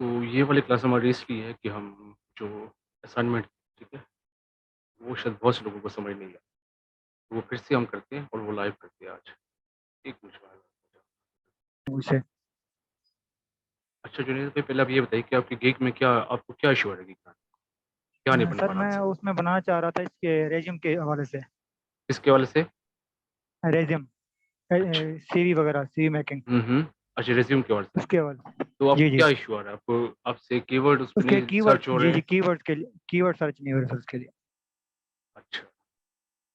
तो ये वाली क्लास हमारी इसलिए है कि हम जो असाइनमेंट, ठीक है, वो शायद बहुत से लोगों को समझ नहीं आया। तो वो फिर से हम करते हैं और वो लाइव करते हैं आज। एक मिनट बाद। मुझे अच्छा जुनैद भाई, पहले आप ये बताइए कि आपकी गिग में क्या, आपको क्या इश्यू आ रहा है गिग में? क्या नहीं बन सर पा रहा मैं आपसे? उसमें बनाना चाह रहा था इसके रेज्यूम के हवाले से। किसके वाले से? रेज्यूम, अच्छा। सीवी वगैरह, सीवी मेकिंग, अच्छा, रिज़्यूम के वाले से। उसके हवाले। तो जी आपको जी। क्या इश्यू आ रहा है? आपको आपसे कीवर्ड उसमें उसके नहीं कीवर्ड, सर्च हो जी रहे जी, हैं? कीवर्ड के लिए कीवर्ड सर्च नहीं हो रहा सर उसके लिए। अच्छा।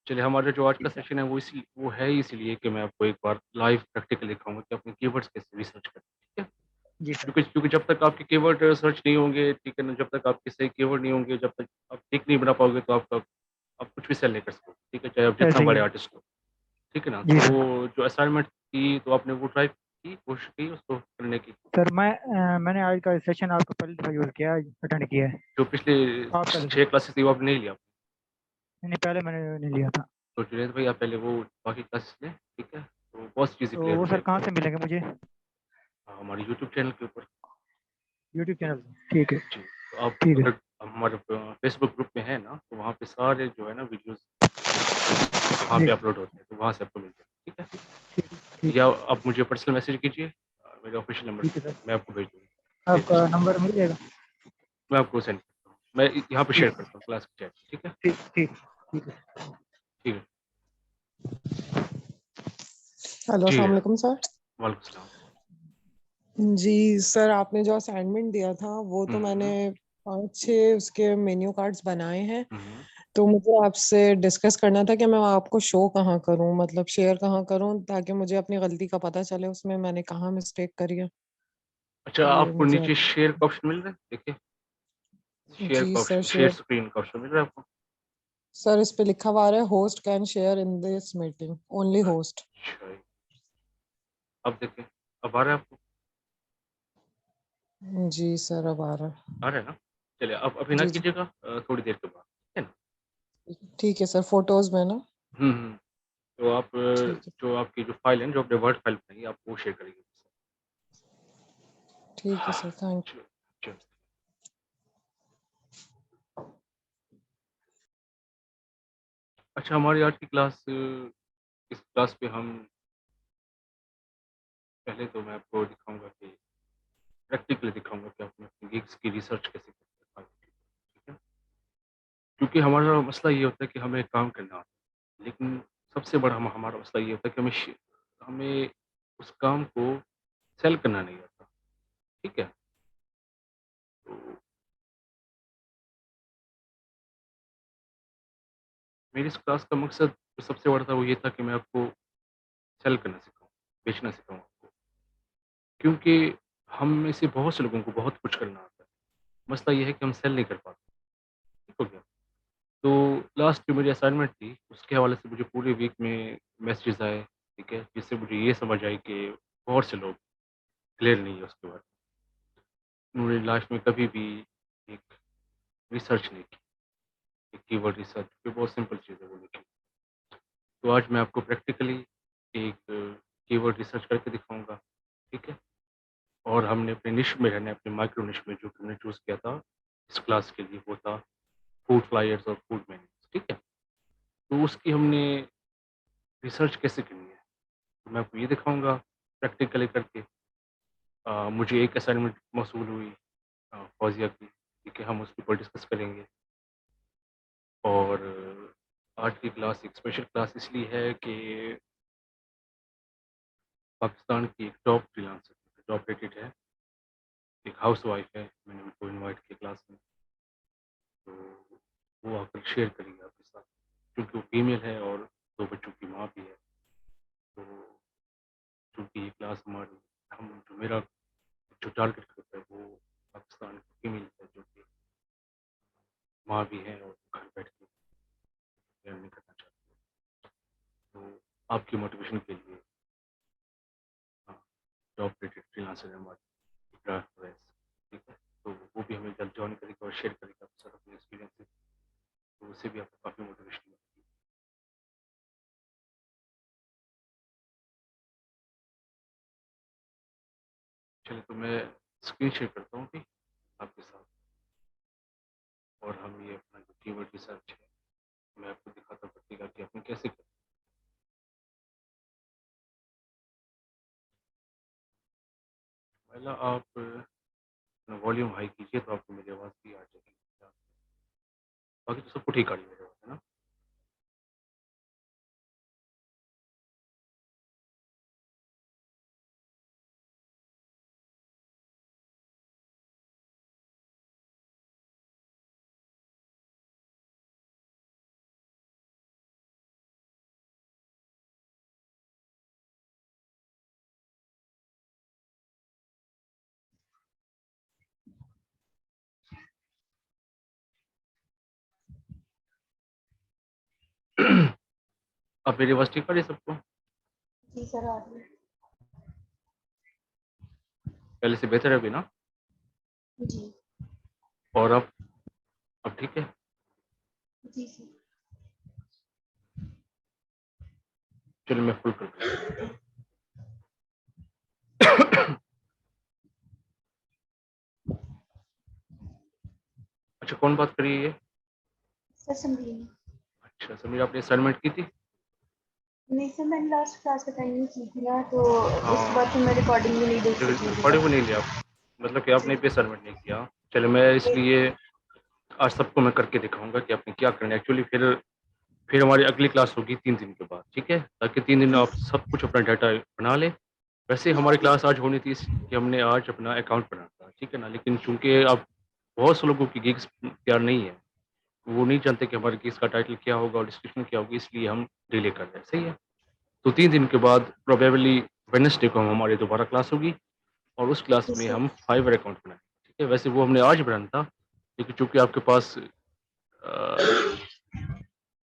चलिए, हमारा जो आज जी का सर। सेशन है वो है ही इसीलिए कि मैं आपको एक बार लाइव प्रैक्टिकल दिखाऊँगा कि अपने कीवर्ड्स कैसे रिसर्च करें, ठीक है? जी सर। क्योंकि जब तक आपके कीवर्ड सर्च नहीं होंगे, ठीक है ना, जब तक आपके सही कीवर्ड नहीं होंगे, जब तक आप टिक नहीं बना पाओगे तो आप कुछ भी सेल नहीं कर सकते, ठीक है? चाहे आप जितना ऐसे ही बड़े है। आर्टिस्ट हो, ठीक है ना? जी तो सर। वो जो असाइनमेंट थी तो आपने वो ट्राई की, कोशिश की उसको करने की? सर मैंने आज का सेशन आपका पहली दफ़ा यूज़ किया है, अटेंड किया है जो पिछले आपका सेशन। 6 क्लासेस थी वो आपने नहीं लिया? नहीं, पहले मैंने नहीं लिया था। तो जुनैद भाई, आप पहले वो बाकी क्लासेस लें, ठीक है? तो बहुत सी चीज़ें तो क्लियर वो हो सर कहाँ जाएँगी। से मिलेंगे मुझे? हमारे यूट्यूब चैनल के ऊपर। यूट्यूब तो चैनल। ठीक है। जी, तो आप ठीक है। अगर हमारे फेसबुक ग्रुप में हैं ना, तो वहाँ पे सारे जो है ना वीडियोज़ वहाँ जी। पे अपलोड होते हैं, तो वहाँ से आपको मिल जाएगा, ठीक है? ठीक है। ठीक या है। आप मुझे पर्सनल मैसेज कीजिए, मेरे ऑफ़िशियल नंबर ठीक पे, है सर। मैं आपको भेज दूँगा। जी, आपका नंबर मिल जाएगा? मैं आपको सेंड करता हूँ। मैं यहाँ पे शेयर ठीक। करता हूँ क्लास के चैट, ठीक है? ठीक ठीक। ठीक है। ठीक है। हेलो, जी, अस्सलाम वालेकुम सर। वालेकुम सलाम। जी सर, आपने जो असाइनमेंट दिया था वो हुँ, तो मैंने हुँ, 5-6 उसके मेन्यू कार्ड्स बनाए हैं। हुँ। तो मुझे आपसे डिस्कस करना था कि मैं आपको शो कहाँ करूँ, मतलब शेयर कहाँ करूँ ताकि मुझे अपनी गलती का पता चले उसमें मैंने कहाँ मिस्टेक करी है। अच्छा, ये आपको मुझे नीचे शेयर का ऑप्शन मिल रहा है? देखिए, शेयर जी का sir, option, share share screen का ऑप्शन मिल रहा है आपको? सर इस पे लिखा हुआ आ रहा है host can share in this meeting, only host. अच्छा, अब देखें, अब आ रहा है आपको? जी सर, अब आ रहा है। आ रहा है ना? चलिए, अब अभी ना जी जी। कीजिएगा, थोड़ी देर के बाद, ठीक है ना? ठीक है सर, फोटोज में ना? हुँ। तो आप ठीक है। जो आपकी जो फ़ाइल है ना, जो आपने वर्ड फ़ाइल बनाई है, आप वो शेयर करिए मुझसे। ठीक है सर, थैंक चलो, चलो। अच्छा, हमारी आज की क्लास, इस क्लास पे हम पहले तो मैं आपको दिखाऊँगा कि प्रैक्टिकली दिखाऊँगा कि आप अपनी गिग्स की रिसर्च कैसे करते हैं, ठीक है? क्योंकि हमारा मसला ये होता है कि हमें काम करना आता है, लेकिन सबसे बड़ा हमारा मसला ये होता है कि हमें उस काम को सेल करना नहीं आता, ठीक है? तो मेरी इस क्लास का मकसद जो सबसे बड़ा था वो ये था कि मैं आपको सेल करना सिखाऊँ, बेचना सिखाऊँ आपको। क्योंकि हम में से बहुत से लोगों को बहुत कुछ करना आता है। मसला ये है कि हम सेल नहीं कर पाते, ठीक हो गया? तो लास्ट जो मेरी असाइनमेंट थी, उसके हवाले से मुझे पूरे वीक में मैसेजेस आए, ठीक है? जिससे मुझे ये समझ आई कि बहुत से लोग क्लियर नहीं है उसके बारे में। उन्होंने लाइफ़ में कभी भी एक रिसर्च नहीं की, एक कीवर्ड रिसर्च, जो बहुत सिंपल चीज़ है वो नहीं की। तो आज मैं आपको प्रैक्टिकली एक कीवर्ड रिसर्च करके दिखाऊँगा, ठीक है? और हमने अपने निश में रहना है, अपने माइक्रो निश में, जो कि हमने चूज़ किया था इस क्लास के लिए, वो था फूड फ्लायर्स और फूड मेन्यूज़, ठीक है? तो उसकी हमने रिसर्च कैसे करनी है, तो मैं आपको ये दिखाऊँगा प्रैक्टिकली करके। मुझे एक असाइनमेंट मौसूल हुई फ़ौज़िया की, ठीक है? हम उसके ऊपर डिस्कस करेंगे। और आज की क्लास एक स्पेशल क्लास इसलिए है कि पाकिस्तान की एक टॉप फ्रीलांसर, टॉप रेटेड है, एक हाउसवाइफ़ है, मैंने उनको इनवाइट किया क्लास में, तो वो आकर शेयर करेंगी आपके साथ। क्योंकि वो फीमेल है और 2 बच्चों की माँ भी है, तो चूँकि ये क्लास हमारी, हम जो मेरा जो टारगेट ग्रुप है वो पाकिस्तान की फीमेल है, जो कि माँ भी है और घर बैठ के अर्निंग करना चाहती है। तो आपकी मोटिवेशन के लिए हाँ, टॉप रेटेड फ्रीलांसर है हमारी इकरार कुरैश, ठीक है? तो वो भी हमें जल्द जॉइन करेगा और शेयर करेगा आपके साथ अपने एक्सपीरियंसेस, तो उससे भी आपको काफ़ी मोटिवेशन मिलेगी। चलिए, तो मैं स्क्रीन शेयर करता हूँ अभी आपके साथ, और हम ये अपना जो कीवर्ड रिसर्च है मैं आपको दिखाता हूँ पड़ेगा कि आपने कैसे कर। पहला आप वॉल्यूम हाई कीजिए तो आपको मेरी आवाज़ भी आ जाएगी, बाकी तो सब कुछ ठीक आ रही है मेरी आवाज़, है ना? अब मेरी आवाज़ ठीक आ रही है सबको? जी सर, आ रही है। पहले से बेहतर है अभी ना? जी। और अब ठीक है? जी सर। चलिए मैं फुल करके अच्छा, कौन बात कर रही है ये? सर संदीप। अच्छा समीर, आपने असाइनमेंट की थी? नहीं सर, मैंने लास्ट क्लास अटेंड नहीं की थी ना, तो उसके बाद हाँ, फिर मैं रिकॉर्डिंग भी नहीं देख सकी थी रिकॉर्डिंग सर। को नहीं लिया आप, मतलब कि आपने भी असाइनमेंट नहीं किया। चलो मैं इसलिए आज सबको मैं करके दिखाऊंगा कि आपने क्या करना है एक्चुअली। फिर हमारी अगली क्लास होगी 3 दिन के बाद, ठीक है, ताकि 3 दिन जी आप सब कुछ अपना डाटा बना लें। वैसे हमारी क्लास आज होनी थी कि हमने आज अपना अकाउंट बनाना था, ठीक है ना, लेकिन चूंकि अब बहुत से लोगों की गिग्स तैयार नहीं है, वो नहीं जानते कि हमारे गिग्स का टाइटल क्या होगा और डिस्क्रिप्शन क्या होगी, इसलिए हम डिले कर रहे हैं, सही है। तो 3 दिन के बाद प्रोबेबली वेडनेसडे को हमारी दोबारा क्लास होगी और उस क्लास जी में सर। हम फाइवर अकाउंट बनाएंगे, ठीक है। वैसे वो हमने आज बनाना था, लेकिन चूंकि आपके पास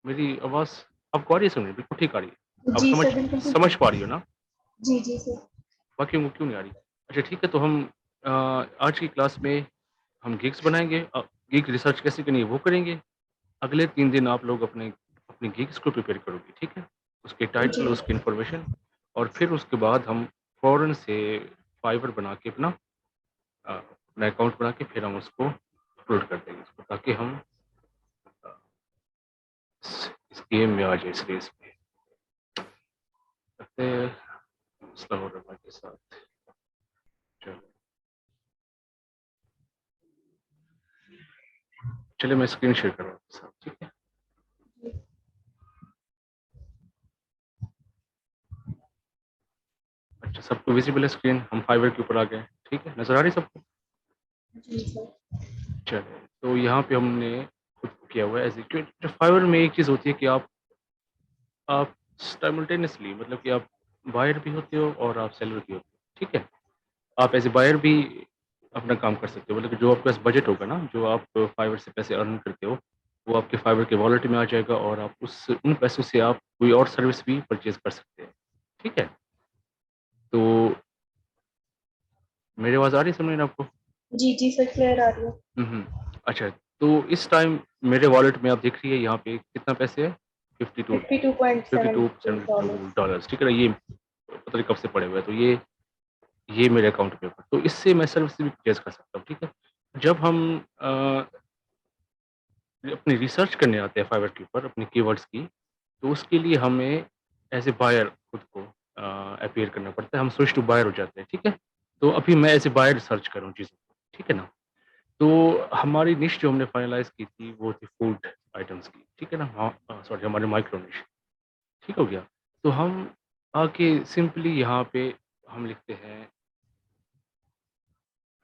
मेरी आवाज़ आपको आ रही है, सुन रही बिल्कुल ठीक आ रही है, आप जी समझ सर, बिल्कुल ठीक समझ है। पा रही हो ना? जी जी सर। बाकी उनको क्यों नहीं आ रही? अच्छा ठीक है, तो हम आज की क्लास में हम गिग्स बनाएंगे, गिग रिसर्च कैसे करनी है वो करेंगे। अगले 3 दिन आप लोग अपने अपने गिग्स को प्रिपेयर करोगे, ठीक है, उसके टाइटल, जी। उसकी इन्फॉर्मेशन, और फिर उसके बाद हम फ़ौरन से फाइवर बना के अपना अकाउंट बना के फिर हम उसको अपलोड कर देंगे उसको, ताकि हम अ, इस गेम में आ जाए, इस रेस में। लगता है मसला हो रहा है के साथ। चलो चलिए मैं स्क्रीन शेयर कर रहा हूँ आपके साथ, ठीक है। अच्छा सबको विजिबल है स्क्रीन, हम फाइवर के ऊपर आ गए, ठीक है, नजर आ रही है सबको? जी सर। चलिए तो यहाँ पे हमने खुद को किया हुआ है एग्जीक्यूट। फाइवर में एक चीज़ होती है कि आप साइमल्टेनियसली, मतलब कि आप बायर भी होते हो और आप सेलर भी होते हो, ठीक है। आप एज ए बायर भी अपना काम कर सकते हो, मतलब कि जो आपके पास बजट होगा ना, जो आप फाइवर से पैसे अर्न करते हो, वो आपके फाइवर के वॉलेट में आ जाएगा और आप उस उन पैसों से आप कोई और सर्विस भी परचेज कर सकते हैं, ठीक है। तो मेरी आवाज़ आ रही है समझ में आपको? जी जी सर, क्लियर आ रही है। अच्छा, तो इस टाइम मेरे वॉलेट में आप देख रही है यहाँ पे कितना पैसे है? 52 $52.72। 52 डॉलर्स, ठीक है ना। ये पता नहीं कब से पड़े हुए हैं, तो ये मेरे अकाउंट में ऊपर, तो इससे मैं सर्विस भी परचेज कर सकता हूँ, ठीक है। जब हम अपनी रिसर्च करने आते हैं फाइवर के ऊपर अपनी कीवर्ड्स की, तो उसके लिए हमें एज ए बायर खुद को अपीयर करना पड़ता है, हम स्विच टू बायर हो जाते हैं, ठीक है। तो अभी मैं एज ए बायर रिसर्च कर रहा हूँ चीज़ों को, ठीक है ना। तो हमारी निश जो हमने फाइनलाइज की थी वो थी फूड आइटम्स की, ठीक है ना। हाँ सॉरी, हमारी माइक्रो निश, ठीक हो गया। तो हम आके सिंपली यहाँ पे हम लिखते हैं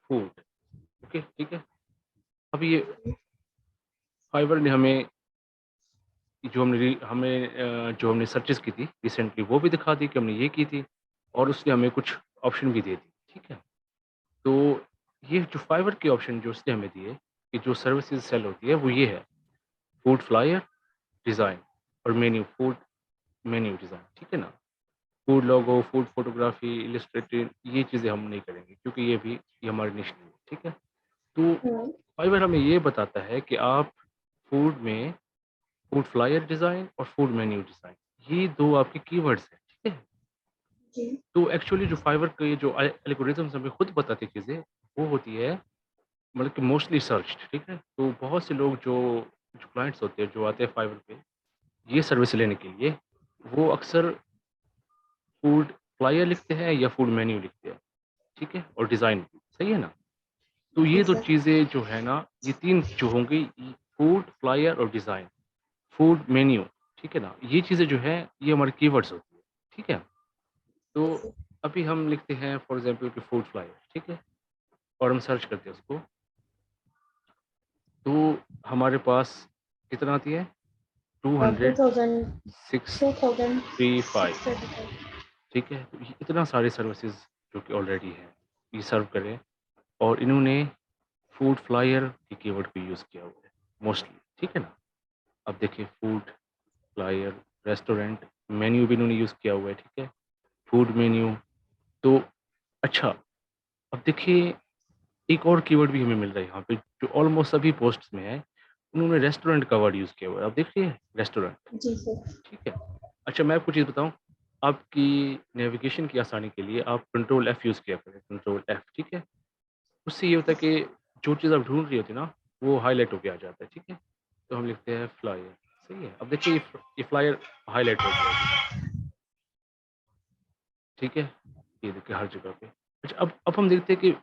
फूड, ओके ठीक है। अब ये फाइवर ने हमें जो हमने सर्चेस की थी रिसेंटली वो भी दिखा दी कि हमने ये की थी, और उसने हमें कुछ ऑप्शन भी दे दी, ठीक है। तो ये जो फाइवर के ऑप्शन जो उसने हमें दिए कि जो सर्विसेज सेल होती है वो ये है, फूड फ्लायर डिज़ाइन और मेन्यू डिज़ाइन, ठीक है ना। फूड लोगो, फूड फोटोग्राफी, इलस्ट्रेटेड, ये चीज़ें हम नहीं करेंगे क्योंकि ये हमारी निश नहीं है, ठीक है। तो हम्म। फाइवर हमें ये बताता है कि आप फूड में फूड फ्लायर डिज़ाइन और फूड मेन्यू डिज़ाइन, ये 2 आपके कीवर्ड्स हैं, ठीक है। जी। तो एक्चुअली जो फाइवर के जो एल्गोरिथम्स हमें खुद बताती चीज़ें, वो होती है मतलब कि मोस्टली सर्च्ड, ठीक है? तो बहुत से लोग जो जो क्लाइंट्स होते हैं, जो आते हैं फाइवर पे ये सर्विस लेने के लिए, वो अक्सर फूड फ्लायर लिखते हैं या फूड मेन्यू लिखते हैं, ठीक है? और डिज़ाइन भी, सही है ना? तो जी ये तो सर। चीज़ें जो है ना, ये 3 जो होंगी फूड, फ्लायर और डिज़ाइन, फूड मेन्यू, ठीक है ना? ये चीज़ें जो हैं, ये हमारे कीवर्ड्स होती है, ठीक है? जी तो सर। अभी हम लिखते हैं फॉर एग्ज़ाम्पल कि फूड फ्लायर, ठीक है? और हम सर्च करते हैं उसको, तो हमारे पास कितना आती है? 2635। 2,635, ठीक है? तो ये इतना सारे सर्विसेज़ जो कि ऑलरेडी हैं, ये सर्व करें और इन्होंने फूड फ्लायर के कीवर्ड को यूज़ किया हुआ है मोस्टली, ठीक है ना? अब देखिए फूड फ्लायर, रेस्टोरेंट, मेन्यू भी इन्होंने यूज़ किया हुआ है, ठीक है? फूड मेन्यू, तो अच्छा, अब देखिए एक और कीवर्ड भी हमें मिल रहा है यहाँ पे जो ऑलमोस्ट सभी पोस्ट्स में है, उन्होंने रेस्टोरेंट का वर्ड यूज़ किया हुआ है। आप देख रही हैं रेस्टोरेंट, जी सर। ठीक है? अच्छा मैं आपको चीज़ बताऊँ, आपकी नेविगेशन की आसानी के लिए आप कंट्रोल F यूज़ किया करें, कंट्रोल F, ठीक है? उससे ये होता है कि जो चीज़ आप ढूँढ रही होती है ना, वो हाइलाइट होके आ जाता है, ठीक है? तो हम लिखते हैं फ्लायर, सही है? अब देखिए ये फ्लायर हाइलाइट हो गया अभी, ठीक है? ये देखिए हर जगह पे। अच्छा अब हम देखते हैं कि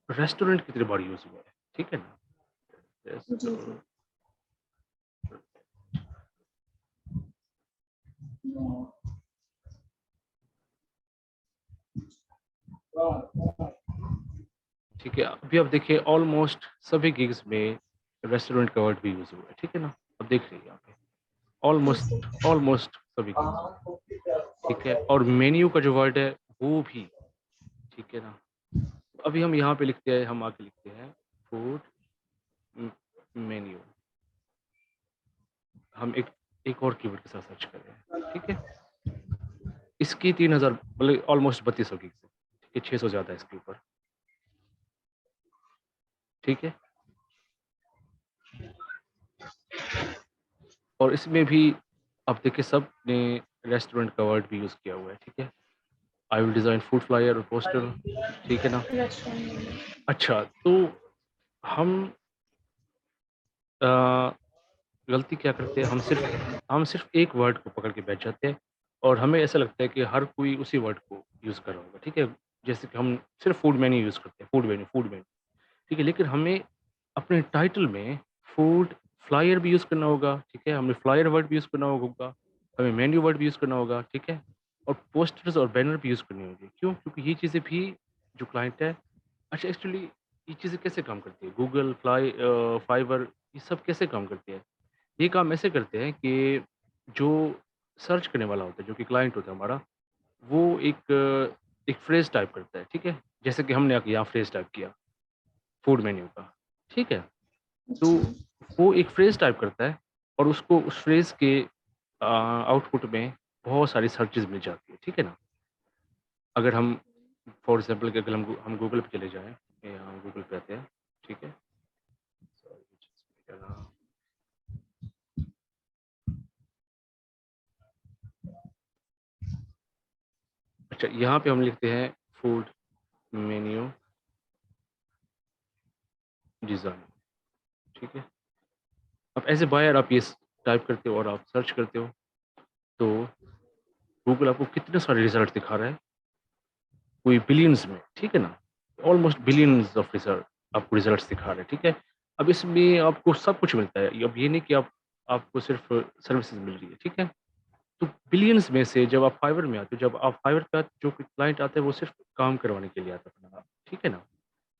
रेस्टोरेंट कितनी बार यूज़ हुआ है, ठीक है ना? जी सर। रेस्टोरेंट, ठीक है? अभी आप देखिए ऑलमोस्ट सभी गिग्स में रेस्टोरेंट का वर्ड भी यूज़ हुआ है, ठीक है ना? अब देख रही हैं यहाँ पे जी सर। ऑलमोस्ट सभी गिग्स में, ठीक है? और मेन्यू का जो वर्ड है वो भी, ठीक है ना? अभी हम यहाँ पे लिखते हैं, हम आके लिखते हैं फूड मेन्यू, हम एक और कीवर्ड के साथ सर्च कर रहे हैं, ठीक है? इसकी 3000 मतलब ऑलमोस्ट 3200 गिग्स है, ठीक है? 600 ज़्यादा है इसके ऊपर, ठीक है? और इसमें भी आप देखिए सबने रेस्टोरेंट का वर्ड भी यूज़ किया हुआ है, ठीक है? I will design food flyer और पोस्टर, ठीक है ना? रेस्टोरेंट। अच्छा, तो हम अ, गलती क्या करते हैं, हम सिर्फ़ एक वर्ड को पकड़ के बैठ जाते हैं और हमें ऐसा लगता है कि हर कोई उसी वर्ड को यूज़ कर रहा होगा, ठीक है? जैसे कि हम सिर्फ़ फूड मेन्यू यूज़ करते हैं, फूड मेन्यू, ठीक है? लेकिन हमें अपने टाइटल में फूड फ्लायर भी यूज़ करना होगा, ठीक है? हमें फ्लायर वर्ड भी यूज़ करना होगा, हमें मेन्यू वर्ड भी यूज़ करना होगा, ठीक है? और पोस्टर्स और बैनर भी यूज़ करनी होगी। क्यों? क्योंकि ये चीज़ें भी जो क्लाइंट है, अच्छा एक्चुअली ये चीज़ें कैसे काम करती है? गूगल, फाइवर ये सब कैसे काम करती है? ये काम ऐसे करते हैं कि जो सर्च करने वाला होता है, जो कि क्लाइंट होता है हमारा, वो एक फ्रेज़ टाइप करता है, ठीक है? जैसे कि हमने यहाँ फ्रेज़ टाइप किया, फूड मेन्यू का, ठीक है? तो जी। वो एक फ्रेज़ टाइप करता है और उसको उस फ्रेज़ के आउटपुट में बहुत सारी सर्चेज़ मिल जाती है, ठीक है ना? अगर हम फॉर एग्ज़ाम्पल कि अगर हम गूगल पे चले जाएँ या गूगल पे आते हैं, ठीक है? सॉरी क्या नाम अच्छा यहाँ पे हम लिखते हैं फूड मेन्यू डिज़ाइन, ठीक है? अब एज़ अ बायर आप ये टाइप करते हो और आप सर्च करते हो, तो गूगल आपको कितने सारे रिज़ल्ट दिखा रहा है, कोई बिलियंस में, ठीक है ना? ऑलमोस्ट बिलियंस ऑफ रिज़ल्ट आपको रिज़ल्ट्स दिखा रहा है, ठीक है? अब इसमें आपको सब कुछ मिलता है, अब ये नहीं कि आपको सिर्फ़ सर्विसेज़ मिल रही है, ठीक है? तो बिलियंस में से जब आप फाइवर में आते हो, जब आप फाइवर पे आते हो, जो क्लाइंट आता है वो सिर्फ़ काम करवाने के लिए आता है अपना, ठीक है ना?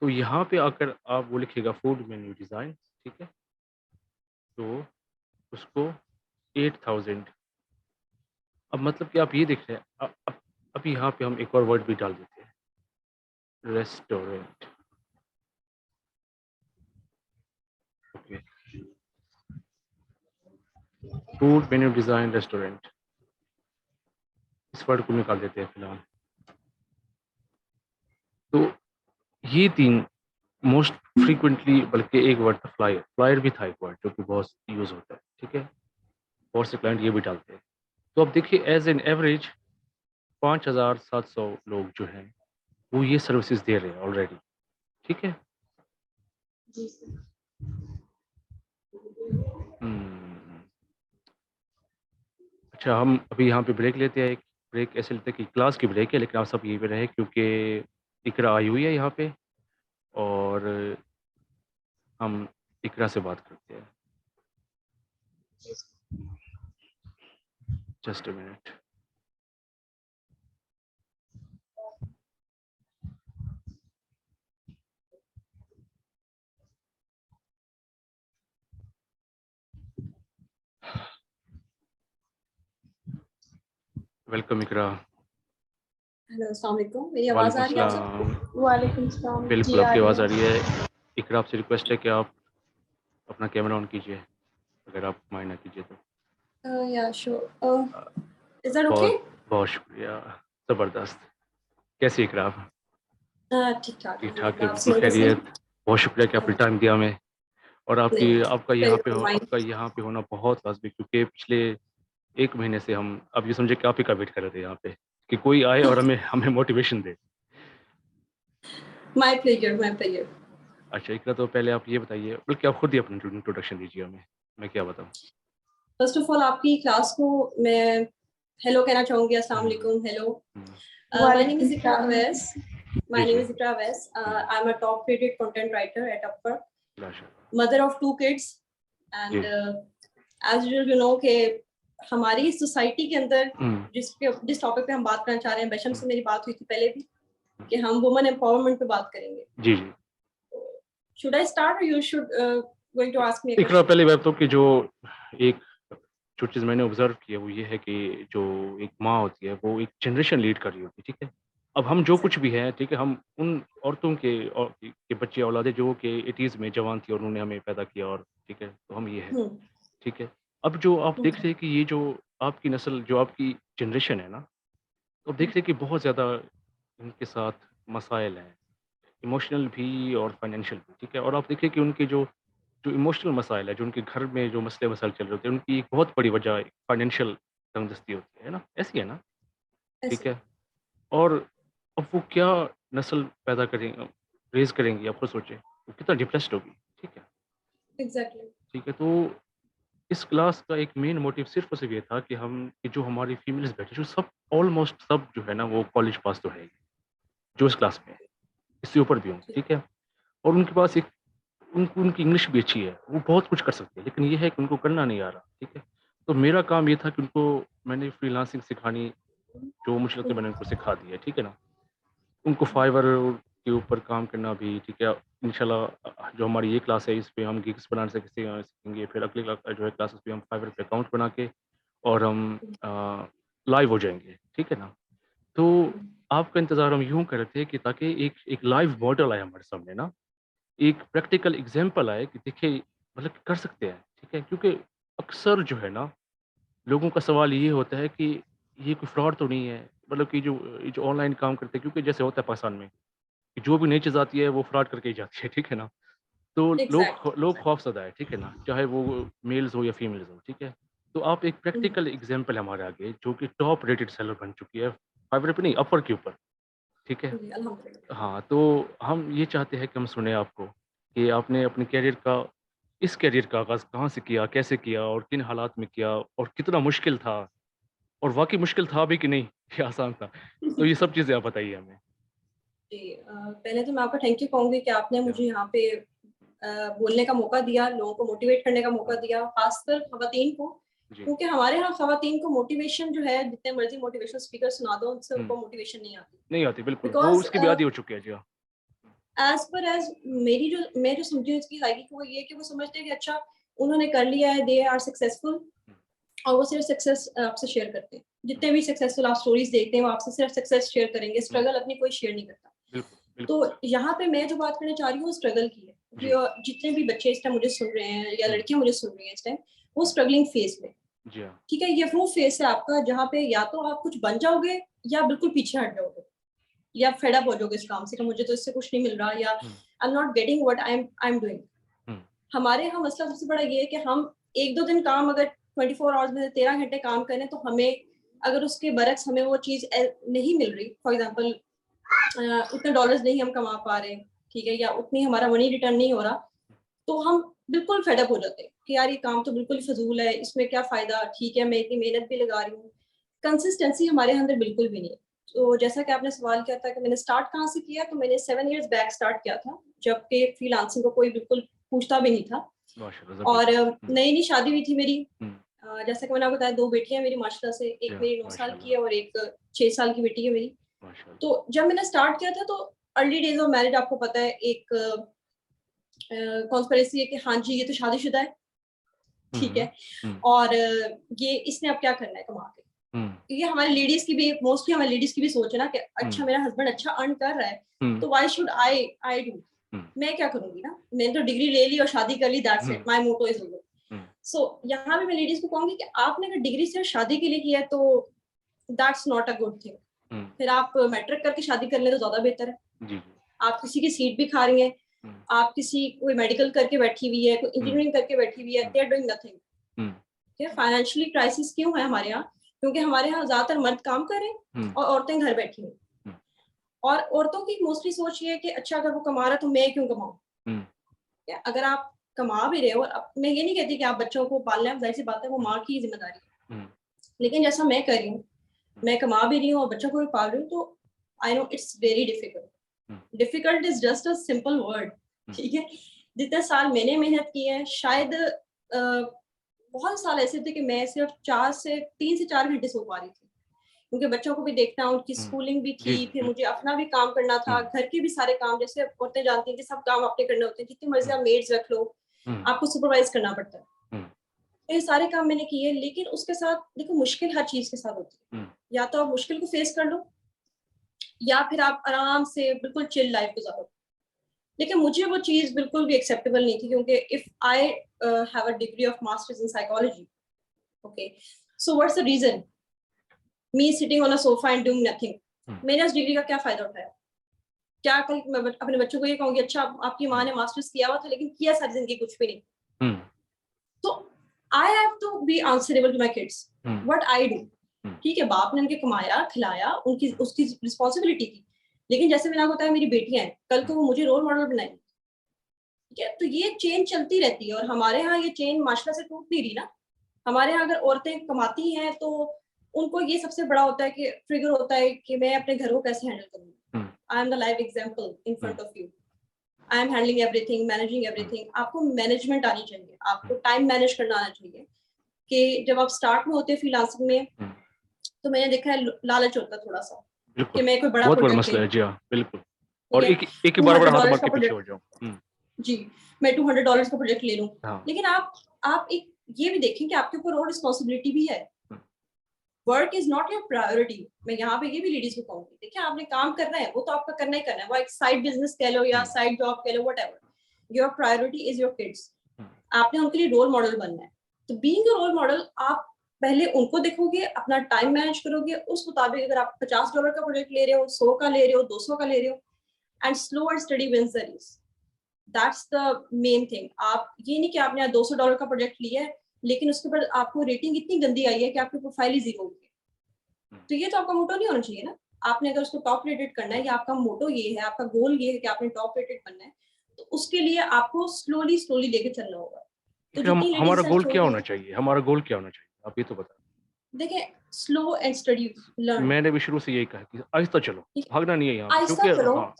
तो यहाँ पे आकर आप वो लिखिएगा फूड मेन्यू डिज़ाइन, ठीक है? तो उसको 8000 अब मतलब कि आप ये देख रहे हैं अब यहाँ पे हम एक और वर्ड भी डाल देते हैं, restaurant, okay, food menu design restaurant, इस वर्ड को निकाल देते हैं फिलहाल। तो ये 3 मोस्ट फ्रीक्वेंटली बल्कि एक वर्ड था फ्लायर, फ्लायर भी था एक वर्ड जो कि बहुत यूज़ होता है, ठीक है? बहुत से क्लाइंट ये भी डालते हैं। तो अब देखिए एज़ एन एवरेज 5700 लोग जो हैं वो ये सर्विसेज दे रहे हैं ऑलरेडी, ठीक है। जी सर। अच्छा, हम अभी यहाँ पे ब्रेक लेते हैं, एक ब्रेक ऐसे लेते हैं कि क्लास की ब्रेक है, लेकिन आप सब यहीं पे रहे क्योंकि इकरा आई हुई है यहाँ पे और हम इकरा से बात करते हैं। जी sir. Just a minute. Welcome Iqra. Hello, अस्सलाम वालेकुम। मेरी आवाज़ वालेकुम आ रही है आप सबको? सलाम। वालेकुम सलाम। जी बिल्कुल आ आपकी रही आवाज़ आ है। रही है। इकरा आपसे रिक्वेस्ट है कि आप अपना कैमरा ऑन कीजिए, अगर आप माइंड ना कीजिए तो। या sure. A, is that okay? बहुत बहुत शुक्रिया, ज़बरदस्त। कैसी इकरा आप? ठीक ठाक, ठीक ठाक है, अल्हम्दुलिल्लाह। आप बिल्कुल सुनाइए कैसे खैरियत। हैं? बहुत शुक्रिया कि आपने टाइम दिया हमें और नहीं, प्लीज डोंट माइंड। आपका यहाँ पे होना बहुत लाज़मी, क्योंकि पिछले 1 महीने से हम अब ये समझे कि आप ही का वेट कर रहे थे यहाँ पे कि कोई आए और हमें हमें motivation they. My pleasure, my pleasure. अच्छा इकरा, तो पहले आप ये बताइए, बल्कि आप खुद ही अपना इंट्रोडक्शन दीजिए हमें, मैं क्या बताऊँ? फर्स्ट ऑफ ऑल आपकी क्लास को मैं हेलो कहना चाहूँगी। अस्सलाम हुँ, वालेकुम, हेलो। हुँ। माय नेम वालेकुम इज़ इकरा सलाम। अवैस। जी, माय नेम जी। Is Iqra Awais. Hmm, I am a top rated content writer at Upwork, माशाअल्लाह। मदर ऑफ 2 किड्स जी। एंड एज़ यू नो कि हमारी सोसाइटी के अंदर हुँ, जिस टॉपिक पे हम बात करना चाह रहे हैं, बेशम हुँ, से मेरी बात हुई थी पहले भी कि हम वुमेन एम्पावरमेंट पे बात करेंगे। जी, जी। Should I start or you should going to ask me a Iqra, question? पहली बात तो कि जो एक जो चीज़ मैंने ऑब्ज़र्व की है वो ये है कि जो एक माँ होती है वो एक जनरेशन लीड कर रही होती है, ठीक है? अब हम जो कुछ Exactly. भी हैं, ठीक है, हम उन औरतों के बच्चे औलादें जो कि 80s में जवान थी और उन्होंने हमें पैदा किया, और ठीक है, तो हम ये हैं, Hmm. ठीक है? अब जो आप देख Okay. रहे हैं कि ये जो आपकी नस्ल, जो आपकी जनरेशन है ना, तो आप देख रहे हैं कि बहुत ज़्यादा इनके साथ मसाइल हैं, इमोशनल भी और फाइनेंशियल भी, ठीक है? और आप देखिए कि उनके जो जो इमोशनल मसाइल है, जो उनके घर में जो मसले मसाइल चल रहे होते हैं, उनकी एक बहुत बड़ी वजह फाइनेंशियल तंगदस्ती होती है ना? ऐसी है ना? ठीक ऐसे. है? और अब वो क्या नस्ल पैदा रेज़ करेंगी, आप खुद सोचें, वो कितना डिप्रेस्ड होगी, ठीक है? Exactly. ठीक है, तो इस क्लास का एक मेन मोटिव सिर्फ़ और सिर्फ़ ये था कि कि जो हमारी फीमेल्स बैठी, जो सब ऑलमोस्ट सब जो है ना, वो कॉलेज पास तो है ही, जो इस क्लास में है, इससे ऊपर भी होंगे, ठीक है? और उनके पास एक उनकी इंग्लिश भी अच्छी है, वो बहुत कुछ कर सकते हैं, लेकिन ये है कि उनको करना नहीं आ रहा, ठीक है? तो मेरा काम ये था कि उनको मैंने फ्रीलांसिंग सिखानी, जो मुझे लगता है मैंने उनको सिखा दी है, ठीक है ना? उनको फाइवर के ऊपर काम करना भी, ठीक है? इंशाल्लाह जो हमारी ये क्लास है, इस पे हम गिग्स बनाना सीखेंगे, फिर अगली जो है क्लासेस पे हम फाइवर पे अकाउंट बना के और हम लाइव हो जाएँगे, ठीक है ना? तो आपका इंतज़ार हम यूँ कर रहे थे कि ताकि एक एक लाइव मॉडल आए हमारे सामने ना, एक प्रैक्टिकल एग्ज़ाम्पल आए कि देखिए मतलब कर सकते हैं, ठीक है? क्योंकि अक्सर जो है ना, लोगों का सवाल ये होता है कि ये कोई फ्रॉड तो नहीं है? मतलब कि ये जो ऑनलाइन काम करते हैं, क्योंकि जैसे होता है पाकिस्तान में, कि जो भी नई चीज़ आती है वो फ्रॉड करके ही जाती है, ठीक है ना? तो Exactly. लोग खौफ़ज़दा है, ठीक है ना? चाहे वो मेल्स हो या फीमेल्स हो, ठीक है? तो आप एक Mhm. प्रैक्टिकल एग्ज़ाम्पल है हमारे आगे, जो कि टॉप रेटेड सेलर बन चुकी है, फाइवर पे नहीं, अपवर्क के ऊपर, ठीक है? जी, अल्हम्दुलिल्लाह। हाँ, तो हम ये चाहते हैं कि हम सुनें आपको, कि आपने अपने इस करियर का आगाज़ कहाँ से किया, कैसे किया और किन हालात में किया और कितना मुश्किल था? और वाक़ई मुश्किल था भी कि नहीं, या आसान था? तो ये सब चीज़ें आप बताइए हमें। जी, पहले तो मैं आपका थैंक यू कहूँगी कि आपने या मुझे यहाँ पे बोलने का मौका दिया, लोगों को मोटिवेट करने का मौका हुँ, दिया, खासकर ख़वातीन को, जी। क्योंकि हमारे यहाँ ख़वातीन को मोटिवेशन जो है, जितने मर्ज़ी मोटिवेशनल स्पीकर सुना दो, उनसे हुँ, उनको मोटिवेशन नहीं आती। नहीं आती बिल्कुल, वो बिकॉज़ उसकी भी आदी हो चुकी है, जी हाँ। एज़ पर एज़ मैं जो समझी हूँ इसकी साइकी को, वो ये है कि वो समझते हैं कि अच्छा उन्होंने कर लिया है, दे आर सक्सेसफुल, हुँ, और वो सिर्फ सक्सेस आपसे शेयर करते हैं। हुँ, जितने भी सक्सेसफुल आप स्टोरीज़ देखते हैं, वो आपसे सिर्फ सक्सेस शेयर करेंगे, हुँ, स्ट्रगल अपनी कोई शेयर नहीं करता। बिल्कुल, बिल्कुल तो सही। यहाँ पे मैं जो बात करना चाह रही हूँ, वो स्ट्रगल की है। जी, जितने भी बच्चे इस टाइम मुझे सुन रहे हैं या हुँ, लड़कियाँ मुझे सुन रही हैं इस टाइम, वो हुँ, स्ट्रगलिंग फेज़ में, जी हाँ, ठीक है? ये वो फेज़ है आपका जहाँ पे या तो आप कुछ बन जाओगे या बिल्कुल पीछे हट जाओगे, या फेड अप हो जाओगे इस काम से कि मुझे तो इससे कुछ नहीं मिल रहा, या hmm, I am not getting what I am doing. Hmm, हमारे यहाँ मसला सबसे बड़ा ये है कि हम 1-2 दिन काम अगर 24 आवर्स में से 13 घंटे काम करें तो हमें अगर उसके बरक्स हमें वो चीज नहीं मिल रही, फॉर एग्जांपल उतने डॉलर्स नहीं हम कमा पा रहे, ठीक है, या उतनी हमारा मनी रिटर्न नहीं हो रहा, तो हम बिल्कुल फेडअप हो जाते हैं कि यार ये काम तो बिल्कुल फजूल है, इसमें क्या फायदा, ठीक है मैं इतनी मेहनत भी लगा रही हूँ, कंसिस्टेंसी हमारे अंदर बिल्कुल भी नहीं है। तो जैसा कि आपने सवाल किया था कि मैंने स्टार्ट कहाँ से किया, तो मैंने 7 years बैक स्टार्ट किया था, जबकि फ्रीलांसिंग को कोई बिल्कुल पूछता भी नहीं था, माशाल्लाह, और ज़बरदस्त। नई नई शादी हुई थी मेरी। हुँ। जैसा कि मैंने आपको बताया 2 बेटियां मेरी माशाल्लाह से, एक या मेरी 9 साल की माशाल्लाह, है और एक 6 साल की बेटी है मेरी। माशाल्लाह। तो जब मैंने स्टार्ट किया था तो अर्ली डेज ऑफ मैरिज आपको पता है एक कॉन्स्पिरेसी है कि हाँ जी ये तो शादीशुदा है, ठीक है, हुँ, और ये इसने अब क्या करना है कमा के। हुँ, ये हमारी लेडीज की भी, मोस्टली हमारी लेडीज की भी सोच है ना कि अच्छा हुँ, मेरा हस्बैंड अच्छा अर्न कर रहा है, हुँ, तो व्हाई शुड आई डू, हुँ, मैं क्या करूंगी ना, मैंने तो डिग्री ले ली और शादी कर ली, that's hmm, it, my motto is over. Hmm, so यहाँ भी मैं लेडीज को कहूंगी कि आपने अगर डिग्री सिर्फ शादी के लिए किया है तो that's not a good thing, hmm, फिर आप मैट्रिक करके शादी कर ले तो ज्यादा बेहतर है। जी, जी। आप किसी की सीट भी खा रही हैं, हुँ, आप किसी कोई मेडिकल करके बैठी हुई है, कोई हुँ, इंजीनियरिंग करके बैठी हुई है, हुँ, दे आर डूइंग नथिंग। हुँ, ठीक है, फाइनेंशियली क्राइसिस क्यों है हमारे यहाँ, क्योंकि हमारे यहाँ ज्यादातर मर्द काम कर रहे हैं हुँ, और औरतें घर बैठी हुई, हुँ, और औरतों की मोस्टली सोच ये है कि अच्छा अगर वो कमा रहा है तो मैं क्यों कमाऊं। हुँ, ठीक है, अगर आप कमा भी रहे हो, और मैं ये नहीं कहती कि आप बच्चों को पालना है, जाहिर सी बात है वो हुँ, माँ की जिम्मेदारी है, हुँ, लेकिन जैसा मैं कर रही हूँ, हुँ, मैं कमा भी रही हूँ और बच्चों को भी पाल रही हूँ, तो I know it's very difficult. Hmm, difficult is just a simple word, hmm, ठीक है। जितने साल मैंने मेहनत की है, शायद बहुत साल ऐसे थे कि मैं सिर्फ 3 से 4 घंटे सो पा रही थी, क्योंकि बच्चों को भी देखना, उनकी हुँ, स्कूलिंग भी जी, थी, जी, फिर बिल्कुल। मुझे अपना भी काम करना हुँ, था, घर के भी सारे काम, जैसे औरतें जानती हैं कि सब काम अपने करने होते हैं, जितनी मर्जी हुँ, आप मेड्स रख लो, हुँ, आपको सुपरवाइज करना पड़ता है। हुँ, तो ये सारे काम मैंने किए, लेकिन उसके साथ देखो मुश्किल हर चीज के साथ होती है, हुँ, या तो आप मुश्किल को फेस कर लो, या फिर आप आराम से बिल्कुल चिल लाइफ गुजारो। लेकिन मुझे वो चीज बिल्कुल भी एक्सेप्टेबल नहीं थी, क्योंकि if I have a degree of masters in psychology, okay, so what's the reason me sitting on a sofa and doing nothing. Hmm, मैंने उस डिग्री का क्या फायदा उठाया? क्या कल मैं अपने बच्चों को ये कहूंगी अच्छा आपकी माँ हुँ, ने मास्टर्स किया हुआ था लेकिन किया सारी जिंदगी कुछ भी नहीं। हुँ, तो I have to be answerable to my kids hmm, what I do. Hmm, ठीक है, बाप ने उनके कमाया खिलाया, उनकी उसकी रिस्पॉन्सिबिलिटी थी, लेकिन जैसे मैंने आपको बताया मेरी बेटियां हैं, कल को वो मुझे रोल मॉडल बनाएंगी। ठीक है, तो ये चेन चलती रहती है, और हमारे यहाँ ये चेन माशाल्लाह से टूट नहीं रही ना। हमारे यहाँ अगर औरतें कमाती हैं तो उनको ये सबसे बड़ा होता है कि ट्रिगर होता है कि मैं अपने घर को कैसे हैंडल करूंगी। Hmm, I am the live example in hmm, front of you, I am handling everything, managing hmm, everything. आपको मैनेजमेंट आनी चाहिए, हुँ, आपको टाइम मैनेज करना आना चाहिए, कि जब आप स्टार्ट में होते हैं फ्रीलांसिंग में, हुँ, तो मैंने देखा है लालच होता है थोड़ा सा बिल्कुल। कि मैं कोई बड़ा बहुत बड़ा प्रोजेक्ट ले मसला है, लूं। जी हाँ, बिल्कुल। ठीक और है, एक ही टू बार हंड्रेड हाथ डॉलर मार का के पीछे प्रोजेक्ट, हो जाओ। हुँ, जी, मैं $200 का प्रोजेक्ट ले लूं, हाँ, लेकिन आप एक ये भी देखें कि आपके ऊपर और रिस्पॉन्सिबिलिटी भी है। Hmm, work is not your priority. मैं यहाँ पे ये भी लेडीज को कहूंगी, देखिए आपने काम करना है वो तो आपका करना ही करना है, वो एक साइड बिजनेस कह लो या हुँ, साइड जॉब कह लो, whatever, your priority is your kids. Hmm, आपने उनके लिए रोल मॉडल बनना है, तो बीइंग अ रोल मॉडल आप पहले उनको देखोगे, अपना टाइम मैनेज करोगे उस मुताबिक। अगर आप $50 का प्रोजेक्ट ले रहे हो, 100 का ले रहे हो, 200 का ले रहे हो, and slow and steady wins the race, that's the main thing. आप ये नहीं कि आपने $200 का प्रोजेक्ट लिया है लेकिन उसके ऊपर आपको रेटिंग इतनी गंदी आई है कि आपकी प्रोफाइल ही जीरो होगी, हुँ, तो ये तो आपका मोटो नहीं होना चाहिए ना। आपने अगर उसको टॉप रेटेड करना है, या आपका मोटो ये है, आपका गोल ये है कि आपने टॉप रेटेड बनना है, तो उसके लिए आपको स्लोली स्लोली लेके चलना होगा। तो फिर हम जितनी हमारा लेडीज गोल क्या छोटी होना हैं, चाहिए? हमारा गोल क्या होना चाहिए? आप ये तो बताएँ। देखें, स्लो एंड स्टडी लर्न, मैंने भी शुरू से यही कहा कि आहिस्ता चलो, भागना नहीं है यहाँ पे आहिस्ता क्योंकि चलो। हाँ,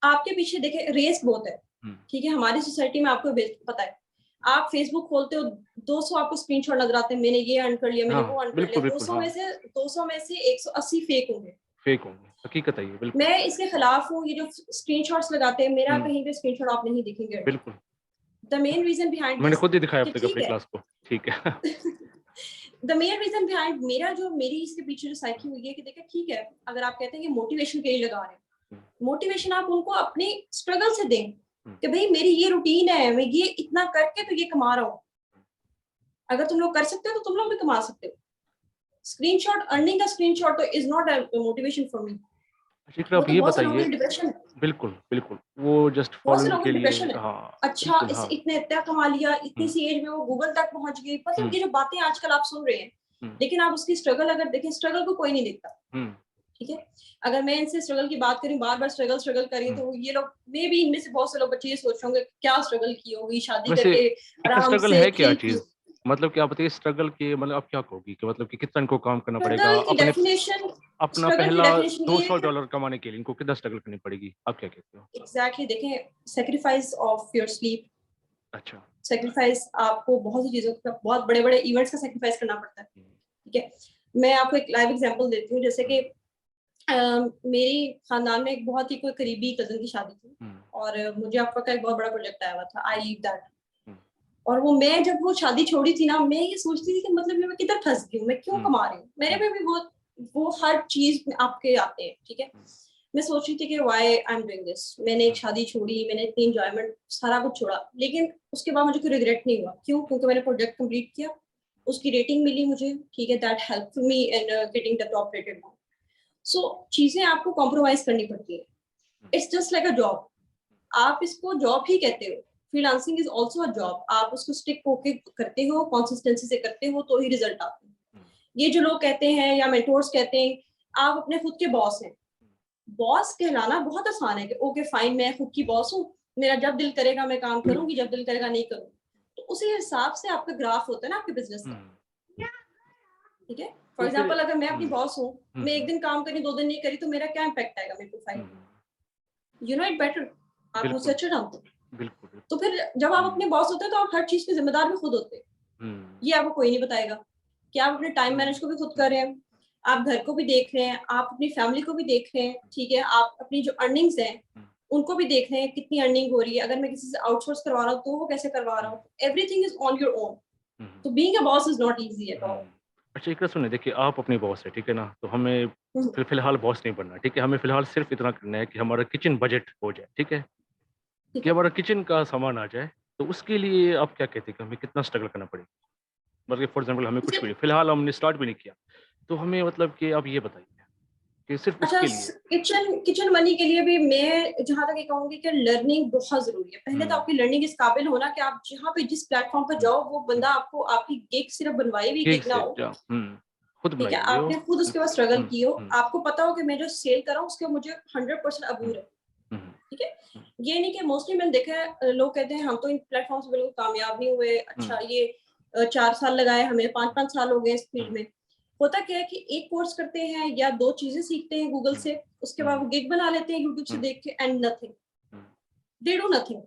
आपके पीछे देखे रेस बहुत है, हुँ, ठीक है, हमारी सोसाइटी में आपको पता है, आप फेसबुक खोलते हो 200 आपको स्क्रीनशॉट नजर आते हैं, मैंने ये अर्न कर लिया, मैंने हाँ, वो अर्न कर लिया, बिल्कुल, बिल्कुल, 200 में हाँ, से 200 में से 180 फेक होंगे। फेक होंगे, हकीकत है ये, बिल्कुल। मैं इसके खिलाफ हूँ, ये जो स्क्रीनशॉट्स लगाते हैं, मेरा हुँ, कहीं पे स्क्रीनशॉट आप नहीं दिखेंगे। बिल्कुल। द मेन रीजन बिहाइंड मैंने दिस खुद ही दिखाया अब कि तक ठीक अपनी है, क्लास को, ठीक है। द मेन रीजन बिहाइंड मेरी इसके पीछे जो साइकी हुई है कि देखिए ठीक है, अगर आप कहते हैं कि मोटिवेशन के लिए लगा रहे हैं, हुँ, मोटिवेशन आप उनको अपनी स्ट्रगल से दें हुँ, कि भाई मेरी ये रूटीन है, मैं ये इतना करके तो ये कमा रहा हूँ, अगर तुम लोग कर सकते हो तो तुम लोग भी कमा सकते हो। स्क्रीनशॉट, अर्निंग का screenshot is not a motivation for me. अच्छा वो आप तो ये बहुत से लोगों के बताइए लिए डिप्रेशन है, बिल्कुल, बिल्कुल, वो जस्ट बहुत से फॉलोइंग लोगों के को लिए डिप्रेशन है। हाँ, अच्छा बिल्कुल, इस हाँ। इतने इतना कमा लिया, इतनी हुँ, सी एज में वो गूगल तक पहुंच गई, हुँ, मतलब ये जो बातें आजकल आप सुन रहे हैं, लेकिन आप उसकी स्ट्रगल अगर देखें, स्ट्रगल को कोई नहीं देखता, ठीक है। अगर मैं इनसे स्ट्रगल की बात करूं, बार बार स्ट्रगल करी, तो ये लोग मे भी, इनमें से बहुत से लोग बच्चे ये सोच रहे होंगे क्या स्ट्रगल की होगी, शादी वैसे करके इतना आराम स्ट्रगल से है क्या चिल की। चीज? मतलब क्या बताइए स्ट्रगल की, मतलब आप क्या कहोगी कि मतलब कि कितना इनको काम करना पड़ेगा स्ट्रगल की अपने डेफिनेशन, अपना स्ट्रगल की पहला डेफिनेशन ये है $200 कमाने के लिए इनको कितना स्ट्रगल करनी पड़ेगी? आप क्या कहते हो? एग्जैक्टली देखें, सेक्रीफाइस ऑफ योर स्लीप, अच्छा। सेक्रीफाइस आपको बहुत सी चीजों का, बहुत बड़े बड़े इवेंट्स का सेक्रीफाइस करना पड़ता है, ठीक है। मैं आपको एक लाइव एग्जांपल देती हूँ, जैसे कि मेरी खानदान में एक बहुत ही कोई करीबी कजन की शादी थी, और मुझे आपका का एक बहुत बड़ा प्रोजेक्ट आया हुआ था, आई लीव दैट। और वो मैं जब वो शादी छोड़ी थी ना, मैं ये सोचती थी कि मतलब मैं किधर फंस गई हूँ, मैं क्यों कमा रही हूँ, मेरे पे भी वो हर चीज में आपके आते हैं, ठीक है। मैं सोच रही थी कि why I am doing this, मैंने एक शादी छोड़ी, मैंने इतनी एंजॉयमेंट सारा कुछ छोड़ा, लेकिन उसके बाद मुझे कोई रिग्रेट नहीं हुआ। क्यों? क्योंकि मैंने प्रोजेक्ट कंप्लीट किया, उसकी रेटिंग मिली मुझे, ठीक है, that help me in getting the top rated one. So चीजें आपको कॉम्प्रोमाइज करनी पड़ती है, it's just like a job, आप इसको जॉब ही कहते हो, freelancing is also a job, आप उसको स्टिक होके करते हो, कंसिस्टेंसी से करते हो, तो ही रिजल्ट आते हैं। ये जो लोग कहते हैं या मेंटोर्स कहते हैं आप अपने खुद के बॉस हैं, बॉस कहलाना बहुत आसान है कि ओके फाइन, मैं खुद की बॉस हूँ, मेरा जब दिल करेगा मैं काम करूंगी, जब दिल करेगा नहीं करूंगी। तो उसी हिसाब से आपका ग्राफ होता है ना आपके बिजनेस का, ठीक है। फॉर तो फिर एग्जाम्पल अगर मैं अपनी बॉस हूँ, मैं एक दिन काम करी, 2 दिन नहीं करी, तो मेरा क्या इम्पैक्ट आएगा मेरे प्रोफाइल पे? यू नो इट बेटर, आप मुझसे अच्छा जानते हो। बिल्कुल। तो फिर जब आप अपने बॉस होते हैं तो आप हर चीज के जिम्मेदार भी खुद होते हैं, ये आपको कोई नहीं बताएगा कि आप अपने टाइम मैनेज को भी खुद कर रहे हैं, आप घर को भी देख रहे हैं, आप अपनी फैमिली को भी देख रहे हैं, ठीक है, आप अपनी जो अर्निंग्स हैं उनको भी देख रहे हैं, कितनी अर्निंग हो रही है, अगर मैं किसी से आउटसोर्स करवा रहा हूँ तो वो कैसे करवा रहा हूँ, everything is on your own. तो being a boss is not easy at all. अच्छा एक सुनिए, देखिए आप अपनी बॉस है, ठीक है ना, तो हमें फिलहाल बॉस नहीं बनना, ठीक है, हमें फिलहाल सिर्फ इतना करना है कि हमारा किचन बजट हो जाए, ठीक है, कि हमारा किचन का सामान आ जाए। तो उसके लिए आप क्या कहते हैं कि हमें कितना स्ट्रगल करना पड़ेगा? मतलब फॉर एग्जाम्पल हमें कुछ भी नहीं, फिलहाल हमने स्टार्ट भी नहीं किया, तो हमें मतलब कि आप ये बताइए कि सिर्फ अच्छा, उसके लिए। किचन किचन मनी के लिए भी मैं जहां तक ये कहूंगी कि लर्निंग बहुत जरूरी है। पहले तो आपकी लर्निंग इस काबिल होना कि आप जहाँ पे जिस प्लेटफॉर्म पर जाओ वो बंदा आपको आपकी गिग सिर्फ बनवाई भी केक गिग ना से हो, खुद ठीक है, बनाइए वो। आपने खुद उसके बाद स्ट्रगल की हो, हम्म, आपको पता हो कि मैं जो सेल कर रहा हूँ उसके मुझे 100% अबूर है, ठीक है। ये नहीं कि मोस्टली मैंने देखा है लोग कहते हैं हम तो इन प्लेटफॉर्म से बिल्कुल कामयाब नहीं हुए, अच्छा ये 4 साल लगाए हमें, 5-5 साल हो गए इस फील्ड में। होता क्या है कि एक कोर्स करते हैं या 2 चीजें सीखते हैं गूगल से, उसके बाद वो गिग बना लेते हैं यूट्यूब से देख के, and nothing, they do nothing.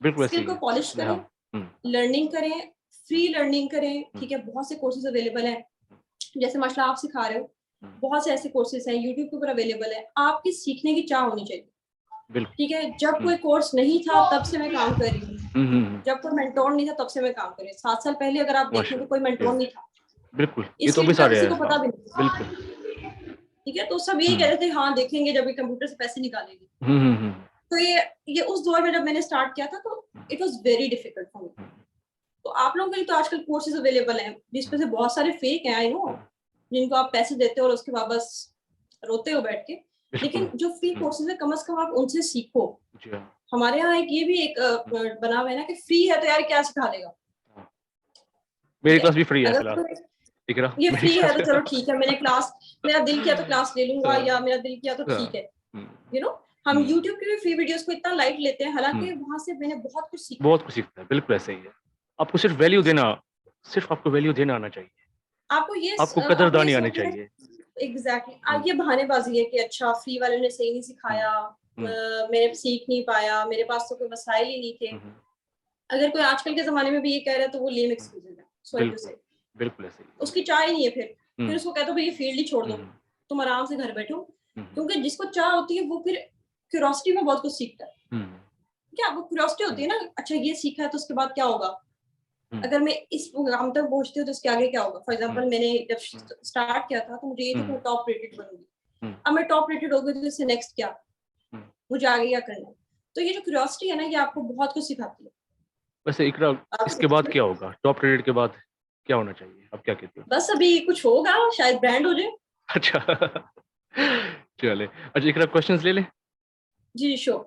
बिल्कुल ऐसे स्किल ही को पॉलिश है। करें, हाँ। लर्निंग करें, फ्री लर्निंग करें, ठीक है, बहुत से कोर्सेज अवेलेबल हैं, जैसे माशाल्लाह आप सिखा रहे हो, बहुत से ऐसे कोर्सेज हैं यूट्यूब के ऊपर अवेलेबल है, आपकी सीखने की चाह होनी चाहिए, बिल्कुल। ठीक है। जब कोई कोर्स नहीं था तब से मैं काम कर रही हूँ, जब कोई मेंटोर नहीं था तब से मैं काम कर रही हूँ, 7 साल पहले अगर आप देखें तो कोई मेंटोर नहीं था, बिल्कुल, ये इस तो भी फील्ड का सारे किसी हैं। को पता भी नहीं था, बिल्कुल। ठीक है। तो सब यही कह रहे थे हाँ देखेंगे जब ये कंप्यूटर से पैसे निकालेगी। तो ये उस दौर में जब मैंने स्टार्ट किया था तो it was very difficult for me. तो आप लोगों के लिए तो आजकल कोर्सेज अवेलेबल हैं जिसमें से बहुत सारे फेक हैं, आई नो, जिनको आप पैसे देते हो और उसके बाद बस रोते हो बैठ के, लेकिन जो फ्री कोर्सेज है कम से कम आप उनसे सीखो। हमारे यहाँ एक ये भी एक बना हुआ है ना कि फ्री है तो यार क्या सिखा लेगा, मेरी क्लास भी फ्री है अगर फिलहाल, ठीक है ना, ये मेरी फ्री है तो क्लास। चलो ठीक है, मैंने क्लास, मेरा दिल किया तो क्लास ले लूंगा या मेरा दिल किया तो ठीक है, यू नो। हम YouTube की भी फ्री वीडियोस को इतना लाइट लेते हैं, हालांकि वहां से मैंने बहुत कुछ सीखा, बहुत कुछ सीखता है, बिल्कुल ऐसे ही है। आपको सिर्फ वैल्यू देना, सिर्फ आपको वैल्यू देना आना चाहिए, आपको ये कदरदानी आनी सोचना चाहिए। एग्जैक्टली ये बहानेबाजी है कि अच्छा फ्री वाले ने सही नहीं सिखाया, मैंने सीख नहीं पाया, मेरे पास तो कोई वसाइल ही नहीं थे। अगर कोई आजकल के जमाने में भी ये कह रहा है तो वो लेम एक्सक्यूज है, सॉरी टू से, बिल्कुल ऐसे ही। उसकी चाह ही नहीं है, फिर उसको कहते हो भाई ये फील्ड ही छोड़ दो, तुम आराम से घर बैठो, क्योंकि जिसको चाह होती है वो फिर क्यूरियोसिटी में बहुत कुछ सीखता है, क्या वो क्यूरियोसिटी होती है ना, अच्छा ये सीखा है तो उसके बाद क्या होगा, अगर मैं इस प्रोग्राम तक पहुंचती हूँ तो इसके आगे क्या होगा। फॉर एग्जांपल मैंने जब स्टार्ट किया था तो मुझे ये था कि मैं टॉप रेटेड बनूंगी, अब मैं टॉप रेटेड हो गई तो इससे नेक्स्ट क्या, मुझे आगे क्या करना है। तो ये जो क्यूरियोसिटी है ना ये आपको बहुत कुछ सिखाती है। वैसे इकरा, इसके बाद क्या होगा, टॉप रेटेड के बाद क्या होना चाहिए, आप क्या कहते हो? बस अभी कुछ होगा, शायद ब्रांड हो जाए। अच्छा चले, अच्छा इकरा क्वेश्चंस ले ले, जी श्योर।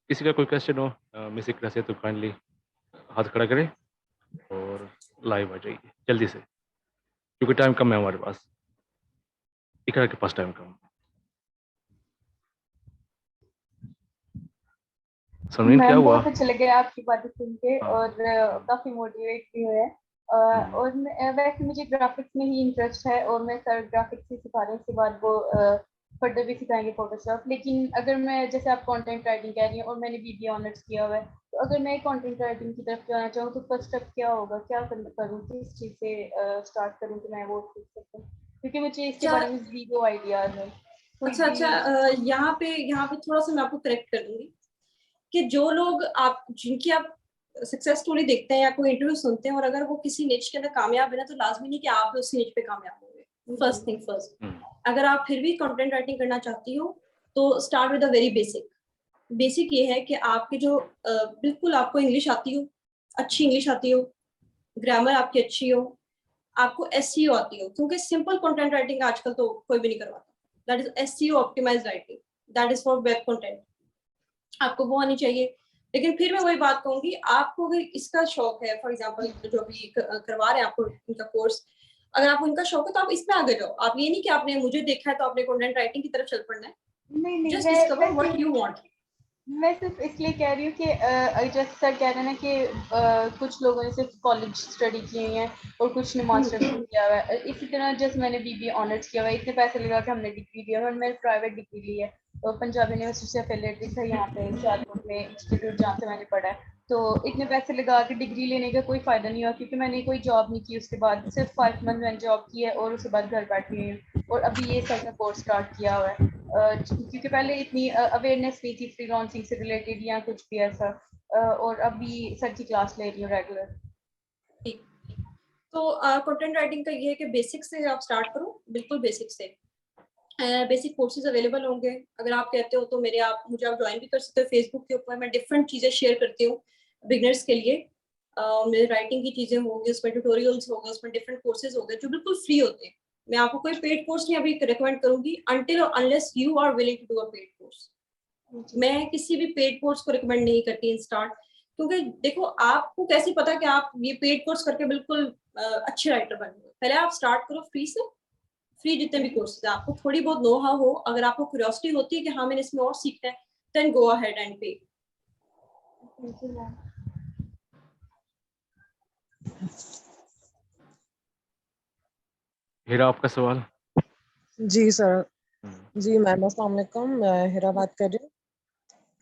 किसी का कोई क्वेश्चन हो मिस इकरा से तो काइंडली हाथ खड़ा करें और लाइव आ जाइए जल्दी से। क्योंकि टाइम कम है हमारे पास, इकरा के पास टाइम कम है। समरीन क्या मैम हुआ? बहुत अच्छा लगा आपकी बातें सुन के हाँ। और काफी मोटिवेट भी हुए। और वैसे मुझे ग्राफिक्स में ही इंटरेस्ट है और मैं सर ग्राफिक्स ही सिखा रहे हैं, उसके बाद वो फर्दर भी सिखाएंगे फोटोशॉप। लेकिन अगर मैं, जैसे आप कंटेंट राइटिंग कह रही हैं और मैंने बीबीए ऑनर्स किया हुआ है, तो अगर मैं कंटेंट राइटिंग की तरफ जाना चाहूँ तो फर्स्ट स्टेप क्या होगा, क्या करूँ, किस चीज़ से स्टार्ट करूँ कि मैं वो सीख सकूँ, क्योंकि मुझे इसके अच्छा बारे में जीरो आइडियाज है। कोई अच्छा भी यहाँ पे थोड़ा सा मैं आपको करेक्ट कर दूंगी कि जो लोग आप जिनकी आप सक्सेस स्टोरी देखते हैं या कोई इंटरव्यू सुनते हैं और अगर वो किसी निच के अंदर कामयाब है ना, तो लाजमी नहीं कि आप भी उसी निच पे कामयाब होंगे। फर्स्ट थिंग फर्स्ट, अगर आप फिर भी कंटेंट राइटिंग करना चाहती हो तो start with a very basic ये है कि आपके जो बिल्कुल आपको इंग्लिश आती हो, अच्छी इंग्लिश आती हो, ग्रामर आपकी अच्छी हो, आपको एसईओ आती हो, क्योंकि सिंपल कंटेंट राइटिंग आजकल तो कोई भी नहीं करवाता। That is SEO optimized writing, that is for web content, आपको वो आनी चाहिए। लेकिन फिर मैं वही बात कहूंगी, आपको अगर इसका शौक है, फॉर एग्जांपल जो भी करवा रहे हैं आपको इनका कोर्स, अगर आपको इनका शौक है तो आप इसमें आगे जाओ। आप ये नहीं कि आपने मुझे देखा है तो आपने कंटेंट राइटिंग की तरफ चल पड़ना है। नहीं just discover what you want. मैं सिर्फ इसलिए कह रही हूँ कि जैसे सर कह रहे हैं ना कि कुछ लोगों ने सिर्फ कॉलेज स्टडी किए हैं और कुछ ने मास्टर्स किया हुआ है। इसी तरह जैसे मैंने बीबीए ऑनर्स किया हुआ है, इतने पैसे लगा के हमने डिग्री लिया और मैंने प्राइवेट डिग्री ली है और पंजाब यूनिवर्सिटी से एफिलिएटेड था यहाँ पे सियालकोट में इंस्टीट्यूट जहाँ से मैंने पढ़ा है। तो इतने पैसे लगा के डिग्री लेने का कोई फायदा नहीं हुआ, क्योंकि मैंने कोई जॉब नहीं की उसके बाद। सिर्फ 5 मंथ मैंने जॉब की है और उसके बाद घर बैठी हुई हूँ और अभी ये सर का कोर्स स्टार्ट किया हुआ है। क्योंकि पहले इतनी अवेयरनेस नहीं थी फ्रीलांसिंग से रिलेटेड या कुछ भी ऐसा। और अभी सर की क्लास ले रही हूँ रेगुलर। ठीक, तो कंटेंट राइटिंग का ये है कि बेसिक से आप स्टार्ट करो, बिल्कुल बेसिक से। बेसिक कोर्सेज अवेलेबल होंगे, अगर आप कहते हो तो मुझे आप ज्वाइन भी कर सकते हो। फेसबुक के ऊपर मैं डिफरेंट चीजें शेयर करती हूँ बिगनर्स के लिए। मेरे राइटिंग की चीजें होंगी, उसमें ट्यूटोरियल्स होंगे, उसमें डिफरेंट कोर्सेज होंगे जो बिल्कुल फ्री होते हैं। मैं आपको कोई पेड कोर्स नहीं अभी रिकमेंड करूंगी अनटिल और unless you are willing to do a paid course. मैं किसी भी पेड कोर्स को रिकमेंड नहीं करती इन स्टार्ट, क्योंकि देखो आपको कैसे पता कि आप ये पेड कोर्स करके बिल्कुल अच्छे राइटर बन गए। पहले आप स्टार्ट करो फ्री से। फ्री जितने भी कोर्सेज हैं, आपको थोड़ी बहुत नो हाउ हो, अगर आपको क्यूरियोसिटी होती है कि हाँ मैंने इसमें और सीखना है, देन गो अहेड एंड पे। हीरा, आपका सवाल? जी सर। जी मैम, अस्सलाम वालेकुम, मैं हिरा बात कर रही हूँ।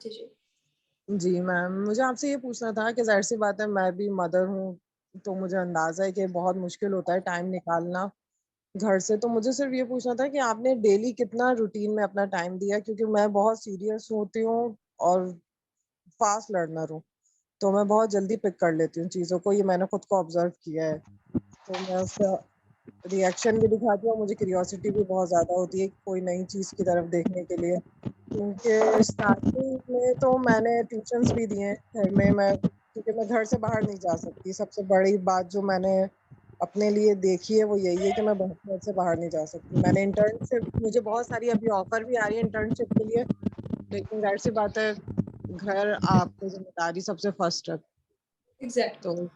जी जी जी मैम, मुझे आपसे ये पूछना था कि ज़ाहिर सी बात है मैं भी मदर हूँ, तो मुझे अंदाज़ा है कि बहुत मुश्किल होता है टाइम निकालना घर से। तो मुझे सिर्फ़ ये पूछना था कि आपने डेली कितना रूटीन में अपना टाइम दिया? क्योंकि मैं बहुत सीरियस होती हूँ और फ़ास्ट लर्नर हूँ, तो मैं बहुत जल्दी पिक कर लेती हूँ चीज़ों को, ये मैंने खुद को ऑब्ज़र्व किया है। तो मैं उसका रिएक्शन भी दिखाती हूँ और मुझे क्यूरियोसिटी भी बहुत ज़्यादा होती है कोई नई चीज़ की तरफ देखने के लिए। क्योंकि स्टार्टिंग में तो मैंने ट्यूशन्स भी दिए हैं घर में, क्योंकि मैं घर से बाहर नहीं जा सकती। सबसे बड़ी बात जो मैंने अपने लिए देखी है वो यही है कि मैं घर से बाहर नहीं जा सकती। मैंने इंटर्नशिप, मुझे बहुत सारी अभी ऑफ़र भी आ रही है इंटर्नशिप के लिए, लेकिन ज़ाहिर-सी बात है घर आपकी ज़िम्मेदारी सबसे फर्स्ट है। एग्जैक्टली। तो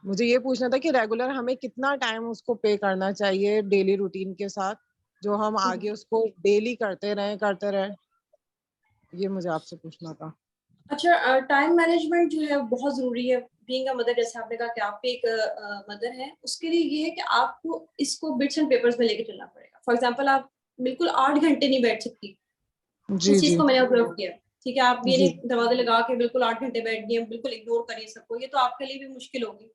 मुझे ये पूछना था कि रेगुलर हमें कितना टाइम उसको पे करना चाहिए डेली रूटीन के साथ, जो हम आगे उसको डेली करते रहें? ये मुझे आपसे पूछना था। अच्छा, टाइम मैनेजमेंट जो है बहुत जरूरी है। बीइंग अ मदर, जैसे आपने कहा कि आप भी एक मदर हैं, उसके लिए ये है कि आपको इसको बिट्स एंड पेपर्स में लेके चलना पड़ेगा। फॉर एग्जांपल, आप बिल्कुल 8 घंटे नहीं बैठ सकती। जी, इस चीज जी। को मैंने ऑब्जर्व किया। ठीक है, आप ये जी। नहीं दरवाजे लगा के बिल्कुल 8 घंटे बैठ गए, बिल्कुल इग्नोर करिए सबको, ये तो आपके लिए भी मुश्किल होगी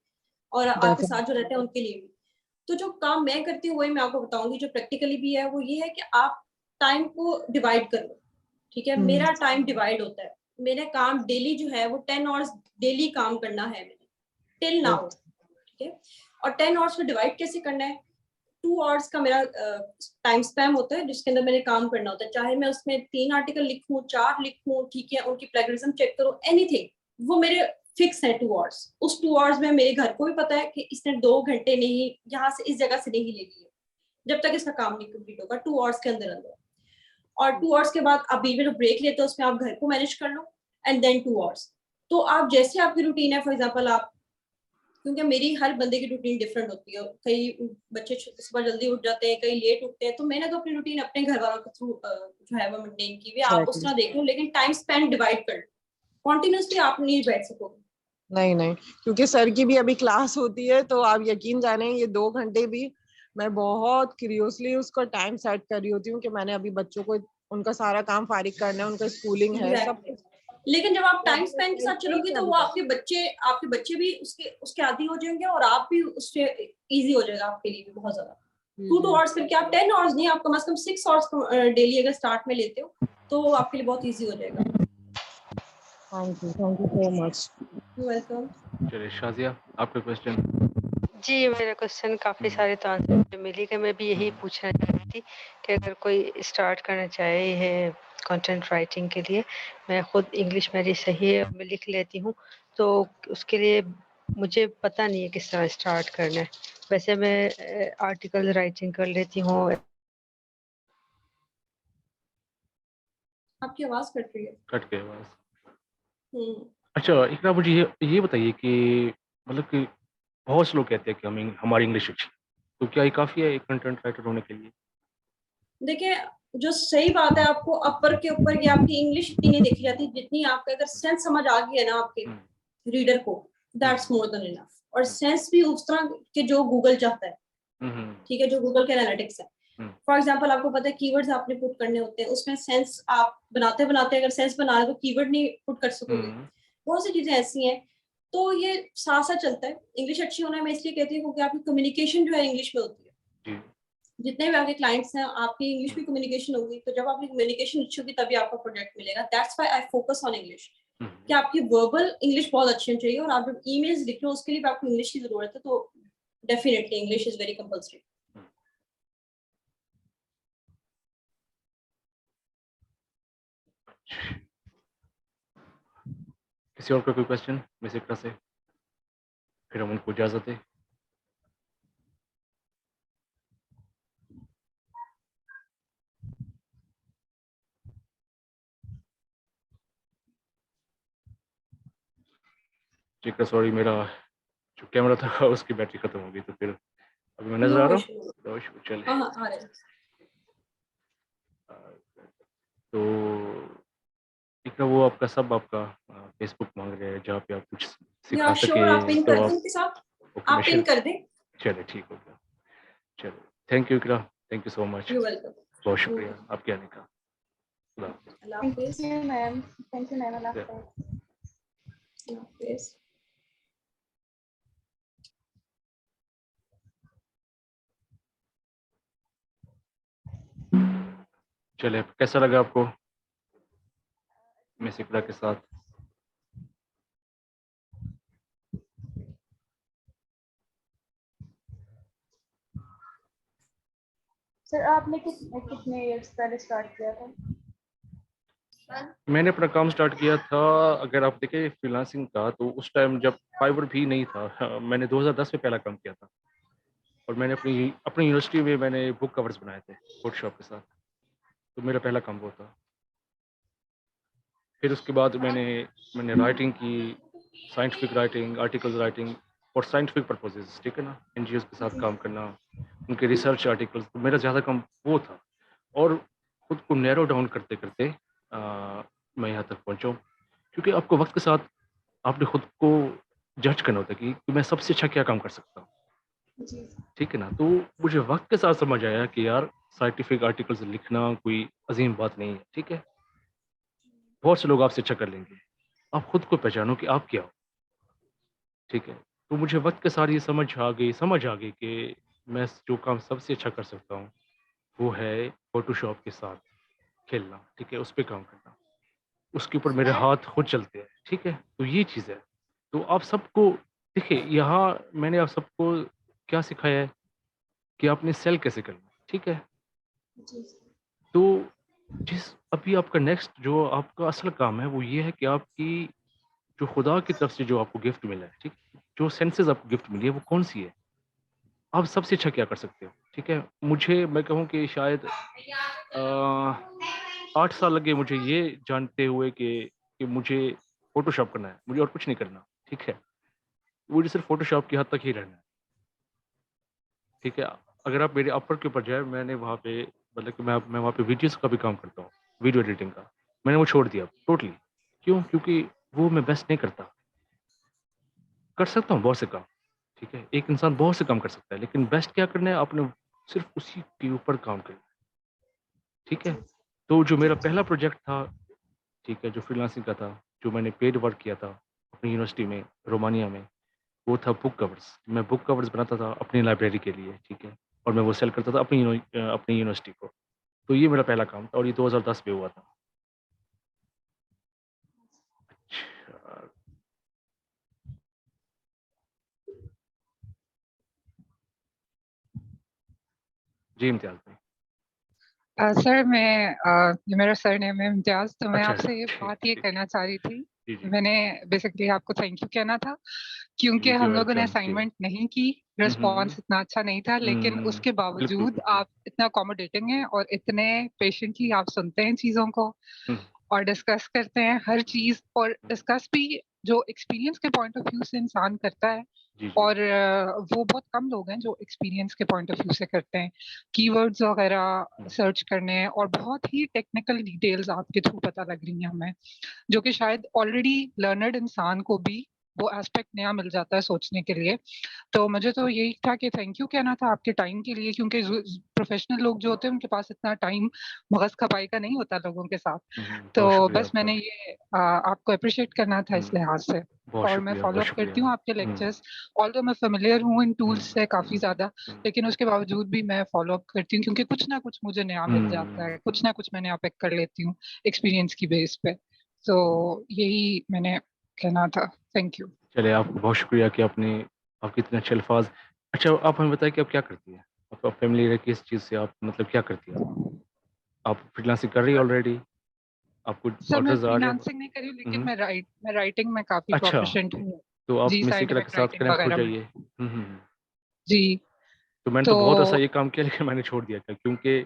और आपके साथ जो रहते हैं उनके लिए भी। तो जो काम मैं करती हूँ वही मैं आपको बताऊंगी, जो प्रैक्टिकली भी है वो ये है कि आप टाइम को डिवाइड कर लो। ठीक है, मेरा टाइम डिवाइड होता है। मेरा काम डेली जो है वो 10 आवर्स डेली काम करना है मैंने टिल नाउ। ठीक है, और 10 आवर्स को डिवाइड कैसे करना है? 2 आवर्स का मेरा टाइम स्पैम होता है जिसके अंदर मैंने काम करना होता है, चाहे मैं उसमें 3 आर्टिकल लिखूं, 4 लिखूं, ठीक है, उनकी प्लेगरिज्म चेक करो, एनीथिंग, वो मेरे फिक्स है 2 आवर्स। उस 2 आवर्स में मेरे घर को भी पता है कि इसने 2 घंटे नहीं यहाँ से इस जगह से नहीं ले लिए, जब तक इसका काम नहीं कंप्लीट होगा 2 आवर्स के अंदर अंदर। और 2 आवर्स के बाद आप बीच में जो ब्रेक लेते हो उसमें आप घर को मैनेज कर लो, एंड देन 2 आवर्स। तो आप जैसे आपकी रूटीन है, फॉर एग्जाम्पल आप क्योंकि मेरी हर बंदे की रूटीन डिफरेंट होती है। कई बच्चे सुबह जल्दी उठ जाते हैं, कई लेट उठते हैं, तो मैंने तो अपनी रूटीन अपने घर वालों के थ्रू जो है वो मेंटेन की हुई है। आप उस तरह देख लो, लेकिन टाइम स्पेंड डिवाइड कर लो, कॉन्टिन्यूसली आप नहीं बैठ सकोगे। नहीं नहीं, क्योंकि सर की भी अभी क्लास होती है, तो आप यकीन जाने ये 2 घंटे भी मैं बहुत क्यूरियसली उसका टाइम सेट कर रही होती हूँ कि मैंने अभी बच्चों को उनका सारा काम फारिग करना है, उनका स्कूलिंग है सब Exactly. कुछ। लेकिन जब आप तो टाइम अपने स्पेंड के side साथ से ही चलोगे तो मैं वो अभी आपके बच्चे भी उसके आदी हो जाएंगे और आप भी उससे इजी हो जाएगा आपके लिए भी बहुत ज्यादा। 2 आवर्स करके आप 10 आवर्स नहीं, आप कम से कम 6 आवर्स डेली अगर स्टार्ट में लेते हो तो आपके लिए बहुत इजी हो जाएगा। Thank you so much. You welcome. चलिए शाजिया, आपका क्वेश्चन। जी, मेरा क्वेश्चन काफ़ी सारे तो आंसर मुझे मिल ही गए। मैं भी यही पूछना चाह रही थी कि अगर कोई स्टार्ट करना चाहे है कंटेंट राइटिंग के लिए, मैं खुद इंग्लिश मेरी सही है, मैं लिख लेती हूँ, तो उसके लिए मुझे पता नहीं है किस तरह स्टार्ट करना है। वैसे मैं आर्टिकल राइटिंग कर लेती हूँ। आपकी आवाज कट रही है। कट गए बस। हम्म। अच्छा, इकरा मुझे ये बताइए कि मतलब कि बहुत से लोग कहते हैं कि हमारी इंग्लिश अच्छी है, तो क्या ये काफ़ी है एक कंटेंट राइटर होने के लिए? देखिए, जो सही बात है, आपको अपर के ऊपर या आपकी इंग्लिश इतनी नहीं देखी जाती, जितनी आपका अगर सेंस समझ आ गई है ना आपके रीडर को, दैट्स मोर देन इनफ। और सेंस भी उस तरह के जो गूगल चाहता है, ठीक है, जो गूगल के एनालिटिक्स है। फॉर एग्जाम्पल, आपको पता है कीवर्ड्स आपने पुट करने होते हैं, उसमें सेंस आप बनाते बनाते अगर सेंस बना रहे तो कीवर्ड नहीं पुट कर सकोगे। बहुत सी चीजें ऐसी हैं, तो ये साथ साथ चलता है। इंग्लिश अच्छी होना मैं इसलिए कहती हूँ क्योंकि आपकी कम्युनिकेशन जो है इंग्लिश में होती है। जितने भी आपके क्लाइंट्स हैं, आपकी इंग्लिश में कम्युनिकेशन होगी, तो जब आपकी कम्युनिकेशन अच्छी होगी तभी आपका प्रोजेक्ट मिलेगा। That's why I focus on English, कि आपकी वर्बल इंग्लिश बहुत अच्छी होनी चाहिए। और आप जब ईमेल्स लिख रहे हो उसके लिए भी आपको इंग्लिश की जरूरत है, तो definitely English is very compulsory. किसी और का कोई क्वेश्चन मिस इकरा से? फिर हम उनको इजाज़त दें। ठीक है, सॉरी, मेरा जो कैमरा था उसकी बैटरी खत्म हो गई, तो फिर अभी मैं नजर आ रहा हूँ। नो इशू, चले। हाँ हाँ, आ रहे हैं। तो इकरा, वो आपका सब आपका फेसबुक मांग रहे हैं जहाँ पे आप कुछ सिखा या श्योर, आप सके, पिन तो कर दें आप उनके साथ, ओके मैं आप पिन कर दें। चले, ठीक हो गया। चलो, thank you Iqra, thank you so much, you welcome. बहुत शुक्रिया आपके आने का। खुदा हाफिज़। अल्लाह थैंक हाफिज। You ma'am, thank you ma'am, अल्लाह Yeah. हाफ़िज़। अल्लाह हाफिज। चलिए, कैसा लगा आपको मिस इकरा के साथ? सर आपने कितने इयर्स पहले स्टार्ट किया था? मैंने अपना काम स्टार्ट किया था, अगर आप देखें फ्रीलांसिंग का, तो उस टाइम जब फाइवर भी नहीं था, मैंने 2010 में पहला काम किया था। और मैंने अपनी यूनिवर्सिटी में मैंने बुक कवर्स बनाए थे फोटोशॉप के साथ, तो मेरा पहला काम वो था। फिर उसके बाद मैंने राइटिंग की, साइंटिफिक राइटिंग, आर्टिकल्स राइटिंग और साइंटिफिक पर्पसेस, ठीक है ना, एनजीओज के साथ काम करना, उनके रिसर्च आर्टिकल्स, तो मेरा ज़्यादा काम वो था। और खुद को नैरो डाउन करते करते मैं यहाँ तक पहुँचा हूँ, क्योंकि आपको वक्त के साथ आपने खुद को जज करना होता है कि मैं सबसे अच्छा क्या काम कर सकता हूँ, ठीक है ना। तो मुझे वक्त के साथ समझ आया कि यार साइंटिफिक आर्टिकल्स लिखना कोई अजीम बात नहीं है, ठीक है, बहुत से लोग आपसे अच्छा कर लेंगे, आप खुद को पहचानो कि आप क्या हो, ठीक है। तो मुझे वक्त के साथ ये समझ आ गई कि मैं जो काम सबसे अच्छा कर सकता हूँ वो है फोटोशॉप के साथ खेलना, ठीक है, उस पर काम करना, उसके ऊपर मेरे हाथ खुद चलते हैं, ठीक है। तो ये चीज़ है। तो आप सबको देखिए, यहाँ मैंने आप सबको क्या सिखाया है कि आपने सेल कैसे करना है, ठीक है। तो अभी आपका नेक्स्ट जो आपका असल काम है वो ये है कि आपकी जो खुदा की तरफ से जो आपको गिफ्ट मिला है, ठीक, जो सेंसेस आपको गिफ्ट मिली है वो कौन सी है, आप सबसे अच्छा क्या कर सकते हो, ठीक है। मैं कहूँ कि शायद 8 साल लगे मुझे ये जानते हुए कि मुझे फोटोशॉप करना है, मुझे और कुछ नहीं करना, ठीक है। मुझे सिर्फ फ़ोटोशॉप की हद तक ही रहना है, ठीक है? अगर आप मेरे अपर के ऊपर जाए, मैंने वहाँ पे मतलब कि मैं वहाँ पे वीडियोज़ का भी काम करता हूँ, वीडियो एडिटिंग का। मैंने वो छोड़ दिया टोटली। क्यों? क्योंकि वो मैं बेस्ट नहीं करता। कर सकता हूँ बहुत से काम, ठीक है? एक इंसान बहुत से काम कर सकता है, लेकिन बेस्ट क्या करना है, आपने सिर्फ उसी के ऊपर काम करना है, ठीक है? जी, तो जो जी, मेरा जी। पहला प्रोजेक्ट था, ठीक है, जो फ्रीलांसिंग का था, जो मैंने पेड वर्क किया था अपनी यूनिवर्सिटी में, रोमानिया में, वो था बुक कवर्स। मैं बुक कवर्स बनाता था अपनी लाइब्रेरी के लिए, ठीक है? और मैं वो सेल करता था अपनी यूनिवर्सिटी को। तो ये मेरा पहला काम था और ये 2010 में हुआ था। अच्छा, जी इम्तियाज़ भाई। सर मैं ये मेरा सरनेम है इम्तियाज, तो मैं अच्छा, आपसे ये ठीक, बात ये ठीक। करना चाह रही थी। जी, जी। मैंने बेसिकली आपको थैंक यू कहना था, क्योंकि जी, हम लोगों ने वेलकम। जी। असाइनमेंट नहीं की, हुँ, हुँ। रिस्पॉन्स इतना अच्छा नहीं था, लेकिन हुँ, उसके बिल्कुल, बावजूद बिल्कुल। आप इतना अकोमोडेटिंग हैं और इतने पेशेंटली आप सुनते हैं चीज़ों को हुँ, और डिस्कस करते हैं हर चीज़, और हुँ। डिस्कस भी जो एक्सपीरियंस के पॉइंट ऑफ व्यू से इंसान करता है। जी, जी। और वो बहुत कम लोग हैं जो एक्सपीरियंस के पॉइंट ऑफ व्यू से करते हैं, कीवर्ड्स वगैरह हुँ, सर्च करने, और बहुत ही टेक्निकल डिटेल्स आपके थ्रू पता लग रही हैं हमें, जो कि शायद ऑलरेडी लर्नर्ड इंसान को भी वो एस्पेक्ट नया मिल जाता है सोचने के लिए। तो मुझे तो यही था कि थैंक यू कहना था आपके टाइम के लिए, क्योंकि प्रोफेशनल लोग जो होते हैं उनके पास इतना टाइम मगज खपाई का नहीं होता लोगों के साथ। हुँ, हुँ। तो बहुत शुक्रिया बस मैंने आपका। ये आपको अप्रिशिएट करना था इस हुँ, लिहाज से। बहुत और मैं शुक्रिया, फॉलो बहुत अप करती शुक्रिया। हूँ आपके हुँ, लेक्चर्स, ऑल्दो मैं फेमिलियर हूँ इन हुँ, टूल्स से काफी ज्यादा, हुँ, लेकिन उसके बावजूद भी मैं फॉलो अप करती हूँ, क्योंकि कुछ ना कुछ मुझे नया मिल जाता हुँ। है, कुछ ना कुछ मैं नया पिक कर लेती हूँ एक्सपीरियंस की बेस पे। तो यही मैंने कहना था। Thank you. चलिए, आपका बहुत शुक्रिया कि आपके इतने अच्छे अल्फ़ाज़। अच्छा, आप हमें बताइए कि आप क्या करती हैं? आप फ़ैमिली किस चीज़ से आप मतलब क्या करती हैं आप? आप फ्रीलांसिंग कर रही हैं ऑलरेडी? आपको सर मैं ऑर्डर्स आ रहे हैं? फ्रीलांसिंग नहीं करी हूँ, हुँ, लेकिन हुँ। मैं राइटिंग में काफी अच्छा, प्रोफिशिएंट हूँ। तो आप जी, मिस इकरा साइंटिफिक के साथ राइटिंग कनेक्ट हो वगैरह में। जाइए। हुँ, हुँ, हुँ। जी। तो मैंने तो तो बहुत ऐसा ये काम किया लेकिन मैंने छोड़ दिया था क्योंकि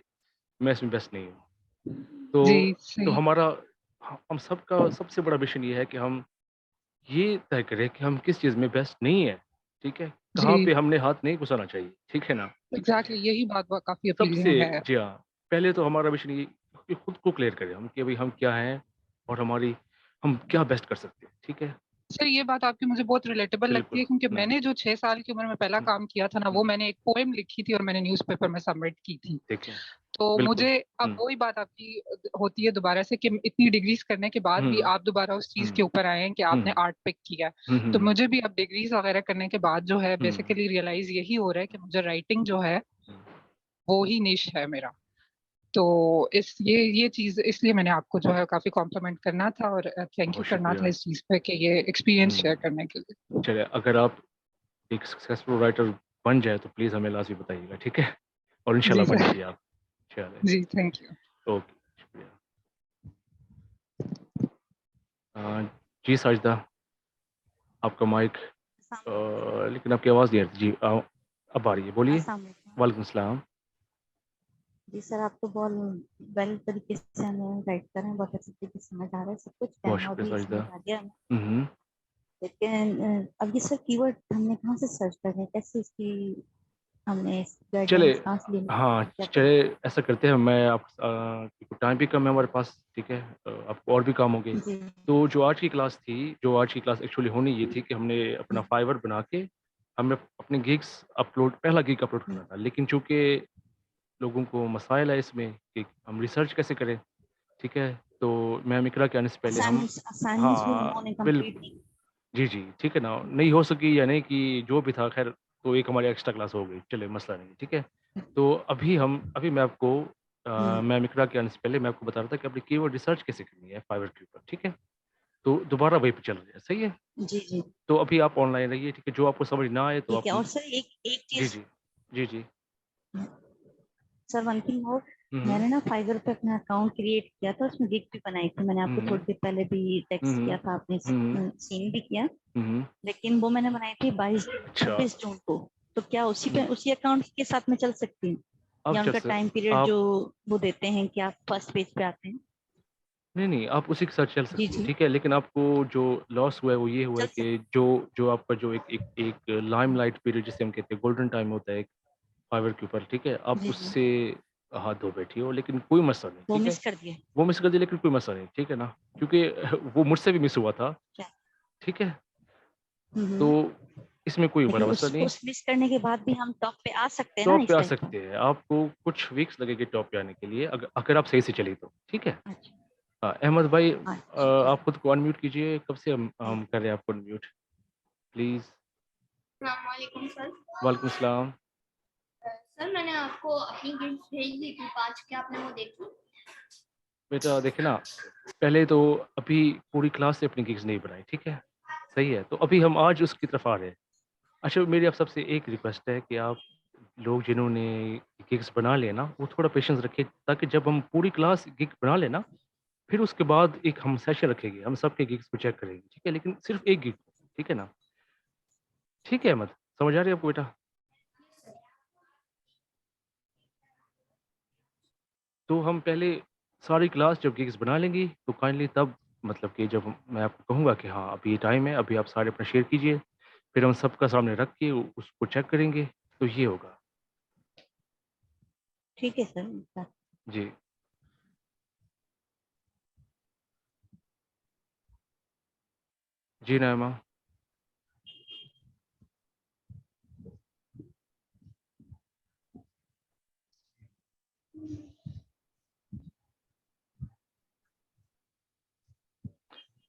मैं इसमें बेस्ट नहीं हूँ। जी तो सही। हमारा हम सबका सबसे बड़ा मिशन ये है कि हम ये तय करें कि हम किस चीज़ में बेस्ट नहीं है, ठीक है? कहाँ जी पे हमने हाथ नहीं घुसाना चाहिए, ठीक है ना? एग्जैक्टली, यही बात काफी सबसे अपीलिंग है। जी हाँ, पहले तो हमारा मिशन ये कि खुद को क्लियर करें हम कि भई हम क्या हैं और हम क्या बेस्ट कर सकते हैं, ठीक है? सर ये बात आपकी मुझे बहुत रिलेटेबल लगती बिल्कुल। है, क्योंकि हुँ, मैंने जो 6 साल की उम्र में पहला हुँ, काम किया था ना, हुँ, वो मैंने एक पोएम लिखी थी और मैंने न्यूज़पेपर में सबमिट की थी। देखें, तो बिल्कुल। मुझे अब हुँ, वही बात आपकी होती है दोबारा से, कि इतनी डिग्रीज करने के बाद भी हुँ, आप दोबारा उस चीज हुँ, के ऊपर आए हैं कि हुँ, आपने आर्ट पिक किया। हुँ, तो हुँ, मुझे भी अब डिग्रीज वगैरह करने के बाद जो है हुँ, बेसिकली रियलाइज यही हो रहा है कि मुझे राइटिंग जो है हुँ। वो ही निश है मेरा। तो इस ये चीज इसलिए मैंने आपको जो है काफी कॉम्प्लीमेंट करना था और थैंक यू बहुत करना था शुक्रिया। इस चीज पे कि ये एक्सपीरियंस शेयर हुँ, करने के लिए। चलिए अगर आप एक सक्सेसफुल राइटर बन जाए तो प्लीज़ हमें लाज़मी बताइएगा, ठीक है? और जी इंशाल्लाह सर। बनेंगे आप। चलें, जी थैंक यू। ओके, शुक्रिया। जी साजिदा, आपका माइक लेकिन आपकी आवाज़ नहीं आ रही। जी अब आ रही है, बोलिए। अस्सलाम वालेकुम। वालेकुम सलाम। जी सर, आप तो बहुत वेल तरीके से हमें गाइड कर रहे हैं, बहुत अच्छे तरीके से समझ आ रहा है सब कुछ, बहुत कहना शुक्रिया भी साजिदा। समझ आ गया हमें। हुँ, हुँ। लेकिन अब ये सर कीवर्ड हमने कहाँ से सर्च करने हैं? कैसे इसकी हमने चले गाइडलाइंस कहाँ से लेनी है? हाँ, क्या करें? चलिए ऐसा करते हैं मैं आप क्योंकि टाइम भी कम है हमारे पास, ठीक है? आपको और भी काम होंगे। जी तो जो आज की क्लास एक्चुअली होनी ये थी कि हमने अपना फाइवर बना के हमें अपने पहला गिग अपलोड हम्म, करना था। लेकिन चूँकि लोगों को मसाइल है इसमें कि हम रिसर्च कैसे करें, ठीक है? तो मैं इकरा के आने से पहले हम असाइनमेंट्स भी हाँ, उन्होंने कंप्लीट बिल्कुल। नहीं जी, जी, ठीक है ना? नहीं हो सकी या नहीं कि जो भी था ख़ैर तो एक हमारी एक्स्ट्रा क्लास हो गई, चलिए मसला नहीं, ठीक है? तो अभी मैं आपको हम्म, मैं इकरा के आने से पहले मैं आपको बता रहा था कि अपनी कीवर्ड रिसर्च कैसे करनी है फाइवर के ऊपर, ठीक है? तो दोबारा वहीं पे चल रहे हैं, सही है? जी जी तो अभी आप ऑनलाइन रहिए, ठीक है? जो आपको समझ ना आए तो ठीक आप है। और सर एक एक जी, चीज, जी। जी, जी। सर वन थिंग और, हुँ, हुँ। मैंने ना फाइवर पे अपना अकाउंट क्रिएट किया था, उसमें गिग भी बनाई थी, मैंने हुँ, आपको हुँ। थोड़ी देर पहले भी हुँ, टेक्स्ट हुँ। किया था, आपने हुँ, हुँ। सीन भी किया। हुँ, हुँ। लेकिन वो मैंने बनाई थी अच्छा। 26 जून को। तो क्या हुँ, उसी अकाउंट के साथ में चल सकती हूँ, आप या चल उनका सक टाइम पीरियड आप जो वो देते हैं कि आप फर्स्ट पेज पे आते हैं? नहीं, आप उसी के साथ चल जी, सकती हो, जी। ठीक है? लेकिन आपको जो लॉस हुआ है वो ये हुआ चल है सक कि जो आपका जो एक लाइमलाइट पीरियड जिसे हम कहते हैं गोल्डन टाइम होता है एक फाइवर के ऊपर, ठीक है? आप जी, जी। उससे हाथ धो बैठी हो, लेकिन कोई मसला नहीं, वो ठीक है? मिस कर दिए। वो मिस कर दिया लेकिन कोई मसला नहीं, ठीक है ना? क्योंकि वो मुझसे भी मिस हुआ था, क्या? ठीक है? हुँ, तो हुँ। इसमें कोई बड़ा लेकिन मसला नहीं। उस मिस करने के बाद भी हम टॉप पे आ सकते हैं ना टॉप पे इस आ टाइम तो? सकते हैं, आपको कुछ वीक्स लगेंगे टॉप पे आने के लिए अगर आप सही से चली तो, ठीक है? अच्छा, हाँ, अहमद भाई ठीक आप है। खुद को अनम्यूट कीजिए, कब से जी। हम कर रहे हैं आपको अनम्यूट, प्लीज़। अस्सलामुअलैकुम सर। वालेकुम सलाम। सर मैंने आपको अपनी गिफ्ट भेज दी थी 5, क्या आपने वो देखी? बेटा देखिए ना, पहले तो अभी पूरी क्लास से अपनी गिग्स नहीं बनाई, ठीक है? सही है, तो अभी हम आज उसकी तरफ आ रहे हैं। अच्छा मेरी आप सबसे एक रिक्वेस्ट है कि आप लोग जिन्होंने गिग्स बना लिए ना, वो थोड़ा पेशेंस रखें ताकि जब हम पूरी क्लास गिग बना लें ना, फिर उसके बाद एक हम सेशन रखेंगे, हम सबके गिग्स को चेक करेंगे, ठीक है? लेकिन सिर्फ़ एक गिग, ठीक है ना? ठीक है अहमद, समझ आ रही है आपको बेटा? तो हम पहले सारी क्लास जब गिग्स बना लेंगी, तो काइंडली तब मतलब कि जब मैं आपको कहूँगा कि हाँ, अभी ये टाइम है, अभी आप सारे अपना शेयर कीजिए, फिर हम सबका सामने रख के उसको चेक करेंगे, तो ये होगा। ठीक है सर। जी। जी, नाइमा।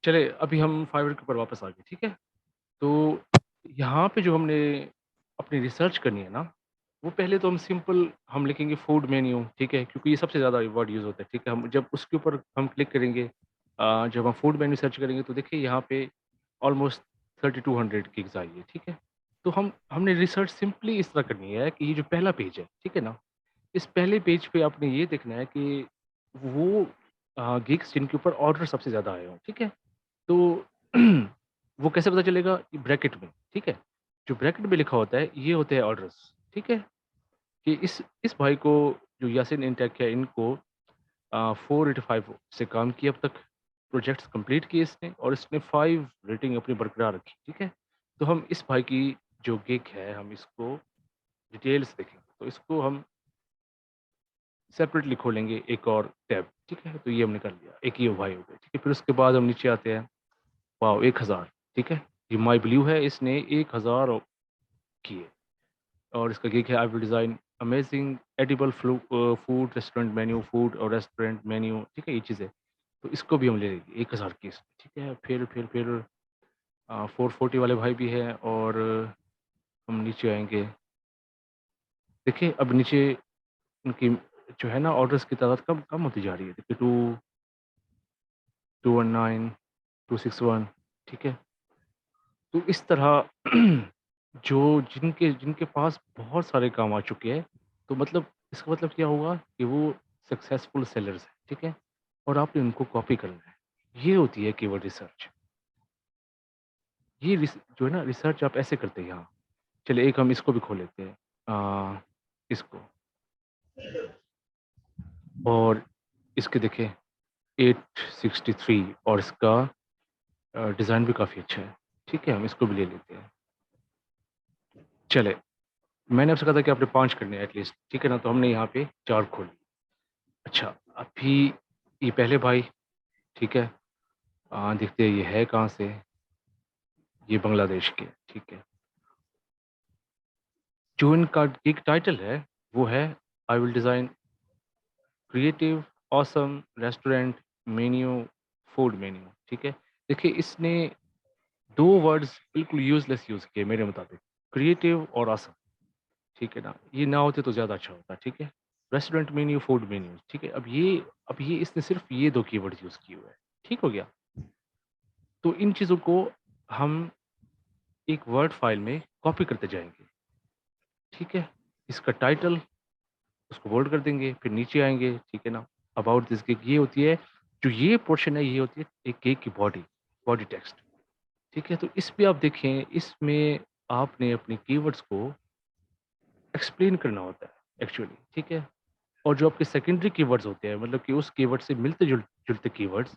चलिए, अभी हम फाइवर के ऊपर वापस आ गए, ठीक है? तो यहाँ पे जो हमने अपनी रिसर्च करनी है ना, वो पहले तो हम लिखेंगे फूड मेन्यू, ठीक है? क्योंकि ये सबसे ज़्यादा वर्ड यूज़ होता है, ठीक है? हम जब उसके ऊपर हम क्लिक करेंगे जब हम फूड मेन्यू सर्च करेंगे तो देखिए यहाँ पे ऑलमोस्ट 3200 गिग्स आई है, ठीक है? तो हमने रिसर्च सिंपली इस तरह करनी है कि ये जो पहला पेज है, ठीक है ना? इस पहले पेज पे आपने ये देखना है कि वो गिग्स जिनके ऊपर ऑर्डर सबसे ज़्यादा आए हों, ठीक है? तो वो कैसे पता चलेगा? ब्रैकेट में, ठीक है? जो ब्रैकेट में लिखा होता है, ये होते हैं ऑर्डर्स, ठीक है? कि इस भाई को जो यासीन इंटेक है, इनको 485 से काम किया अब तक, प्रोजेक्ट्स कंप्लीट किए इसने और इसने 5 रेटिंग अपनी बरकरार रखी, ठीक है? तो हम इस भाई की जो गिग है, हम इसको डिटेल्स देखेंगे, तो इसको हम सेपरेटली खोलेंगे एक और टैब, ठीक है? तो ये हमने कर लिया, एक ये भाई हो गए, ठीक है? फिर उसके बाद हम नीचे आते हैं, वाओ! 1000 ठीक है? ये माय ब्लू है, इसने 1000 किए और इसका गिग है I will design amazing edible food restaurant menu food और रेस्टोरेंट मेन्यू, ठीक है? ये चीज़ें। तो इसको भी हम ले लेंगे 1000 की इसमें, ठीक है? फिर 440 वाले भाई भी हैं और हम नीचे आएँगे। देखिए अब नीचे उनकी जो है ना ऑर्डर्स की तादाद कम कम होती जा रही है। देखिए 2 219 261 ठीक है? तो इस तरह जो जिनके जिनके पास बहुत सारे काम आ चुके हैं, तो मतलब इसका मतलब क्या हुआ कि वो सक्सेसफुल सेलर्स हैं, ठीक है? और आपने उनको कॉपी करना है। ये होती है कीवर्ड रिसर्च। ये जो है ना रिसर्च आप ऐसे करते हैं यहाँ। चलिए एक हम इसको भी खोल लेते हैं इसको और इसके देखिए 863 और इसका डिज़ाइन भी काफ़ी अच्छा है। ठीक है, हम इसको भी ले लेते हैं। चले मैंने आपसे कहा था कि आपने 5 करने हैं एटलीस्ट, ठीक है ना? तो हमने यहाँ पे 4 खोले। अच्छा, अभी ये पहले भाई, ठीक है? देखते हैं ये है कहाँ से? ये बांग्लादेश के, ठीक है? जो इनका गिग टाइटल है, वो है I will design creative awesome restaurant menu food menu, ठीक है? देखिए इसने 2 वर्ड्स बिल्कुल यूज़लेस यूज़ किए मेरे मुताबिक, क्रिएटिव और ऑसम, ठीक है ना? ये ना होते तो ज़्यादा अच्छा होता, ठीक है? रेस्टोरेंट मेन्यू, फूड मेन्यू, ठीक है? अब ये इसने सिर्फ़ ये 2 कीवर्ड्स यूज़ किए हुए हैं, ठीक हो गया? तो इन चीज़ों को हम एक वर्ड फ़ाइल में कॉपी करते जाएँगे, ठीक है? इसका टाइटल उसको बोल्ड कर देंगे, फिर नीचे आएँगे, ठीक है ना? अबाउट दिस गिग ये होती है जो ये पोर्शन है ये होती है एक गिग की बॉडी टेक्स्ट, ठीक है? तो इस पे आप देखें, इसमें आपने अपने कीवर्ड्स को एक्सप्लेन करना होता है एक्चुअली, ठीक है? और जो आपके सेकेंडरी कीवर्ड्स होते हैं, मतलब कि उस कीवर्ड से मिलते-जुलते कीवर्ड्स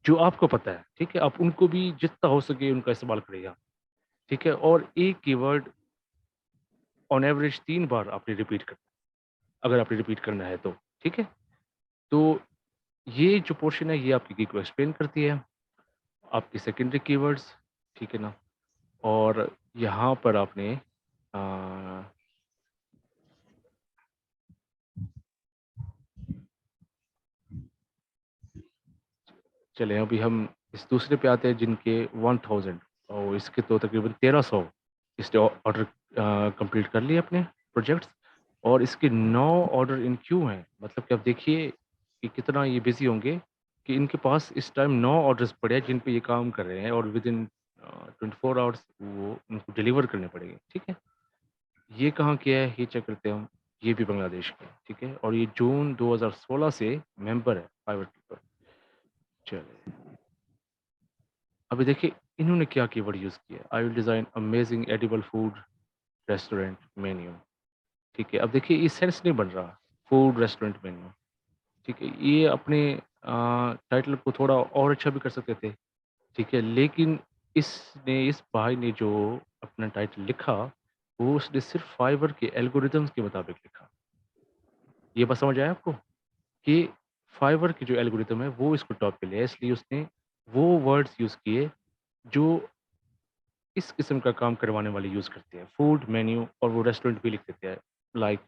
जो आपको पता है, ठीक है? आप उनको भी जितना हो सके उनका इस्तेमाल करिएगा, ठीक है? और एक कीवर्ड ऑन एवरेज 3 बार आपने रिपीट करना है, अगर आपने रिपीट करना है तो, ठीक है? तो ये जो पोर्शन है ये आपकी गिग को एक्सप्लेन करती है, आपके सेकेंडरी कीवर्ड्स, ठीक है ना? और यहाँ पर आपने अ, चलें अभी हम इस दूसरे पे आते हैं जिनके 1000 और इसके तो तकरीबन 1300 इसने ऑर्डर कंप्लीट कर लिए अपने प्रोजेक्ट्स और इसके 9 ऑर्डर इन क्यू हैं। मतलब कि आप देखिए कि कितना ये बिज़ी होंगे कि इनके पास इस टाइम 9 ऑर्डर्स पड़े हैं जिन पे ये काम कर रहे हैं और विदिन 24 आवर्स वो उनको डिलीवर करने पड़ेंगे, ठीक है? ये कहाँ के है ये चेक करते हैं हम, ये भी बांग्लादेश के हैं, ठीक है? और ये जून 2016 से मेंबर है फाइवर कीपर। चलिए। अभी देखिए इन्होंने क्या कीवर्ड यूज़ किया, I will design amazing edible food restaurant menu, ठीक है? अब देखिए ये सेंस नहीं बन रहा, फूड रेस्टोरेंट मेन्यू, ठीक है? ये अपने टाइटल को थोड़ा और अच्छा भी कर सकते थे, ठीक है? लेकिन इस भाई ने जो अपना टाइटल लिखा, वो उसने सिर्फ़ फाइवर के एल्गोरिदम्स के मुताबिक लिखा। ये बात समझ आया आपको? कि फाइवर की जो एल्गोरिदम है वो इसको टॉप पे लिया, इसलिए उसने वो वर्ड्स यूज़ किए जो इस किस्म का काम करवाने वाले यूज़ करते हैं। फूड मेन्यू और वो रेस्टोरेंट भी लिख देते हैं, लाइक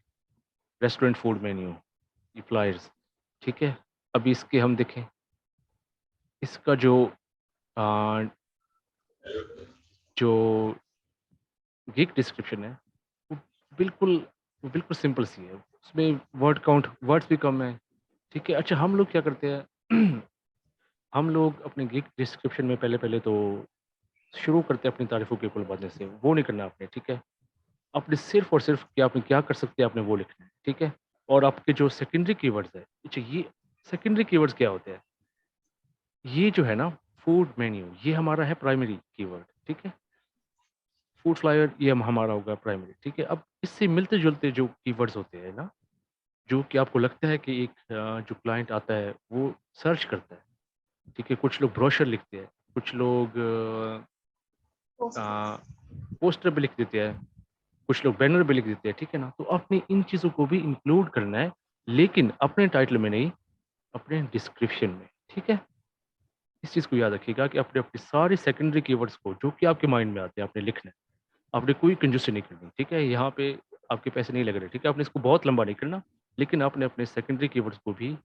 रेस्टोरेंट फूड मेन्यू, ये फ्लायर्स, ठीक है? अभी इसके हम देखें, इसका अ, जो गिग डिस्क्रिप्शन है, वो बिल्कुल बिल्कुल सिंपल सी है। उसमें वर्ड काउंट वर्ड्स भी कम है, ठीक है? अच्छा हम लोग क्या करते हैं हम लोग अपने गिग डिस्क्रिप्शन में पहले-पहले तो शुरू करते हैं अपनी तारीफ़ों के पुल बाँधने से, वो नहीं करना आपने, ठीक है? आपने सिर्फ़ और सिर्फ़ कि आपने क्या कर सकते हैं आपने वो लिखना है, ठीक है? और आपके जो सेकेंडरी कीवर्ड्स हैं, अच्छा ये सेकेंडरी कीवर्ड्स क्या होते हैं? ये जो है ना फूड मेन्यू ये हमारा है प्राइमरी कीवर्ड, ठीक है? फूड फ्लायर ये हमारा होगा प्राइमरी, ठीक है? अब इससे मिलते-जुलते जो कीवर्ड्स होते हैं ना, जो कि आपको लगता है कि एक जो क्लाइंट आता है वो सर्च करता है, ठीक है? कुछ लोग ब्रोशर लिखते हैं, कुछ लोग पोस्टर्स। पोस्टर पे लिख देते हैं, कुछ लोग बैनर पे लिख देते हैं, ठीक है ना? तो आपने इन चीज़ों को भी इंक्लूड करना है, लेकिन अपने टाइटल में नहीं, अपने डिस्क्रिप्शन में, ठीक है? इस चीज़ को याद रखिएगा कि आपने अपनी सारी सेकेंडरी कीवर्ड्स को जो कि आपके माइंड में आते हैं, आपने लिखना है। आपने कोई कंजूसी नहीं करनी, ठीक है? यहाँ पे आपके पैसे नहीं लग रहे, ठीक है? आपने इसको बहुत लंबा नहीं करना, लेकिन आपने अपने सेकेंडरी कीवर्ड्स को भी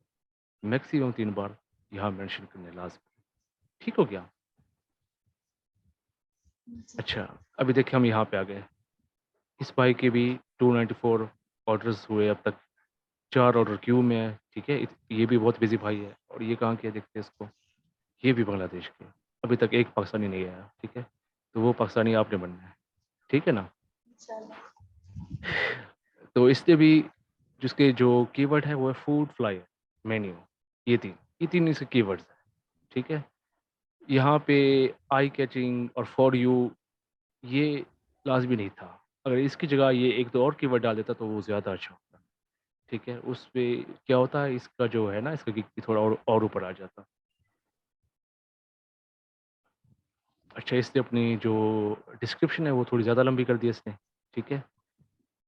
मैक्सिमम 3 बार यहाँ मेंशन करना है लाज़मी। ठीक हो गया? अच्छा, अभी देखिए हम यहाँ पे आ गए। इस भाई के भी 294 ऑर्डर्स हुए अब तक, 4 ऑर्डर क्यू में है, ठीक है? ये भी बहुत बिज़ी भाई है और ये कहाँ के है देखते हैं इसको, ये भी बांग्लादेश के। अभी तक एक पाकिस्तानी नहीं आया, ठीक है? तो वो पाकिस्तानी आपने बनना है, ठीक है ना? तो इसलिए भी जिसके जो कीवर्ड है वो है फूड फ्लायर, मेन्यू, ये 3 इसके कीवर्ड्स हैं, ठीक है? यहाँ पे आई कैचिंग और फॉर यू ये लाज़मी नहीं था। अगर इसकी जगह ये 1-2 और कीवर्ड डाल देता तो वो ज़्यादा अच्छा होता, ठीक है? उसपे क्या होता है इसका जो है ना इसका गिग थोड़ा और ऊपर आ जाता। अच्छा इसने अपनी जो डिस्क्रिप्शन है वो थोड़ी ज़्यादा लंबी कर दी इसने, ठीक है?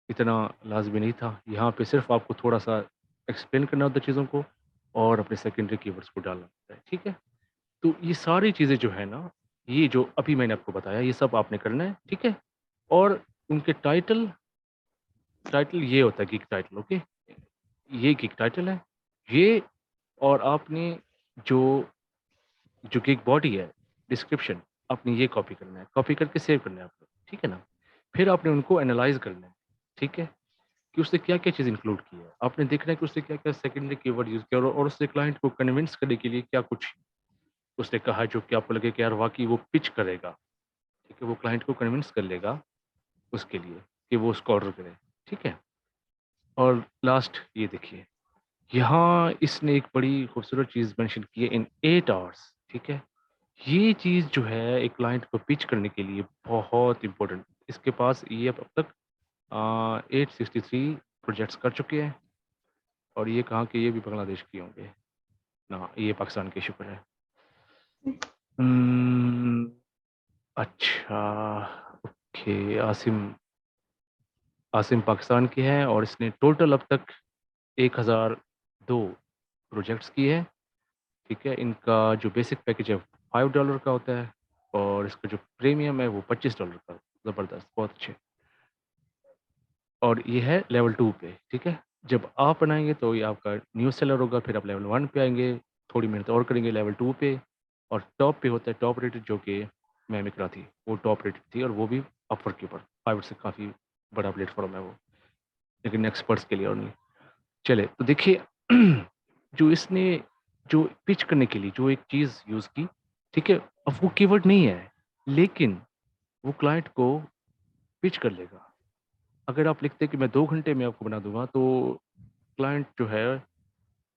इतना लाज़मी नहीं था। यहाँ पे सिर्फ़ आपको थोड़ा-सा एक्सप्लेन करना होता है चीज़ों को और अपने सेकेंडरी कीवर्ड्स को डालना होता है, ठीक है? तो ये सारी चीज़ें जो है ना, ये जो अभी मैंने आपको बताया ये सब आपने करना है, ठीक है? और उनके टाइटल टाइटल ये होता है गिग टाइटल, ओके? ये गिग टाइटल है। ये और आपने जो जो गिग बॉडी है, डिस्क्रिप्शन, आपने ये कॉपी करना है। कॉपी करके सेव करना है आपको, ठीक है ना? फिर आपने उनको एनालाइज़ करना है, ठीक है? कि उसने क्या-क्या चीज़ इंक्लूड की है। आपने देखना है कि उसने क्या-क्या सेकेंडरी कीवर्ड यूज़ किया और उसने क्लाइंट को कन्विंस करने के लिए क्या कुछ उसने कहा जो कि आपको लगे कि यार वाक़ई वो पिच करेगा, ठीक है? वो क्लाइंट को कन्विंस कर लेगा उसके लिए कि वो उसको ऑर्डर करे, ठीक है? और लास्ट ये देखिए, यहाँ इसने एक बड़ी खूबसूरत चीज़ मेंशन की है इन 8 आवर्स, ठीक है? ये चीज़ जो है एक क्लाइंट को पिच करने के लिए बहुत इम्पोर्टेंट इसके पास ये अब तक 863 प्रोजेक्ट्स कर चुके हैं और ये कहाँ के, ये भी बांग्लादेश की होंगे ना, ये पाकिस्तान के, शुक्र है। अच्छा, ओके। आसिम पाकिस्तान की है और इसने टोटल अब तक 1002 प्रोजेक्ट्स किए हैं, ठीक है। इनका जो बेसिक पैकेज है $5 का होता है और इसका जो प्रीमियम है वो $25 का। ज़बरदस्त, बहुत अच्छे। और ये है लेवल 2 पे, ठीक है। जब आप बनाएंगे तो ये आपका न्यू सेलर होगा, फिर आप लेवल 1 पे आएंगे, थोड़ी मेहनत और करेंगे लेवल 2 पे, और टॉप पे होता है टॉप रेटेड, जो कि मैम इकरा थी, वो टॉप रेटेड थी, और वो भी अपवर्क के ऊपर। फाइवर से काफ़ी बड़ा प्लेटफॉर्म है वो, लेकिन एक्सपर्ट्स के लिए और नहीं। चले तो देखिए जो इसने जो पिच करने के लिए जो एक चीज़ यूज़ की, ठीक है, अब वो कीवर्ड नहीं है, लेकिन वो क्लाइंट को पिच कर लेगा। अगर आप लिखते हैं कि मैं 2 घंटे में आपको बना दूँगा, तो क्लाइंट जो है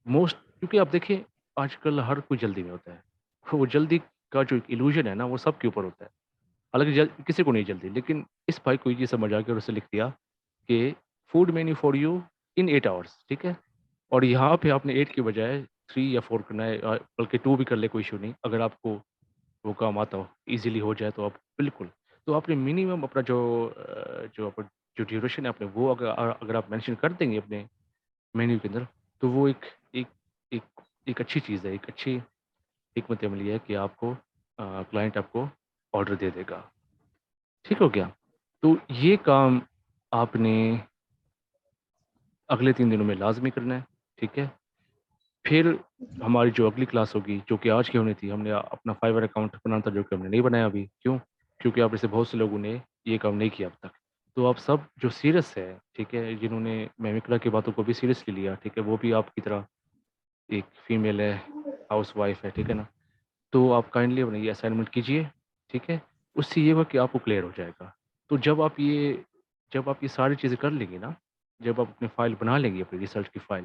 मोस्ट, क्योंकि आप देखिए आजकल हर कोई जल्दी में होता है। वो जल्दी का जो इल्यूज़न है ना, वो सबके ऊपर होता है। हालाँकि किसी को नहीं जल्दी, लेकिन इस भाई को ये समझ आ गया और उसने लिख दिया कि food menu for you in 8 hours, ठीक है? और यहाँ पे आपने 8 की बजाय 3 या 4 करना है, बल्कि 2 भी कर ले, कोई इश्यू नहीं। अगर आपको वो काम आता हो, ईज़िली हो जाए तो आप बिल्कुल। तो आपने मिनिमम अपना जो ड्यूरेशन है, आपने वो अगर आप मेंशन कर देंगे अपने मेन्यू के अंदर, तो वो एक एक एक एक अच्छी चीज़ है, एक अच्छी हिकमत अमली है कि आपको क्लाइंट आपको ऑर्डर दे देगा। ठीक हो गया? तो ये काम आपने अगले 3 दिनों में लाज़मी करना है, ठीक है? फिर हमारी जो अगली क्लास होगी, जो कि आज की होनी थी, हमने अपना फाइवर अकाउंट बनाना था, जो कि हमने नहीं बनाया अभी। क्यों? क्योंकि आप में से बहुत से लोगों ने ये काम नहीं किया अब तक। तो आप सब जो सीरियस है, ठीक है, जिन्होंने मेमिकरा की बातों को भी सीरियसली लिया, ठीक है, वो भी आपकी तरह एक फीमेल है, हाउसवाइफ है, ठीक है ना? तो आप काइंडली अपना ये असाइनमेंट कीजिए, ठीक है? उससे ये होगा कि आपको क्लियर हो जाएगा। तो जब आप ये सारी चीज़ें कर लेंगे ना, जब आप अपनी फ़ाइल बना लेंगे, अपनी रिसर्च की फ़ाइल,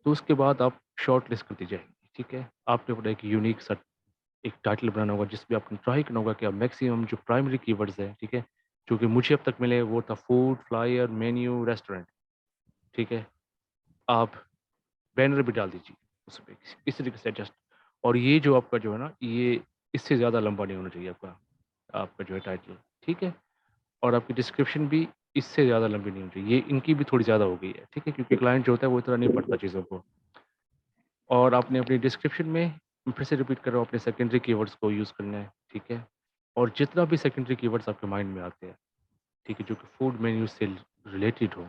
तो उसके बाद आप शॉर्ट लिस्ट करती जाएँगी, ठीक है? आपने अपना एक यूनिक सा एक टाइटल बनाना होगा, जिसमें आपने ट्राई करना होगा कि आप मैक्सिमम जो प्राइमरी कीवर्ड्स हैं, ठीक है? जो कि मुझे अब तक मिले, वो था फूड, फ्लायर, मेन्यू, रेस्टोरेंट, ठीक है? आप बैनर भी डाल दीजिए उसपे, इस तरीके से एडजस्ट। और ये जो आपका जो है ना, ये इससे ज़्यादा लंबा नहीं होना चाहिए आपका आपका जो है टाइटल, ठीक है? और आपकी डिस्क्रिप्शन भी इससे ज़्यादा लंबी नहीं होनी चाहिए। ये इनकी भी थोड़ी ज़्यादा हो गई है, ठीक है? क्योंकि क्लाइंट जो होता है वो इतना नहीं पढ़ता चीज़ों को। और आपने अपनी डिस्क्रिप्शन में, मैं फिर से रिपीट कर रहा हूँ, अपने सेकेंडरी कीवर्ड्स को यूज़ करना है, ठीक है? और जितना भी सेकेंडरी कीवर्ड्स आपके माइंड में आते हैं, ठीक है, जो कि फूड मेन्यू से रिलेटेड हो,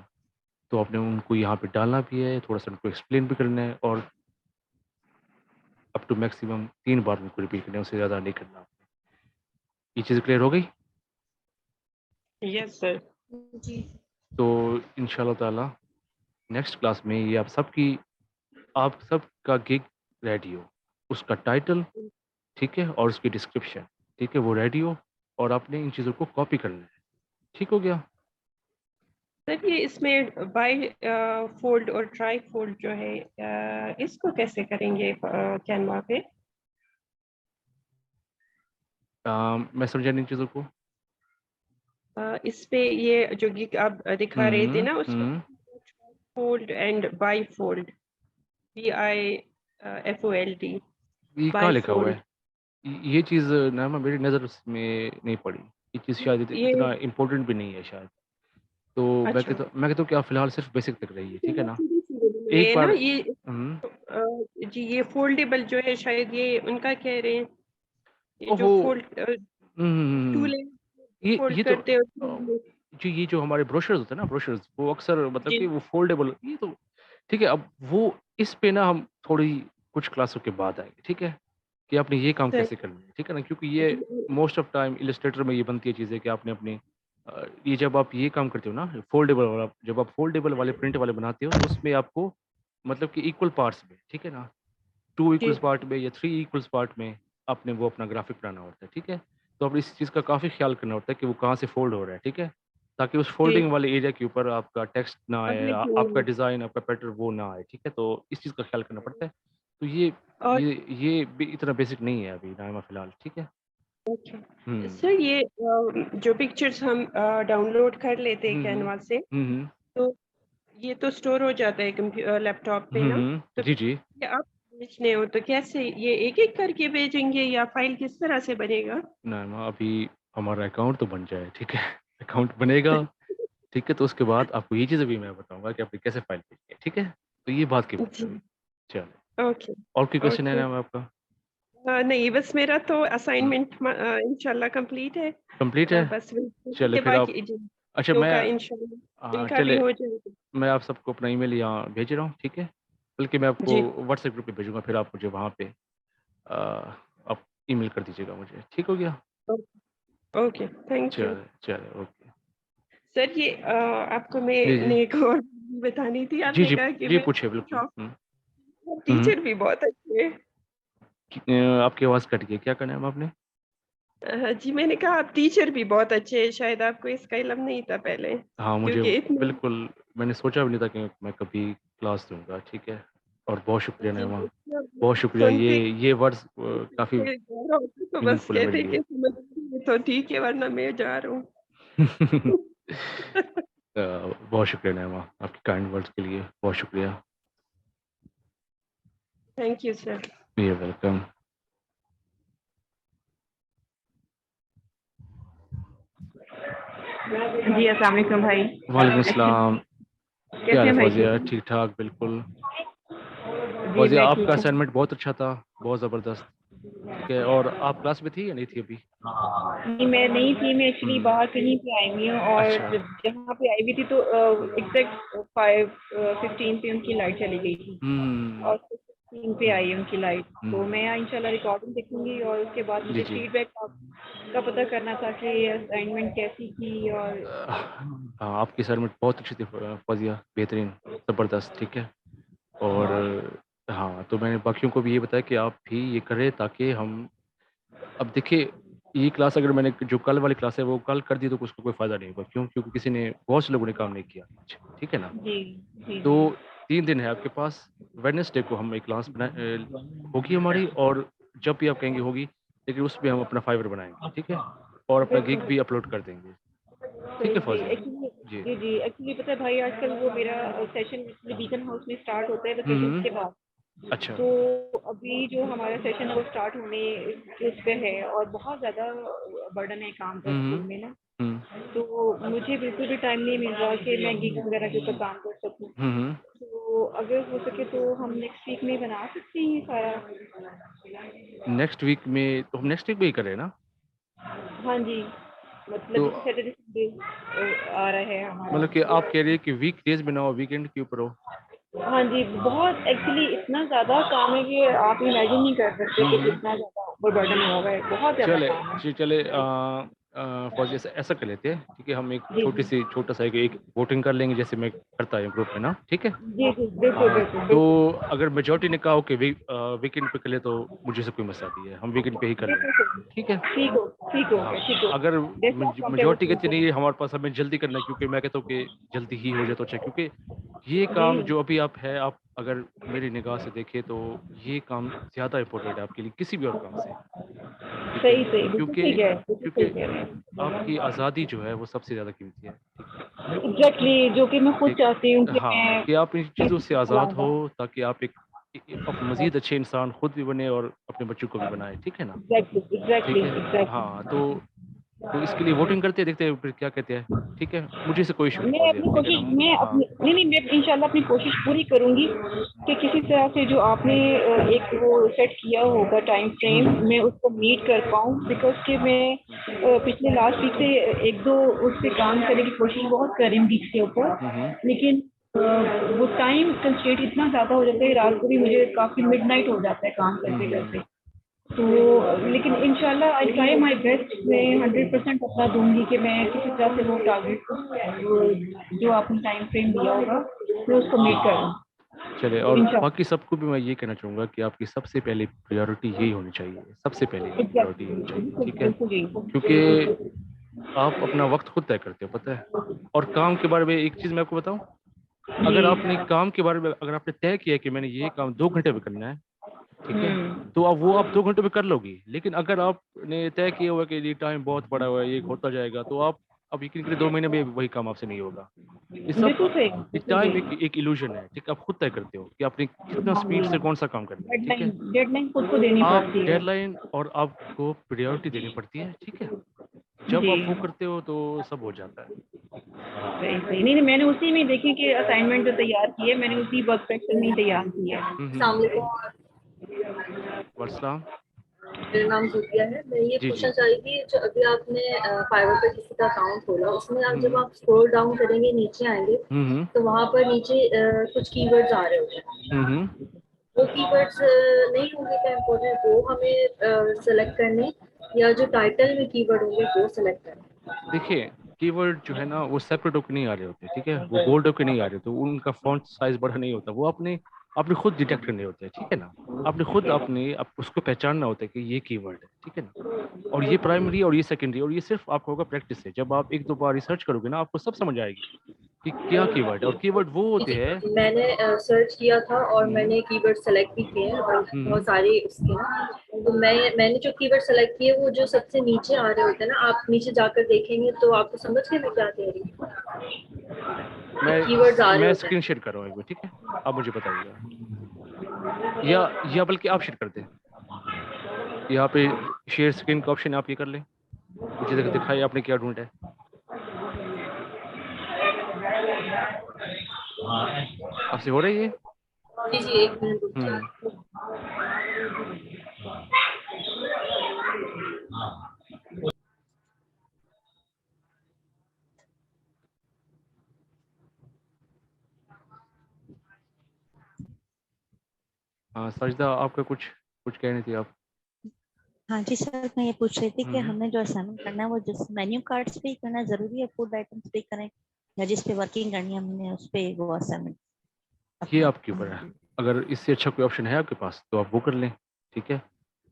तो आपने उनको यहाँ पे डालना भी है, थोड़ा-सा उनको एक्सप्लेन भी करना है, और अप टू मैक्सिमम 3 बार उनको रिपीट करना है, उससे ज़्यादा नहीं करना आपने। ये चीज़ क्लियर हो गई? Yes sir. जी। तो इंशाल्लाह ताला नेक्स्ट क्लास में ये आप सबका गिग रेडी हो। उसका टाइटल, ठीक है, और उसकी डिस्क्रिप्शन, ठीक है, वो रेडी हो, और आपने इन चीज़ों को कॉपी करना है। ठीक हो गया? सर ये इसमें बाय फोल्ड और ट्राई फोल्ड जो है इसको कैसे करेंगे कैनवा पे? मैं समझा नहीं इन चीज़ों को। इस पे ये जो गिग आप दिखा रहे थे ना, उसमें हुँ। Fold and bifold, BIFOLD, ये कहाँ बाय लिखा हुआ फोल्ड। है? ये चीज़ ना मेरी नज़र में नहीं पड़ी। ये चीज़ शायद ये इतना इम्पोर्टेंट भी नहीं है शायद। तो अच्छा, मैं कहता हूँ कि आप फ़िलहाल सिर्फ़ बेसिक तक रहिए, ठीक है ना? एक ये ना बार। ये हुँ। जी ये फोल्डेबल जो है शायद ये उनका कह रहे हैं, ये जो ओहो! फोल्ड हुँ, हुँ, हुँ, टू हुँ। लेन फोल्ड ये तो करते हो। जी, ये जो हमारे ब्रोशर्स होते हैं ना, ब्रोशर्स, वो अक्सर मतलब जी कि वो फ़ोल्डेबल, ये तो ठीक है। अब वो इस पे ना हम थोड़ी कुछ क्लासों के बाद आएँगे, ठीक है? कि आपने ये काम सर कैसे करना है, ठीक है ना? क्योंकि ये जी मोस्ट ऑफ टाइम इलस्ट्रेटर में ये बनती है चीज़ें कि आपने ये जब आप ये काम करते हो ना, फ़ोल्डेबल वाला, जब आप फ़ोल्डेबल वाले प्रिंट वाले बनाते हो, तो उसमें आपको मतलब कि इक्वल पार्ट्स में, ठीक है ना? 2 जी इक्वल्स पार्ट में या 3 इक्वल्स पार्ट में आपने वो अपना ग्राफ़िक बनाना होता है, ठीक है? तो अब इस चीज़ का काफ़ी ख़्याल करना होता है कि वो कहाँ से फ़ोल्ड हो रहा है, ठीक है? ताकि उस जी फ़ोल्डिंग वाले एरिया के ऊपर आपका टेक्स्ट ना आए, अगले आपका डिज़ाइन, आपका पैटर्न वो ना आए, ठीक है? तो इस चीज़ का ख़्याल करना पड़ता है। तो और ये भी इतना बेसिक नहीं है अभी नाज़िमा फ़िलहाल, ठीक है? अच्छा हुँ। सर ये जो पिक्चर्स हम डाउनलोड कर लेते हैं हुँ, हुँ। कैनवा से, हुँ, हुँ। तो ये तो स्टोर हो जाता है लैपटॉप पे ना, तो जी, जी। ये आप भेजने हो तो कैसे ये एक-एक करके भेजेंगे या फाइल किस तरह से बनेगा? मैम अभी हमारा अकाउंट तो बन जाए, ठीक है? अकाउंट बनेगा, ठीक है? तो उसके बाद आपको ये चीज़ें भी मैं बताऊँगा कि आपने कैसे फाइल भेजनी है, ठीक है? तो ये बात की बात है अभी। जी, चलिए, ओके, और कोई क्वेश्चन है ओके। मैम आपका? नहीं बस मेरा तो हुँ, असाइनमेंट इंशाल्लाह कंप्लीट है। कंप्लीट है? बस वही चलिए के फिर आप बाकी अच्छा जो मैं का इंशाल्लाह इनका भी चलिए हो जाएगा। मैं आप सबको अपना ईमेल यहाँ भेज रहा हूँ, ठीक है? बल्कि मैं आपको जी, व्हाट्सएप ग्रुप पे भेजूँगा, फिर आप मुझे वहाँ पे आप ईमेल कर दीजिएगा मुझे, ठीक हो गया? ओ ओके, थैंक यू। चलिए, चलिए, ओके। सर ये आपको जी, जी। मैंने एक और बतानी थी, जी, आपने जी। कहा कि जी, मैं पूछिए बिल्कुल। शौक हुँ। हुँ, हुँ। टीचर भी बहुत अच्छे हैं। आपकी आवाज़ कट गई, क्या कहा मैम आपने? जी मैंने कहा आप टीचर भी बहुत अच्छे हैं, शायद आपको इसका इल्म नहीं था पहले, हाँ, मुझे क्योंकि इतने बिल्कुल मैंने सोचा भी नहीं था कि मैं कभी क्लास दूँगा, ठीक है? और बहुत शुक्रिया जी, नईमा, इतना बहुत शुक्रिया सुनते ये वर्ड्स काफ़ी के जा रहा हूँ तो बस मीनिंगफुल है मेरे कहते लिए। कि समझ में तो ठीक है वरना मैं जा रहा हूँ। बहुत शुक्रिया नईमा, आपके काइंड वर्ड्स के लिए बहुत शुक्रिया। Thank you sir. You are welcome. जी अस्सलाम वालेकुम भाई। वालेकुम अस्सलाम, क्या कैसे हाल है हैं भाई? फ़ौज़िया? ठीक ठीक-ठाक, बिल्कुल। जी फ़ौज़िया मैं ठीक आपका हूँ। असाइनमेंट बहुत अच्छा था, बहुत ज़बरदस्त, ठीक है? और आप क्लास में थी या नहीं थी अभी? नहीं मैं नहीं थी, मैं एक्चुअली हुँ, बाहर कहीं पे आई हुई हूँ और अच्छा। जहाँ पे आई हुई थी तो एग्जैक्ट 5:15 पे उनकी लाइट चली गई थी हुँ, और 6:15 पे आई उनकी लाइट, तो हुँ। मैं इंशाल्लाह रिकॉर्डिंग देखूंगी और उसके बाद जी, मुझे जी। फीडबैक का पता करना था कि असाइनमेंट कैसी थी और हाँ, आपकी असाइनमेंट बहुत अच्छी थी फ़ौज़िया, बेहतरीन, ज़बरदस्त, ठीक है? और हाँ, तो मैंने बाकियों को भी ये बताया कि आप भी ये करें ताकि हम अब देखिए, ये क्लास अगर मैंने जो कल वाली क्लास है, वो कल कर दी तो उसका कोई फ़ायदा नहीं होगा। क्यों? क्योंकि किसी ने बहुत से लोगों ने काम नहीं किया आज, ठीक है ना? जी जी तो जी 3 दिन है आपके पास, वेडनेसडे को हम एक क्लास होगी हमारी और जब भी आप कहेंगे होगी, लेकिन उसपे हम अपना फाइवर बनाएँगे, ठीक है? और अपना गिग बिल्कुल भी अपलोड कर देंगे। ठीक सही है जी फ़ौज़िया? एक्चुअली जी। जी जी एक्चुअली पता है भाई आजकल वो मेरा सेशन बीकन हाउस में स्टार्ट होता है वेकेशन हुँ, के बाद, अच्छा। तो अभी जो हमारा सेशन है वो स्टार्ट होने इस पे है और बहुत ज़्यादा बर्डन है काम का हुँ, स्कूल हुँ। में ना, हुँ। तो मुझे बिल्कुल भी टाइम नहीं मिल रहा कि मैं गिग वगैरह के ऊपर काम कर सकूँ, हुँ, हुँ। तो अगर हो सके तो हम नेक्स्ट वीक में बना सकते हैं ये सारा। नेक्स्ट वीक में तो हम नेक्स्ट वीक में ही कर रहे हैं ना? हाँ जी, मतलब तो जैसे सैटरडे संडे आ रहा है मतलब कि हमारा। आप कह रही हैं कि वीकडेज़ में ना हो, वीकेंड के ऊपर हो? हाँ जी, बहुत एक्चुअली इतना ज़्यादा काम है कि आप इमेजिन नहीं कर सकते हुँ, कि हुँ। कितना ज़्यादा ओवरबर्डन हुआ है, बहुत ज़्यादा चले काम है। चले फ़ौज़ी ऐसा कर लेते हैं, ठीक है? हम एक जी, जी। छोटा-सा एक वोटिंग कर लेंगे जैसे मैं करता हूँ ग्रुप में ना, ठीक है? जी, जी, बिल्कुल, बिल्कुल, तो बिल्कुल। अगर मेजॉरिटी ने कहा हो कि वीकेंड पे कर ले तो मुझे से कोई मसला नहीं है, हम वीकेंड पे ही कर बिल्कुल लेंगे, सही। ठीक है? ठीक हो हाँ, गया, ठीक हो अगर गया। जैसे आप कहते हैं वो मेजॉरिटी ठीक कहती है। नहीं है हमारे पास हमें जल्दी करना है क्योंकि मैं कहता हूँ कि जल्दी ही हो जाए तो अच्छा है क्योंकि ये जी, काम जो अभी आप अगर मेरी निगाह से देखें तो ये काम ज़्यादा इम्पोर्टेंट है आपके लिए किसी भी और काम से, ठीक है? सही, सही, बिल्कुल क्योंकि ठीक है, बिल्कुल सही क्योंकि कह रहे हैं। आपकी आज़ादी जो है वो सबसे ज़्यादा कीमती है, ठीक है? एग्ज़ैक्टली जो कि मैं खुद ठीक चाहती हूँ कि हाँ, मैं कि आप इन चीज़ों किसी से के आज़ाद खिलाफ हो जाऊँ। ताकि आप एक अब मज़ीद अच्छे इंसान खुद भी बने और अपने बच्चों को भी बनाएँ, ठीक है ना? एग्ज़ैक्टली, एग्ज़ैक्टली, ठीक है? हाँ, एग्ज़ैक्टली। तो इसके लिए वोटिंग करते हैं, देखते हैं फिर क्या कहते हैं, ठीक है? मुझे इससे कोई इश्यू नहीं फ़ौज़िया, ठीक है ना? हाँ, मैं इंशाल्लाह अपनी कोशिश पूरी करूँगी कि किसी तरह से जो आपने एक वो सेट किया होगा टाइम फ्रेम हुँ, मैं उसको मीट कर पाऊँ बिकॉज़ कि मैं पिछले लास्ट वीक से 1-2 उस पे काम करने की कोशिश बहुत कर रही हूँ गिग्स के ऊपर, हुँ, हुँ। लेकिन वो टाइम कंस्ट्रेंट इतना ज़्यादा हो जाता है रात को भी मुझे काफ़ी मिडनाइट हो जाता है काम हुँ, हुँ। करते-करते। तो लेकिन इंशाल्लाह आई ट्राई माय बेस्ट मैं 100% अपना दूँगी कि मैं किसी तरह से वो टारगेट जो आपने टाइम फ्रेम दिया होगा, मैं उसको जी, मीट जी। करूँ। चलिए और बाकी इंशाल्लाह। सबको भी मैं ये कहना चाहूँगा कि आपकी सबसे पहली प्रायोरिटी यही होनी चाहिए, सबसे पहली प्रायोरिटी यही एग्ज़ैक्टली होनी चाहिए, बिल्कुल, ठीक है? बिल्कुल जी। क्योंकि आप अपना वक़्त खुद तय करते हो, पता है? और काम के बारे में एक चीज़ मैं आपको बताऊँ? जी। अगर आपने काम के बारे में अगर आपने तय किया कि मैंने ये काम 2 घंटे में करना है, ठीक है? हुँ। तो अब वो आप 2 घंटे में कर लोगी। लेकिन अगर आपने तय किया हुआ है कि ये टाइम बहुत पड़ा हुआ है, ये होता जाएगा, तो अब यकीन करिए 2 महीने में वही काम आपसे नहीं होगा। ये सब बिल्कुल सही, ये बिल्कुल टाइम सही। एक इल्यूजन है, ठीक है? आप खुद तय करते हो कि आपने कितना स्पीड से कौन-सा काम करना है, ठीक है? डेडलाइन डेडलाइन खुद को देनी आप पड़ती है। डेडलाइन और आपको प्रायोरिटी देनी पड़ती है, ठीक है? जब आप वो जी, करते हो तो सब हो जाता है। सही सही। नहीं, नहीं, मैंने उसी में देखिए कि असाइनमेंट जो तैयार की है, मैंने उसी वर्क प्रेशर में ही तैयार की है। अस्सलाम वालेकुम। वालेकुम। मेरा नाम ज़ूबिया है। मैं ये जी, पूछना जी। चाह रही थी, जो अभी आपने फाइवर पे किसी का अकाउंट खोला, उसमें आप जब हुँ, आप स्क्रॉल डाउन करेंगे, नीचे आएँगे, हुँ, हुँ, तो वहाँ पर नीचे कुछ कीवर्ड्स आ रहे होते हैं। हुँ, हुँ। वो कीवर्ड्स नहीं होंगे क्या इम्पोर्टेंट, वो हमें सेलेक्ट करने, या जो टाइटल में कीवर्ड होंगे वो सेलेक्ट करने? देखिए, कीवर्ड जो है ना वो सेपरेट होके नहीं आ रहे होते, ठीक है? वो बोल्ड होके नहीं आ रहे, तो उनका फ़ॉन्ट साइज़ बड़ा नहीं होता। वो आपने आपने खुद डिटेक्ट करने होते हैं, ठीक है ना? आपने खुद आप उसको पहचानना होता है कि ये कीवर्ड है, ठीक है ना? और ये प्राइमरी और ये सेकेंडरी, और ये सिर्फ़ आपको होगा प्रैक्टिस से। जब आप 1-2 बार रिसर्च करोगे ना, आपको सब समझ आएगी कि क्या कीवर्ड है, और कीवर्ड वो होते हैं। मैंने सर्च किया था और हुँ, मैंने कीवर्ड सेलेक्ट भी किए हैं, और बहुत हुँ। सारे उसके हैं। तो मैंने जो कीवर्ड सेलेक्ट किए वो जो सबसे नीचे आ रहे होते हैं ना, आप नीचे जाकर देखेंगे तो आपको समझ में मैं क्या कह रही हूँ। कीवर्ड्स आ रहे मैं होते हैं। स्क्रीन शेयर कर रहा हूँ एक बार, ठीक है? आप मुझे बताइएगा, या बल्कि आप शेयर कर दें। यहाँ पे शेयर स्क्रीन का ऑप्शन आप ये कर लें। नीचे दिखाइए आपने क्या ढूँढा है। आपसे हो रही है ये? जी, जी, 1 मिनट रुक हुँ। जाइए। हाँ, सजदा आपका कुछ कुछ कह रही थी आप? हाँ जी सर, मैं ये पूछ रही थी कि हुँ। हमने जो असाइनमेंट करना है वो जिस मेन्यू कार्ड्स पे ही करना जरूरी है, फूड आइटम्स पे ही करें, या जिस पे वर्किंग करनी है हमने उस पे वो असाइनमेंट ये अपना। आपके ऊपर है। अगर इससे अच्छा कोई ऑप्शन है आपके पास तो आप वो कर लें, ठीक है?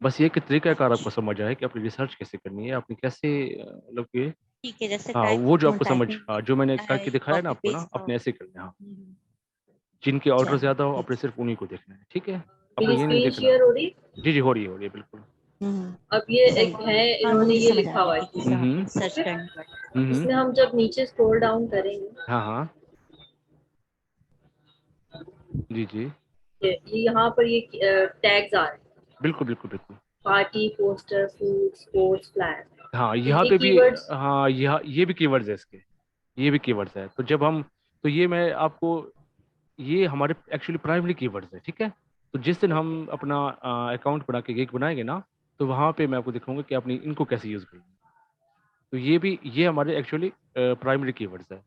बस ये कि तरीक़ाकार आपको समझ आए कि अपनी रिसर्च कैसे करनी है, आपने कैसे मतलब कि ठीक है, जैसे हाँ, वो जो आपको समझ टाइपिंग जो मैंने है, करके दिखाया ना कॉपी आपको ना, पेस्ट का। आपने ऐसे करना है। हाँ, जिनके ऑर्डर चलो ज़्यादा हो ठीक आपने सिर्फ़ उन्हीं को देखना है, ठीक है? आपने मेरी ये नहीं स्क्रीन देखना। शेयर हो रही है? जी, जी, हो रही है, बिल्कुल। अब ये एक समझ, है, हाँ इन्होंने मुझे ये समझ आ लिखा रहा हुआ है है, कि हुँ, कैसे हुँ। हमें सर्च ठीक है? करनी पड़ती हुँ, हुँ। इसमें हम जब नीचे स्क्रॉल डाउन करेंगे, हाँ, हाँ। जी, जी। ये यहाँ पर ये टैग्स आ रहे हैं, बिल्कुल, बिल्कुल, बिल्कुल। Party, poster, food, sports, flag. हाँ, तो यहाँ ये पे भी कीवर्ड्स हाँ, ये भी कीवर्ड्स है इसके, ये भी कीवर्ड्स है। तो जब हम तो ये मैं आपको ये हमारे एक्चुअली प्राइमरी कीवर्ड्स हैं, ठीक है? तो जिस दिन हम अपना अकाउंट बना के गिग बनाएँगे ना, तो वहाँ पे मैं आपको दिखाऊँगा कि आपने इनको कैसे यूज़ करना है। तो ये हमारे एक्चुअली प्राइमरी कीवर्ड्स हैं,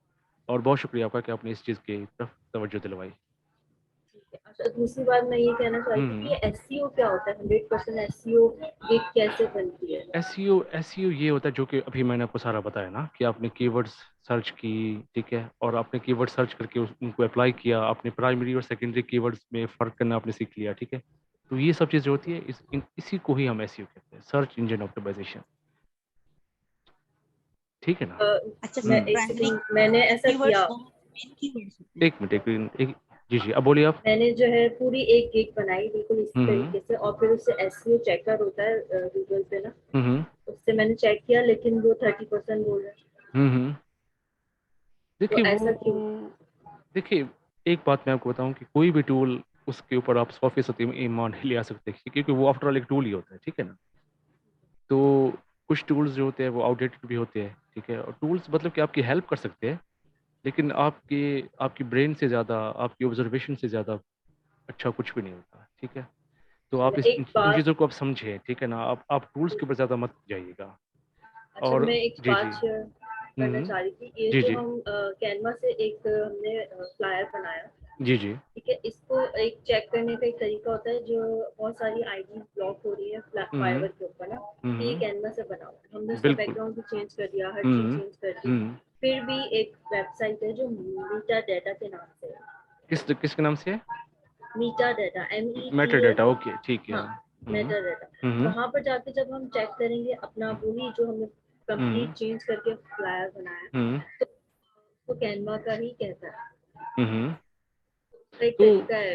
और बहुत शुक्रिया आपका कि आपने इस चीज़ की तरफ तवज्जो दिलवाई। अच्छा, दूसरी बात मैं ये कहना चाह रही हुँ, थी कि हुँ। ये एसईओ क्या होता है? 100% एसईओ ये कैसे बनती है? एसईओ ये होता है जो कि अभी मैंने आपको सारा बताया ना कि आपने कीवर्ड्स सर्च की, ठीक है? और आपने कीवर्ड सर्च करके उनको अप्लाई किया, आपने प्राइमरी और सेकेंडरी कीवर्ड्स में फ़र्क करना आपने सीख लिया, ठीक है? तो ये सब चीज़ जो होती है इसी को ही हम एसईओ कहते हैं, सर्च इंजन ऑप्टिमाइज़ेशन, ठीक है ना? अच्छा मैं सर, हुँ। एक प्राइमरी सेकंड, मैंने ऐसा कीवर्ड्स किया, दोनों मेन कीवर्ड्स होते हैं। 1 मिनट, 1 मिनट, एक जी, जी, अब बोलिए आप। मैंने जो है पूरी एक गिग बनाई बिल्कुल इसी हुँ, हुँ। तरीके से, और फिर उससे एसईओ चेकर होता है गूगल पे ना, हुँ, हुँ। उससे मैंने चेक किया, लेकिन वो 30% बोल रहे हैं। हुँ, हुँ। तो देखिए ऐसा क्यों? देखिए, एक बात मैं आपको बताऊँ कि कोई भी टूल उसके ऊपर आप 100% ईमान नहीं ले आ सकते, क्योंकि वो आफ्टर ऑल एक टूल ही होता है, ठीक है ना? तो कुछ टूल्स जो होते हैं वो आउटडेटेड भी होते हैं, ठीक है? और टूल्स मतलब कि आपकी हेल्प कर सकते हैं, लेकिन आपके आपकी ब्रेन से ज़्यादा, आपकी ऑब्ज़र्वेशन से ज़्यादा अच्छा कुछ भी नहीं होता, ठीक है? तो आप एक इन बात, चीज़ों को आप समझें, ठीक है ना? आप टूल्स के ऊपर ज़्यादा मत जाइएगा। अच्छा और मैं एक जी, बात जी। शेयर हुँ, करना हुँ। चाह रही थी, ये जी, जो जी। हम कैनवा से एक हमने फ्लायर बनाया, जी, जी। ठीक है? इसको एक चेक करने का एक तरीका होता है, जो बहुत सारी आईडी ब्लॉक हो रही है हुँ, फाइवर के ऊपर ना, हुँ, कि ये हुँ। कैनवा से बना हुआ है। हमने उसका बिल्कुल। बैकग्राउंड भी चेंज कर दिया, हर चीज़ हुँ, चेंज कर दी। हुँ। फिर भी एक वेबसाइट है जो मीटा डाटा के नाम से है। किसके नाम से है? मीटा डाटा, META, मेटाडाटा, ओके, ठीक है। हाँ, हुँ, हुँ। Meta data. हुँ, हुँ। वहाँ पर जाके जब हम चेक करेंगे अपना वही जो हमने कंप्लीट हुँ, चेंज करके फ्लायर बनाया, हुँ। तो वो कैनवा का ही कहता है। हुँ, हुँ। उसका एक तो तरीका है,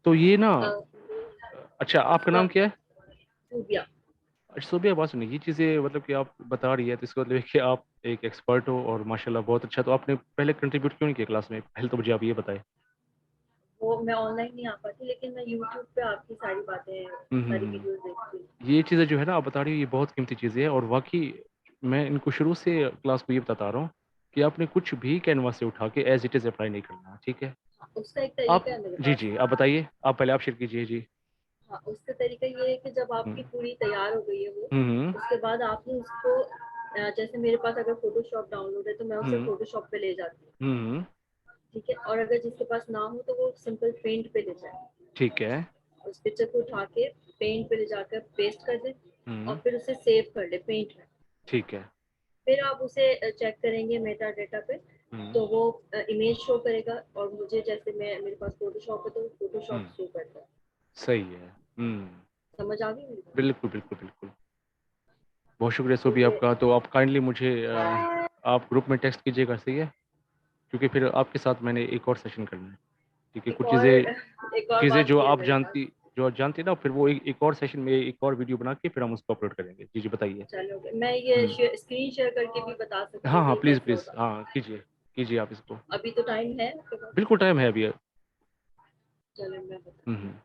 तो ये ना अ, अच्छा, आपका उसका नाम क्या है? सूबिया। अच्छा सोबिया बात सुनिए, ये चीज़ें मतलब कि आप बता रही है तो इसका मतलब है कि आप एक एक्सपर्ट हो और माशाल्लाह बहुत अच्छा। तो आपने पहले कंट्रीब्यूट क्यों नहीं किया क्लास में? पहले तो मुझे आप ये बताएँ। वो मैं ऑनलाइन नहीं आ पाती, लेकिन मैं यूट्यूब पे आपकी सारी बातें, सारी हुँ। वीडियोज़ देखती हूँ। ये चीज़ें जो है ना आप बता रही हो, ये बहुत कीमती चीज़ें हैं और वाक़ई मैं इनको शुरू से क्लास को ये बताता आ रहा हूँ कि आपने कुछ भी कैनवास से उठा के एज़ इट इज़ अप्लाई नहीं करना, ठीक है? हाँ, उसका एक आप तरीका है मेरे जी, पास। जी, आप बताइए। आप पहले आप शेयर कीजिए। जी। हाँ, उसका तरीका ये है कि जब हुँ। आपकी पूरी तैयार हो गई है वो, हुँ, हुँ। उसके बाद आपने उसको जैसे मेरे पास अगर फ़ोटोशॉप डाउनलोड है, तो मैं उसे हुँ। फ़ोटोशॉप पे ले जाती हूँ, हुँ, हुँ। ठीक है? और अगर जिसके पास ना हो, तो वो सिंपल पेंट पे ले जाए। ठीक है। उस पिक्चर को उठा के पेंट पे ले जाकर पेस्ट कर दें और हुँ। फिर उसे सेव कर लें पेंट में। ठीक है। फिर आप उसे चेक करेंगे मेटा डेटा पे, हुँ। तो वो इमेज शो करेगा और मुझे जैसे मैं मेरे पास फ़ोटोशॉप है, तो हुँ। फ़ोटोशॉप शो करता है। सही है। हुँ। समझ आ गई मेरी बात? बिल्कुल, बिल्कुल, बिल्कुल। बहुत शुक्रिया तो सोबिया ये आपका। तो आप काइंडली मुझे आप ग्रुप में टेक्स्ट कीजिएगा, सही है? क्योंकि फिर आपके साथ मैंने एक और सेशन करना है, ठीक है? एक कुछ और चीज़ें एक और चीज़ें बात जो भी है आप मेरे पास। जानती जो आप जानती हैं ना, फिर वो एक और सेशन में एक और वीडियो बना के फिर हम उसको अपलोड करेंगे। जी, जी, बताइए। चलोगे, मैं ये हुँ। स्क्रीन शेयर करके भी बता सकती हाँ, हूँ हाँ, कि प्लीज़, कैसे प्लीज़। होगा। हाँ, कीजिए, कीजिए आप इसको। अभी तो टाइम है आपके पास? बिल्कुल टाइम है अभी। चलो मैं हुँ, बताती हुँ। हूँ।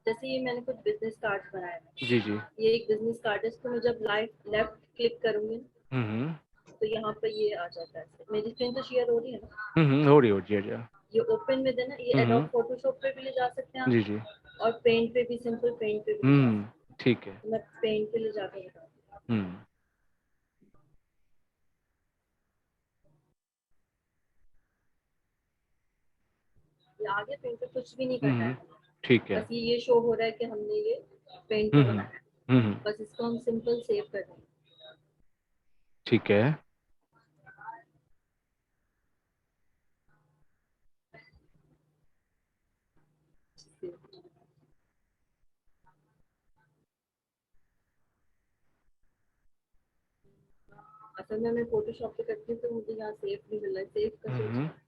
जैसे ये मैंने कुछ बिज़नेस कार्ड्स बनाए हैं। जी, जी। ये एक बिज़नेस कार्ड है, इसको मैं जब लेफ्ट क्लिक करूँगी, हुँ, हुँ। तो यहाँ पे ये आ जाता है। मेरी स्क्रीन तो शेयर हो रही है ना? हुँ, हुँ, हो रही हो जी, जी। ये ओपन में देना, ये हुँ, एडोब हुँ। फ़ोटोशॉप पे भी ले जा सकते हैं जी, आप जी। और पेंट पे भी, सिंपल पेंट पे भी ले जा हुँ, सकते ठीक है। हैं। तो मैं पेंट पे ले जाकर बताती हूँ। हुँ। ये आगे पेंट पे कुछ भी नहीं हुँ, करना हुँ। है, ठीक है। बस ये शो हो रहा है कि हमने ये पेंट हुँ, में हुँ। बनाया है। हुँ, हुँ। बस इसको हम सिंपल सेव कर देंगे। ठीक है। असल में मैं फ़ोटोशॉप पे करती हूँ, तो मुझे यहाँ सेव नहीं मिल रहा है, सेव हुँ, कैसे हुँ। होता है?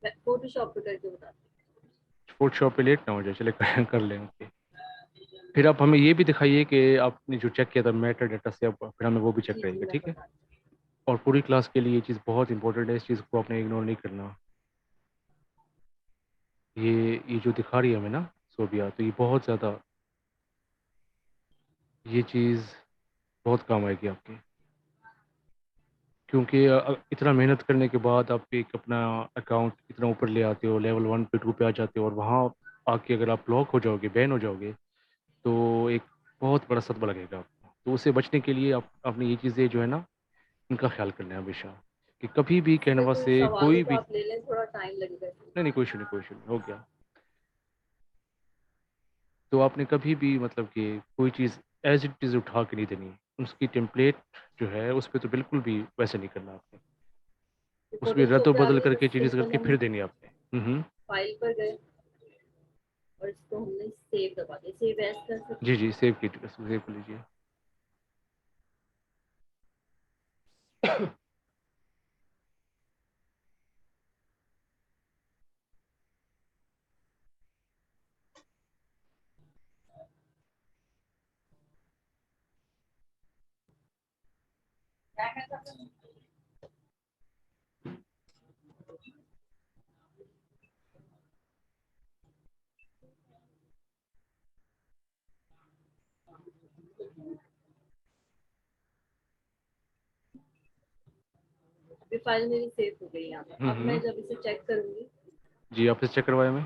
मैं फ़ोटोशॉप पे करके बताती फ़ोटोशॉप पे लेट ना हो जाए, चलिए कर लें। ओके। फिर आप हमें ये भी दिखाइए कि आपने जो चेक किया था मेटा डेटा से, अब फिर हमें वो भी हूँ। चेक जी, जी, करेंगे, मैं ठीक है? बताती और पूरी क्लास के लिए ये चीज़ बहुत इम्पोर्टेंट है, इस चीज़ को आपने इग्नोर नहीं करना। ये जो दिखा रही है हमें ना सोबिया, तो ये बहुत ज़्यादा ये चीज़ बहुत काम आएगी आपके। क्योंकि इतना मेहनत करने के बाद आप एक अपना अकाउंट इतना ऊपर ले आते हो, लेवल 1 पे 2 पे आ जाते हो और वहाँ आके अगर आप लॉक हो जाओगे, बैन हो जाओगे, तो एक बहुत बड़ा सदमा लगेगा आपको। तो उससे बचने के लिए आप आपने ये चीज़ें जो है ना, इनका ख़्याल करना है हमेशा कि कभी भी हूँ। इसमें कैनवा कुछ से सवालों कोई को भी आप ले लें, थोड़ा टाइम लगेगा इसमें। नहीं, नहीं, कोई इश्यू नहीं, कोई इश्यू नहीं, हो गया। तो आपने कभी भी मतलब कि कोई चीज़ एज़ इट इज़ उठा के नहीं देनी। उसकी टेम्पलेट जो है, उस पे तो बिल्कुल भी वैसे नहीं करना आपने। उसमें फ़ोटोशॉप पे आ रद्द-बदल गए, करके जैसे चेंजेज़ सिंपल करके हम फिर देनी है आपने। हुँ, हुँ। फाइल पर गए और इसको हमने सेव दबा दिया, सेव एज़ कर सकते जी, हैं। जी, सेव कीजिए, सेव कर लीजिए। अभी फाइल मेरी सेव हो गई यहाँ पे। हुँ, अब मैं हुँ। जब इसे चेक करूँगी, जी, आपसे चेक करवाया मैं?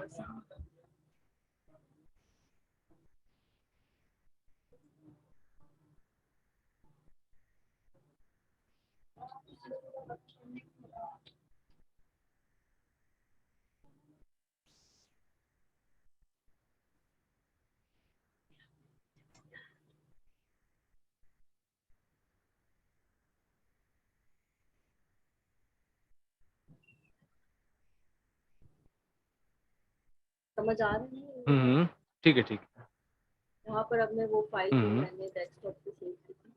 समझ आ रही है? हम्म, ठीक है, ठीक है। यहाँ पर अब मैं वो फाइल जो हम्म, मैंने डेस्कटॉप पे सेव की थी,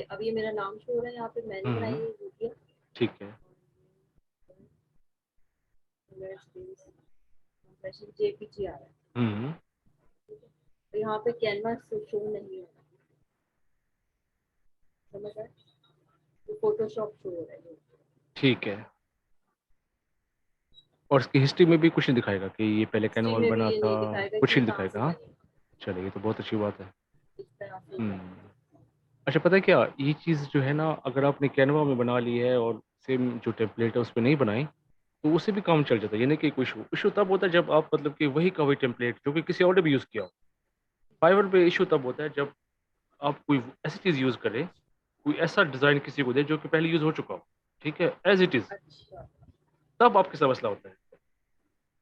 अब ये मेरा नाम शो हो रहा है यहाँ पे, मैंने बनाई हम्म, है वीडियो, ठीक है। जेपीजी आ रहा है, हम्म, तो यहाँ पे कैनवास शो नहीं हो रहा, समझ आए? तो फोटोशॉप शो हो रहा है। ठीक है। और इसकी हिस्ट्री में भी कुछ नहीं दिखाएगा कि ये पहले हिस्ट्री कैनवा में में भी बना ये था? नहीं दिखाएगा कुछ कि ये नहीं कहाँ से दिखाएगा, हाँ। बनी, चलिए, ये तो बहुत अच्छी बात है। इस तरह से हम्म। है। अच्छा, पता है क्या, ये चीज़ जो है ना, अगर आपने कैनवा में बना ली है और सेम जो टेम्पलेट है उस पर नहीं बनाई, तो उससे भी काम चल जाता है। यानी कि कोई इशू तब होता है जब आप मतलब कि वही का वही टेम्पलेट जो कि किसी और ने भी यूज़ किया हो। फाइवर पे इशू तब होता है जब आप कोई ऐसी चीज़ यूज़ करें, कोई ऐसा डिज़ाइन किसी को दे जो कि पहले यूज़ हो चुका हो, ठीक है, एज इट इज़, अच्छा तब आपके साथ मसला होता है।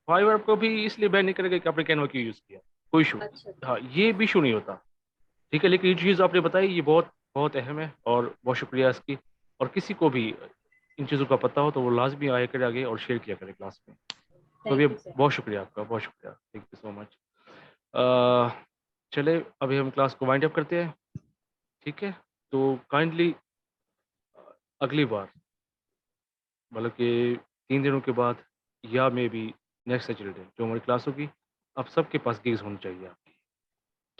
फाइवर आपको भी इसलिए बैन नहीं करेगा कि आपने कैनवा क्यों यूज़ किया, कोई इशू। अच्छा हाँ, ये भी इशू नहीं होता, ठीक है। लेकिन ये चीज़ आपने बताई, ये बहुत बहुत अहम है और बहुत शुक्रिया इसकी। और किसी को भी इन चीज़ों का पता हो तो वो लाजमी आया करे आगे और शेयर किया करे क्लास में। तो ये थैंक यू सर। बहुत शुक्रिया आपका, बहुत शुक्रिया, थैंक यू सो मच। चले, अभी हम क्लास को वाइंड अप करते हैं, ठीक है। तो काइंडली अगली बार, मतलब कि 3 दिनों के बाद, या मे बी नेक्स्ट सैटरडे जो हमारी क्लास होगी, आप सबके पास गिग्स होनी चाहिए आपकी,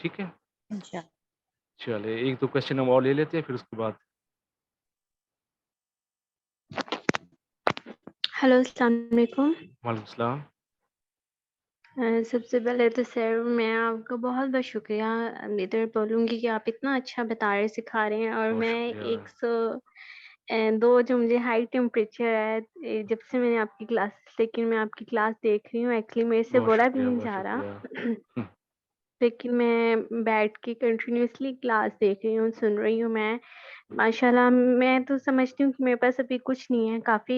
ठीक है। इंशाल्लाह। चले, 1-2 क्वेश्चन हम और ले लेते हैं, फिर उसके बाद। हेलो, अस्सलाम वालेकुम। वालेकुम सलाम। सबसे पहले तो सर मैं आपका बहुत-बहुत शुक्रिया इधर बोलूँगी कि आप इतना अच्छा बता रहे सिखा रहे हैं और बहुत मैं शुक्रिया। 102 जो मुझे हाई टेम्परेचर है जब से मैंने आपकी क्लास लेकिन मैं आपकी क्लास देख रही हूँ एक्चुअली मेरे से बहुत बोला भी शुक्रिया, नहीं बहुत जा रहा। शुक्रिया। हुँ, लेकिन मैं बैठ के कंटिन्यूअसली क्लास देख रही हूँ, सुन रही हूँ मैं। माशाल्लाह मैं तो समझती हूँ कि मेरे पास अभी कुछ नहीं है, काफ़ी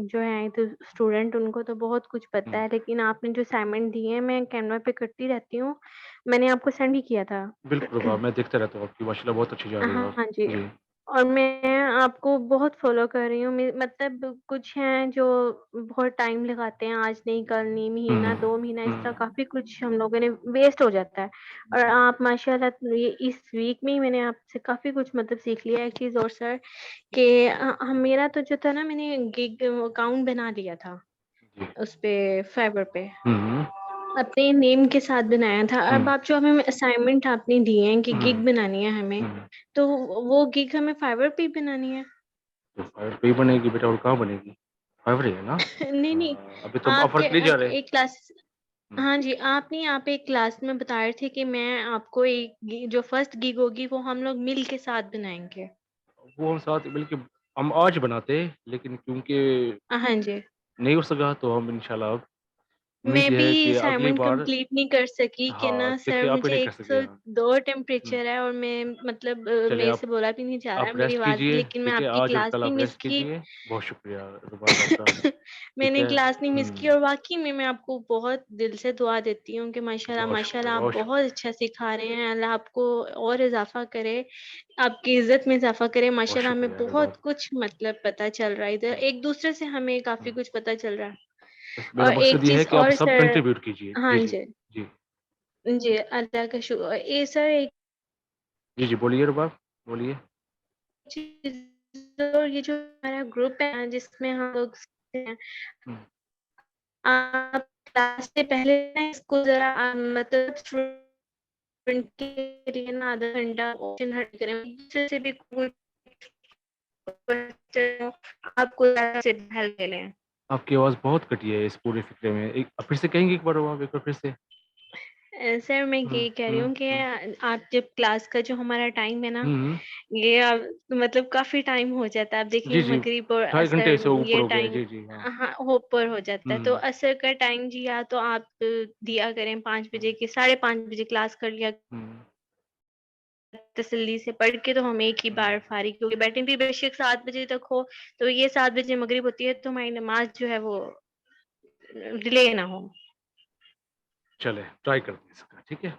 जो हैं तो स्टूडेंट उनको तो बहुत कुछ पता हुँ। है, लेकिन आपने जो असाइनमेंट दिए हैं मैं कैनवा पे करती रहती हूँ। मैंने आपको सेंड भी किया था। बिल्कुल वाह! मैं देखता रहता हूँ आपकी, माशाल्लाह बहुत अच्छी जा रही हो आप। हाँ जी। जी। और मैं आपको बहुत फ़ॉलो कर रही हूँ मतलब कुछ हैं जो बहुत टाइम लगाते हैं, आज नहीं कल नहीं, महीना, हुँ, 2 महीना इस तरह हुँ। काफ़ी कुछ हम लोगों ने वेस्ट हो जाता है। और आप माशाल्लाह ये इस वीक में ही मैंने आपसे काफ़ी कुछ मतलब सीख लिया। एक चीज़ और सर कि मेरा तो जो था ना मैंने गिग अकाउंट बना लिया था, जी। उस पे फाइवर पे। हुँ, अपने नेम के साथ बनाया था। अब हुँ, आप जो हमें असाइनमेंट आपने दिए हैं कि गिग हुँ, बनानी है हमें, हुँ। तो वो गिग हमें फाइवर पे ही बनानी है? तो फाइवर पे ही बनेगी बेटा, और कहाँ बनेगी? फाइवर ही है ना? नहीं, नहीं, अभी तो हम आप ऑफर के के लिए जा रहे हैं। एक क्लास हुँ, हाँ जी, आप नहीं आप एक क्लास में बता रहे थे कि मैं आपको एक गि जो फर्स्ट गिग होगी वो हम लोग मिल के साथ बनाएँगे। वो हम साथ मिलके हम आज बनाते, लेकिन क्योंकि हाँ जी। नहीं हो सका तो हम इंशाल्लाह अब उम्मीद मैं ये भी है कि अगली असाइनमेंट बार। कंप्लीट नहीं कर सकी कि हाँ, ना सर देखिए आप ही मुझे नहीं कर सके, हाँ। 102 हुँ, टेम्परेचर है और मैं मतलब चलिए मेरे से आप बोला भी नहीं जा रहा आप मेरी रेस्ट आवाज़ कीजिए, लेकिन मैं ठीक है? आपकी आज और क्लास कल नहीं आप मिस रेस्ट की। कीजिए। बहुत शुक्रिया रुबाब आपका, ठीक मैंने है? क्लास नहीं मिस की हुँ, और वाक़ई में मैं आपको बहुत दिल से दुआ देती हूँ कि माशाल्लाह बहुत शुक्रिया, माशाल्लाह आप बहुत बहुत शुक्रिया, अच्छा सिखा रहे हैं। अल्लाह आपको और इज़ाफ़ा करे, आपकी इज़्ज़त में इज़ाफ़ा करे। बहुत माशाल्लाह हमें शुक्रिया बहुत रुबाब। कुछ मतलब पता चल रहा है इधर, हुँ, एक-दूसरे से हमें काफ़ी हुँ। कुछ पता चल रहा है। बस मेरा और मकसद एक ये है चीज़ कि आप और सब सर कंट्रीब्यूट कीजिए। हाँ जी, जी। जी। जी। जी, अल्लाह का ये सर एक जी, जी, बोलिए रुबाब, बोलिए। चीज़ और ये जो हमारा ग्रुप है ना जिसमें हम लोग सीखते हैं, हुँ, आप क्लास से पहले ना इसको ज़रा मतलब स्टूडेंट के लिए ना आधा घंटा ऑप्शन हट करें। दूसरे से भी कोई क्वेश्चन हो, आप कोई से हेल्प ले लें। आपकी आवाज़ बहुत कटी है इस पूरे फ़िक्रे में। एक फिर से कहेंगे एक बार रुबाब, एक बार फिर से? सर मैं हुँ, ये कह रही हुँ, हूँ कि हुँ। आप जब क्लास का जो हमारा टाइम है ना, हुँ, हुँ। ये मतलब काफ़ी टाइम हो जाता है। आप देखेंगे जी, जी, मगरिब और ढाई घंटे से असर ऊपर ये हो गए। टाइम जी, जी, हाँ। हाँ, ऊपर हो जाता है। तो हुँ, असर का टाइम जी या तो आप दिया करें 5 हुँ, बजे की 5:30 बजे क्लास कर लिया हुँ। तसल्ली से पढ़ के तो हम एक ही बार फारिग होके बैठेंगे, फिर बेशक 7 बजे तक हो, तो ये 7 बजे मगरिब होती है तो हमारी नमाज़ जो है वो डिले ना हो। चलें, ट्राई करते हैं इसका, ठीक है?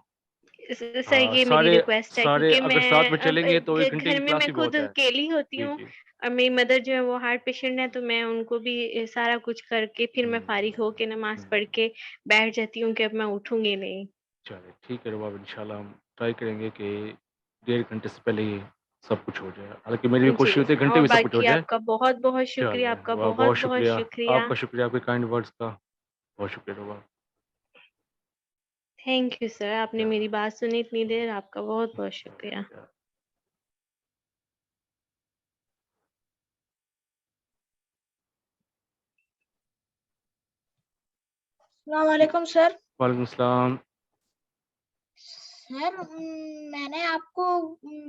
सर ये मेरी सारे रिक्वेस्ट है सारे क्योंकि अगर साथ में मैं अब चलेंगे तो 1 घंटे घर की में क्लास मैं ही खुद बहुत है। अकेली होती जी, हूँ जी। और मेरी मदर जो है वो हार्ट पेशेंट है, तो मैं उनको भी सारा कुछ करके फिर मैं फारिग होके नमाज़ पढ़ के बैठ जाती हूँ कि अब मैं उठूँगी नहीं। चलिए, ठीक है रुबाब, इंशाल्लाह हम ट्राई करेंगे कि 1.5 घंटे से पहले ही सब कुछ हो जाए। हालाँकि मेरी भी जी, कोशिश होती है घंटे और में सब कुछ हो बाकी जाए। आपका बहुत-बहुत शुक्रिया, चलें, आपका वाह! बहुत बहुत-बहुत शुक्रिया। शुक्रिया। आपका शुक्रिया आपके काइंड वर्ड्स का। बहुत शुक्रिया रुबाब। थैंक यू सर, आपने या मेरी बात सुनी इतनी देर, आपका बहुत-बहुत शुक्रिया। या अस्सलाम वालेकुम सर। वालेकुम सलाम। सर मैंने आपको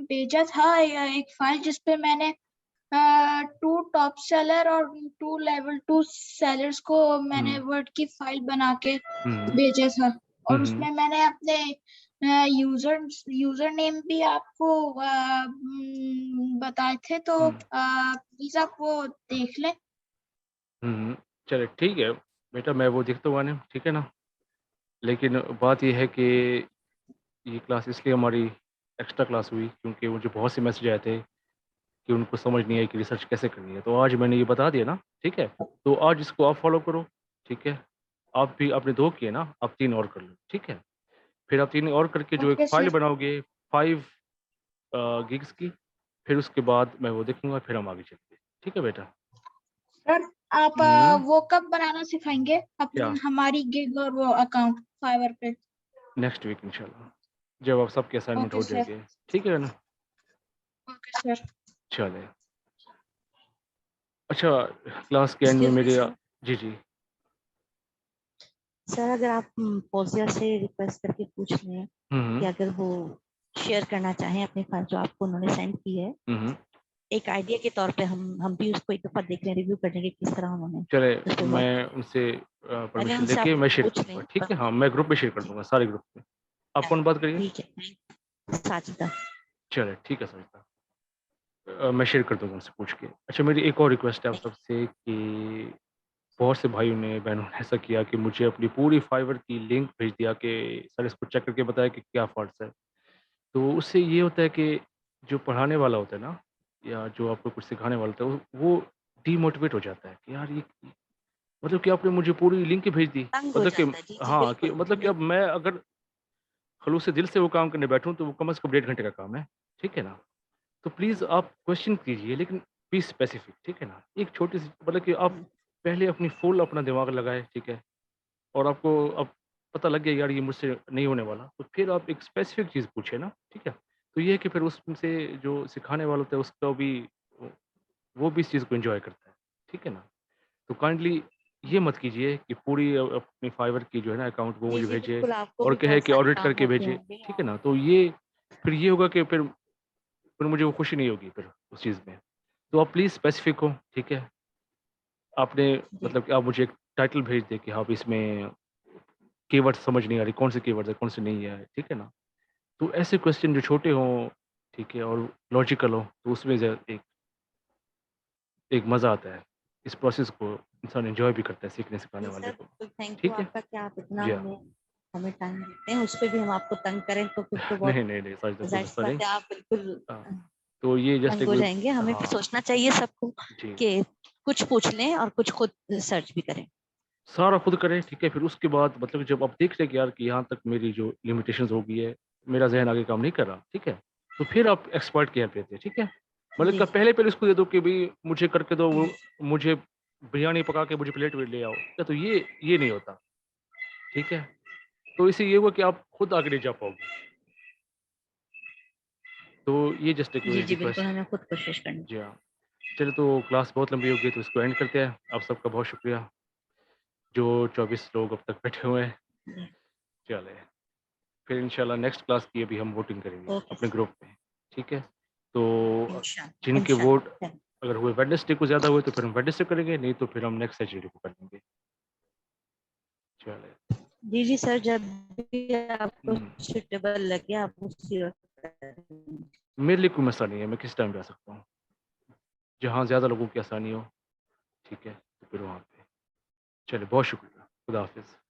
भेजा था एक फाइल जिसपे मैंने 2 टॉप सेलर और 2 लेवल 2 सेलर्स को मैंने हुँ। वर्ड की फाइल बना के हुँ। भेजा था हुँ, और हुँ। उसमें मैंने अपने यूजर नेम भी आपको बताए थे, तो हुँ। प्लीज आप वो देख लें। हुँ, हुँ। चलिए ठीक है, बेटा मैं वो देखता हुआ नहीं, ठीक है ना? लेकिन बात ये है कि ये क्लास इसलिए हमारी एक्स्ट्रा क्लास हुई क्योंकि मुझे बहुत से मैसेज आए थे कि उनको समझ नहीं आई कि रिसर्च कैसे करनी है। तो आज मैंने ये बता दिया ना, ठीक है? तो आज इसको आप फ़ॉलो करो, ठीक है? आप भी आपने 2 किए ना, आप 3 और कर लो, ठीक है? फिर आप 3 और करके जो एक ओके फ़ाइल सर। बनाओगे 5 गिग्स की, फिर उसके बाद मैं वो देखूँगा, फिर हम आगे चलेंगे। ठीक है बेटा? सर आप हुँ। वो कब बनाना सिखाएंगे क्या? हमारी गिग और वो अकाउंट फाइवर पे? नेक्स्ट वीक इंशाल्लाह, जब आप सबके असाइनमेंट ओके हो सर। जाएँगे, ठीक है ना? Okay sir. चलें। अच्छा, क्लास के एंड में एक्सक्यूज मी मेरे सर। जी, जी। सर अगर आप फौजिया से रिक्वेस्ट करके पूछ लें हुँ, कि हुँ। अगर वो शेयर करना चाहें अपनी फाइल जो आपको उन्होंने सेंड की है, हुँ, हुँ। एक आइडिया के तौर पे हम भी उसको एक दफ़ा देख लें, रिव्यू कर लें कि किस तरह उन्होंने चलें, उस पे वर्क मैं किया। उनसे पहले परमिशन उनसे लेके आप मैं शेयर पूछ करूँगा, लें ठीक है? हाँ, मैं ग्रुप में शेयर कर दूँगा, सारे ग्रुप में। आप कौन बात करिए? ठीक है, थैंक साजिदा। चलें, ठीक है साजिदा। मैं शेयर कर दूँगा उनसे पूछ के। अच्छा मेरी एक और रिक्वेस्ट है आप सबसे कि बहुत से भाइयों ने, बहनों ने ऐसा किया कि मुझे अपनी पूरी फाइवर की लिंक भेज दिया कि सर इसको चेक करके बताएँ कि क्या फ़ॉल्ट्स है। तो उससे ये होता है कि जो पढ़ाने वाला होता है ना, या जो आपको कुछ सिखाने वाला होता है, वो डीमोटिवेट हो जाता है कि यार ये मतलब कि आपने मुझे पूरी लिंक ही भेज दी। तंग हो मतलब कि जाता है। जी, जी, हाँ, कि बिल्कुल, मतलब कि अब मैं अगर खलूस दिल से वो काम करने बैठूँ तो वो कम से कम 1.5 घंटे का काम है, ठीक है ना? तो प्लीज़ आप क्वेश्चन कीजिए लेकिन बी स्पेसिफिक, ठीक है ना? एक छोटी-सी मतलब कि आप पहले अपनी फुल अपना दिमाग लगाएँ, ठीक है? और आपको अब पता लग गया यार ये मुझसे नहीं होने वाला, तो फिर आप एक स्पेसिफिक चीज़ पूछिए ना, ठीक है? तो ये है कि फिर उससे जो सिखाने वाला होता है उसका भी वो वो भी इस चीज़ को एन्जॉय करता है, ठीक है ना? तो काइंडली ये मत कीजिए कि पूरी अपनी फाइवर की जो है ना अकाउंट वो जी, मुझे जी, भेजिए बिल्कुल आपको और भी कहे बहुत कि सारे ऑडिट काम करके होते भेजिए, होंगे ठीक है और ना? तो ये फिर ये होगा कि फिर मुझे वो खुशी नहीं होगी फिर उस चीज़ में। तो आप प्लीज़ स्पेसिफिक हो, ठीक है? आपने जी, मतलब कि आप मुझे एक टाइटल भेज दें कि आप इसमें कीवर्ड्स समझ नहीं आ रही, कौन से कीवर्ड्स है, कौन से नहीं है, ठीक है ना? तो ऐसे क्वेश्चन जो छोटे हों, ठीक है, और लॉजिकल हो, तो उसमें एक एक मज़ा आता है। इस प्रोसेस को इंसान एन्जॉय भी करता है सीखने-सिखाने जी वाले सर, को। बिल्कुल थैंक यू ठीक है? आपका कि आप इतना जी हाँ। हमें हमें टाइम देते हैं, उस पे भी हम आपको तंग करें तो फिर तो बहुत नहीं, नहीं, नहीं, साजिदा कोई ज़ाहिर-सी गुस्सा नहीं। बात है आप बिल्कुल हाँ, तो ये जस्ट तंग एक हो जाएँगे। हमें भी हाँ, सोचना चाहिए सबको जी। कि कुछ पूछ लें और कुछ खुद सर्च भी करें। सारा खुद करें, ठीक है? फिर उसके बाद मतलब जब आप देख लें कि यार कि यहाँ तक मेरी जो लिमिटेशंस हो गई है, मेरा ज़हन आगे काम नहीं कर रहा, ठीक है? तो फिर आप एक्सपर्ट की हेल्प लेते हैं, ठीक है? मतलब जी, क्या जी। पहले-पहले उसको दे दो कि भई मुझे करके दो, वो मुझे बिरयानी पका के मुझे प्लेट में ले आओ, क्या तो ये नहीं होता, ठीक है? तो इससे ये हुआ कि आप खुद आगे नहीं जा पाओगे। तो ये जस्ट एक जी, मेरी जी, बिल्कुल रिक्वेस्ट है। हमें खुद कोशिश करनी जी हाँ। चलिए तो क्लास बहुत लंबी हो गई तो इसको एंड करते हैं। आप सबका बहुत शुक्रिया, जो 24 लोग अब तक बैठे हुए हैं। जी, चलें, फिर इंशाल्लाह नेक्स्ट क्लास की अभी हम वोटिंग करेंगे ओके अपने सर, ग्रुप में, ठीक है? तो इंशाल्लाह, जिनके वोट इंशाल्लाह। अगर हुए वेडनेसडे को ज़्यादा हुए तो फिर हम वेडनेसडे करेंगे, नहीं तो फिर हम नेक्स्ट सैटरडे को कर लेंगे। चलें। जी, जी सर, जब भी आपको हुँ। सूटेबल लगे आप उसी वक़्त मेरे लिए कोई मसला नहीं है, मैं किस टाइम भी आ सकता हूँ। जहाँ ज़्यादा लोगों की आसानी हो, ठीक है, तो फिर वहाँ पे। चलिए बहुत शुक्रिया। खुदा हाफ़िज़।